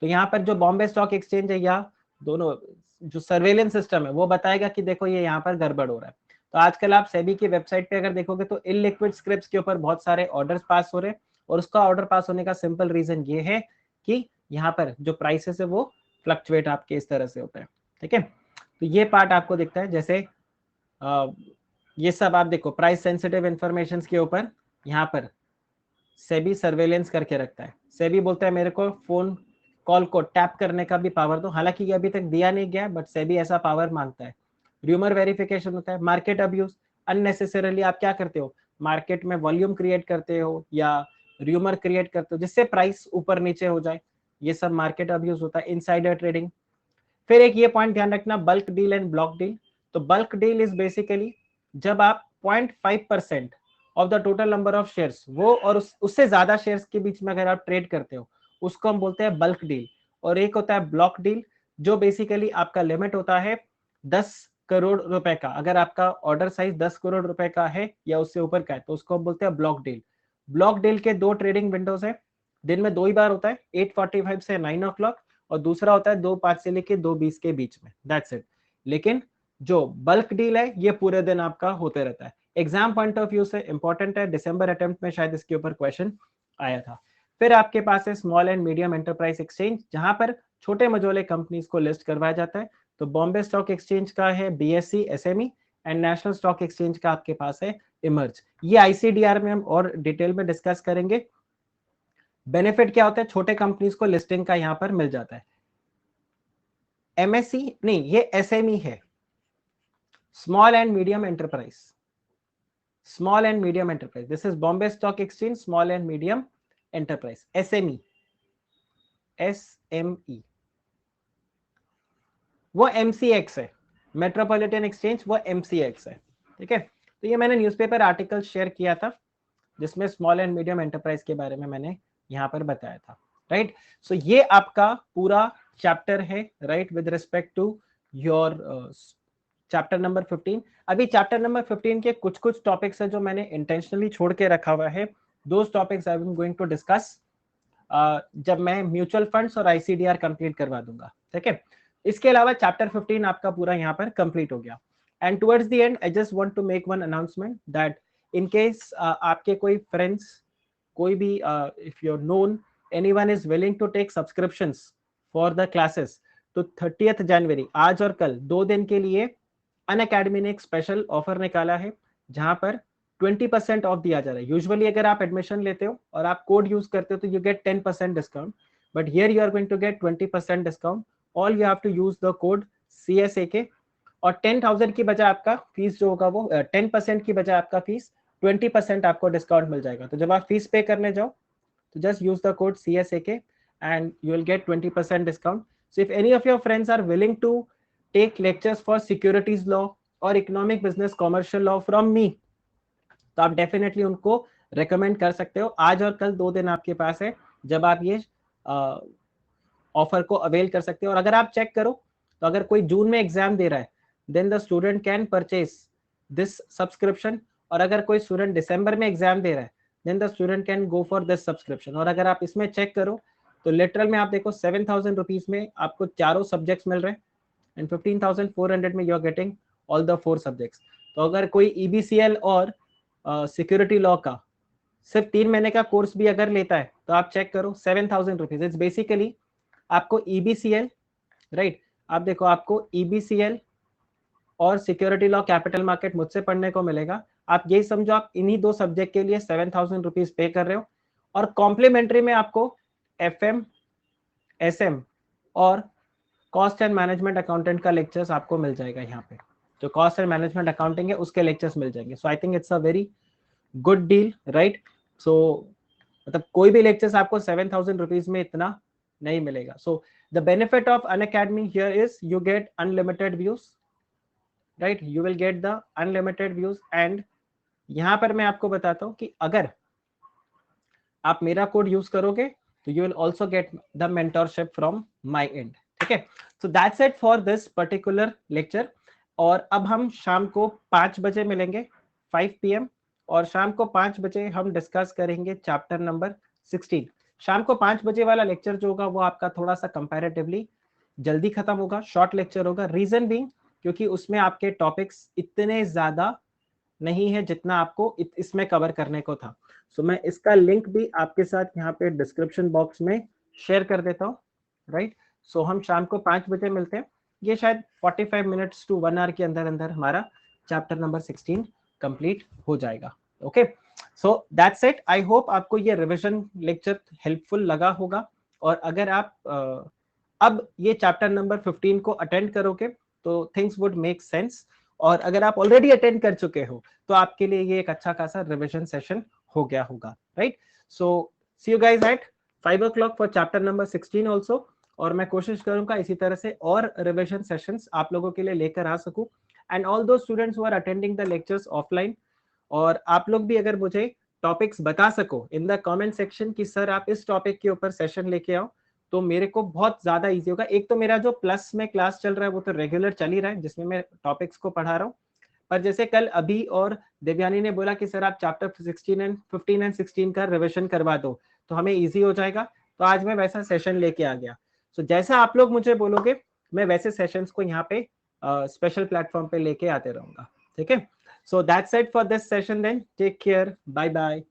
तो यहाँ पर जो बॉम्बे स्टॉक एक्सचेंज है या दोनों जो सर्वेलेंस सिस्टम है वो बताएगा कि देखो ये यहाँ पर गड़बड़ हो रहा है। तो आजकल आप सेबी की वेबसाइट पे अगर देखोगे तो इलिक्विड स्क्रिप्ट्स के ऊपर बहुत सारे ऑर्डर्स पास हो रहे हैं, और उसका ऑर्डर पास होने का सिंपल रीजन ये है कि यहाँ पर जो प्राइसेस है वो फ्लक्चुएट आपके इस तरह से होता है, ठीक है। तो ये पार्ट आपको दिखता है, जैसे ये सब आप देखो प्राइस सेंसिटिव इंफॉर्मेशन के ऊपर यहाँ पर सेबी सर्वेलेंस करके रखता है। सेबी बोलता है मेरे को फोन कॉल को टैप करने का भी पावर दो, हालांकि ये अभी तक दिया नहीं गया, बट सेबी ऐसा पावर मांगता है। र्यूमर वेरिफिकेशन होता है, मार्केट अब्यूज, अननेसेसरली आप क्या करते हो, मार्केट में वॉल्यूम क्रिएट करते हो या रूमर क्रिएट करते हो जिससे प्राइस ऊपर नीचे हो जाए, ये सब मार्केट अब्यूज होता है, इनसाइडर ट्रेडिंग। फिर एक ये पॉइंट ध्यान रखना, bulk deal and block deal. तो बल्क डील इज बेसिकली जब आप 0.5% of the total number of shares, वो और उससे ज्यादा शेयर्स के बीच में अगर आप ट्रेड करते हो, उसको हम बोलते हैं बल्क डील। और एक होता है ब्लॉक डील, जो बेसिकली आपका लिमिट होता है 10 करोड़ रुपए का। अगर आपका ऑर्डर साइज 10 करोड़ रुपए का है या उससे ऊपर का है तो उसको हम बोलते हैं ब्लॉक डील। ब्लॉक डील के दो ट्रेडिंग विंडोज है, दिन में 2 ही बार होता है, 8:45 से 9 o'clock, और दूसरा होता है 2:05 से लेके 2:20 के बीच में, दैट्स इट। लेकिन जो बल्क डील है ये पूरे दिन आपका होते रहता है। एग्जाम पॉइंट ऑफ व्यू से इंपॉर्टेंट है, दिसंबर अटेम्प्ट में शायद इसके ऊपर क्वेश्चन आया था। फिर आपके पास है small and medium enterprise exchange, जहां पर छोटे मझोले कंपनीज को लिस्ट करवाया जाता है। तो बॉम्बे स्टॉक एक्सचेंज का है BSc SME, and national stock exchange का आपके पास है इमर्ज। ये आईसीडीआर में हम और डिटेल में डिस्कस करेंगे। बेनिफिट क्या होता है, छोटे कंपनीज को लिस्टिंग का यहां पर मिल जाता है। एमएससी नहीं, ये एसएमई है, small and medium enterprise, small and medium enterprise, this is Bombay stock exchange small and medium enterprise, SME, SME. वो एमसीएक्स है, मेट्रोपॉलिटन एक्सचेंज वो एमसीएक्स है, ठीक है। तो ये मैंने न्यूज़पेपर आर्टिकल शेयर किया था जिसमें स्मॉल एंड मीडियम एंटरप्राइज के बारे में मैंने यहाँ पर बताया था, राइट। सो ये आपका पूरा चैप्टर है, right, with respect to your chapter number 15। अभी चैप्टर नंबर 15 के कुछ कुछ टॉपिक्स है जो मैंने इंटेंशनली छोड़ के रखा हुआ है, those topics I am going to discuss जब मैं म्यूचुअल फंड्स और आईसीडीआर कंप्लीट करवा दूंगा, ठीक है। इसके अलावा चैप्टर 15 आपका पूरा यहाँ पर कंप्लीट हो गया। And towards the end I just want to make one announcement that in case आपके कोई फ्रेंड्स, कोई भी if you known anyone is willing to take subscriptions for the classes, तो 30th जनवरी आज और कल 2 दिन के लिए अनअकैडमी ने एक स्पेशल ऑफर निकाला है जहां पर 20% ऑफ दिया जा रहा है। यूजुअली अगर आप एडमिशन लेते हो और आप कोड यूज करते हो तो you get 10% discount, but here you are going to get 20% discount. All you have to use the code CSAK, और 10,000 की बजाय आपका फीस जो होगा वो 10% की बजाय आपका फीस 20% आपको डिस्काउंट मिल जाएगा। तो जब आप फीस पे करने जाओ तो just use the code CSAK and you will get 20% discount. So if any of your friends are willing to take lectures for securities law or economic business commercial law from me, तो आप definitely उनको recommend कर सकते हो। आज और कल 2 दिन आपके पास है जब आप ये ऑफर को अवेल कर सकते हो। और अगर आप चेक करो तो अगर कोई जून में एग्जाम दे रहा है then the student can purchase this subscription, और अगर कोई स्टूडेंट दिसंबर में एग्जाम दे रहा है then the student can go for this subscription। और अगर आप इसमें चेक करो तो लिटरल में आप देखो 7,000 रुपीज में आपको चारों सब्जेक्ट्स मिल रहे हैं, एंड 15,400 में you are getting all the 4 subjects. तो अगर कोई EBCL और सिक्योरिटी लॉ का सिर्फ 3 महीने का कोर्स भी अगर लेता है तो आप चेक करो 7,000 रुपीज, इट्स बेसिकली आपको EBCL, राइट, आप देखो आपको EBCL और सिक्योरिटी लॉ कैपिटल मार्केट मुझसे पढ़ने को मिलेगा। आप यही समझो आप इन्हीं 2 सब्जेक्ट के लिए 7,000 रुपीज पे कर रहे हो, और कॉम्प्लीमेंट्री में आपको FM, SM और कॉस्ट एंड मैनेजमेंट अकाउंटेंट का लेक्चर्स आपको मिल जाएगा यहाँ पे। जो कॉस्ट एंड मैनेजमेंट अकाउंटिंग है उसके लेक्चर्स मिल जाएंगे। So I think it's a very good deal, right. So मतलब कोई भी लेक्चर्स आपको 7,000 रुपीज में इतना नहीं मिलेगा। So the benefit of Unacademy here is you get unlimited views, right, you will get the unlimited views. And यहां पर मैं आपको बताता हूं कि अगर आप मेरा कोड यूज करोगे तो you will also get the mentorship from my and, ठीक है। So that's it for this particular lecture. और अब हम शाम को 5 बजे मिलेंगे, 5 PM, और शाम को 5 बजे हम डिस्कस करेंगे चैप्टर नंबर 16। शाम को 5 बजे वाला लेक्चर जो होगा वो आपका थोड़ा सा कंपैरेटिवली जल्दी खत्म होगा, शॉर्ट लेक्चर होगा। रीजन बीइंग क्योंकि उसमें आपके टॉपिक्स इतने ज्यादा नहीं है जितना आपको इसमें कवर करने को था। सो मैं इसका लिंक भी आपके साथ यहाँ पे डिस्क्रिप्शन बॉक्स में शेयर कर देता हूँ, राइट। सो हम शाम को 5 बजे मिलते हैं। ये शायद 45 मिनट्स टू 1 आवर के अंदर अंदर हमारा चैप्टर नंबर 16 कंप्लीट हो जाएगा। Okay, so that's it. I hope आपको ये रिविजन लेक्चर हेल्पफुल लगा होगा, और अगर आप अब ये चैप्टर नंबर 15 को अटेंड करोगे तो थिंग्स वुड मेक सेंस। और अगर आप ऑलरेडी अटेंड कर चुके हो तो आपके लिए ये एक अच्छा खासा रिविजन सेशन हो गया होगा, right? So see you guys at 5 o'clock for chapter number 16 also. और मैं कोशिश करूंगा इसी तरह से और रिविजन सेशंस आप लोगों के लिए लेकर आ सकूं। And all those students who are attending the lectures offline, और आप लोग भी अगर मुझे टॉपिक्स बता सको इन द कमेंट सेक्शन कि सर आप इस टॉपिक के ऊपर सेशन लेके आओ, तो मेरे को बहुत ज्यादा इजी होगा। एक तो मेरा जो प्लस में क्लास चल रहा है वो तो रेगुलर चल ही रहा है, जिसमें मैं टॉपिक्स को पढ़ा रहा हूँ, पर जैसे कल अभी और देवयानी ने बोला कि सर आप चैप्टर 16 एंड 15 एंड 16 का रिविजन करवा दो तो हमें इजी हो जाएगा, तो आज मैं वैसा सेशन लेके आ गया। सो जैसा आप लोग मुझे बोलोगे मैं वैसे सेशंस को यहाँ पे स्पेशल प्लेटफॉर्म पे लेके आते रहूंगा, ठीक है? So that's it for this session then, take care, bye bye.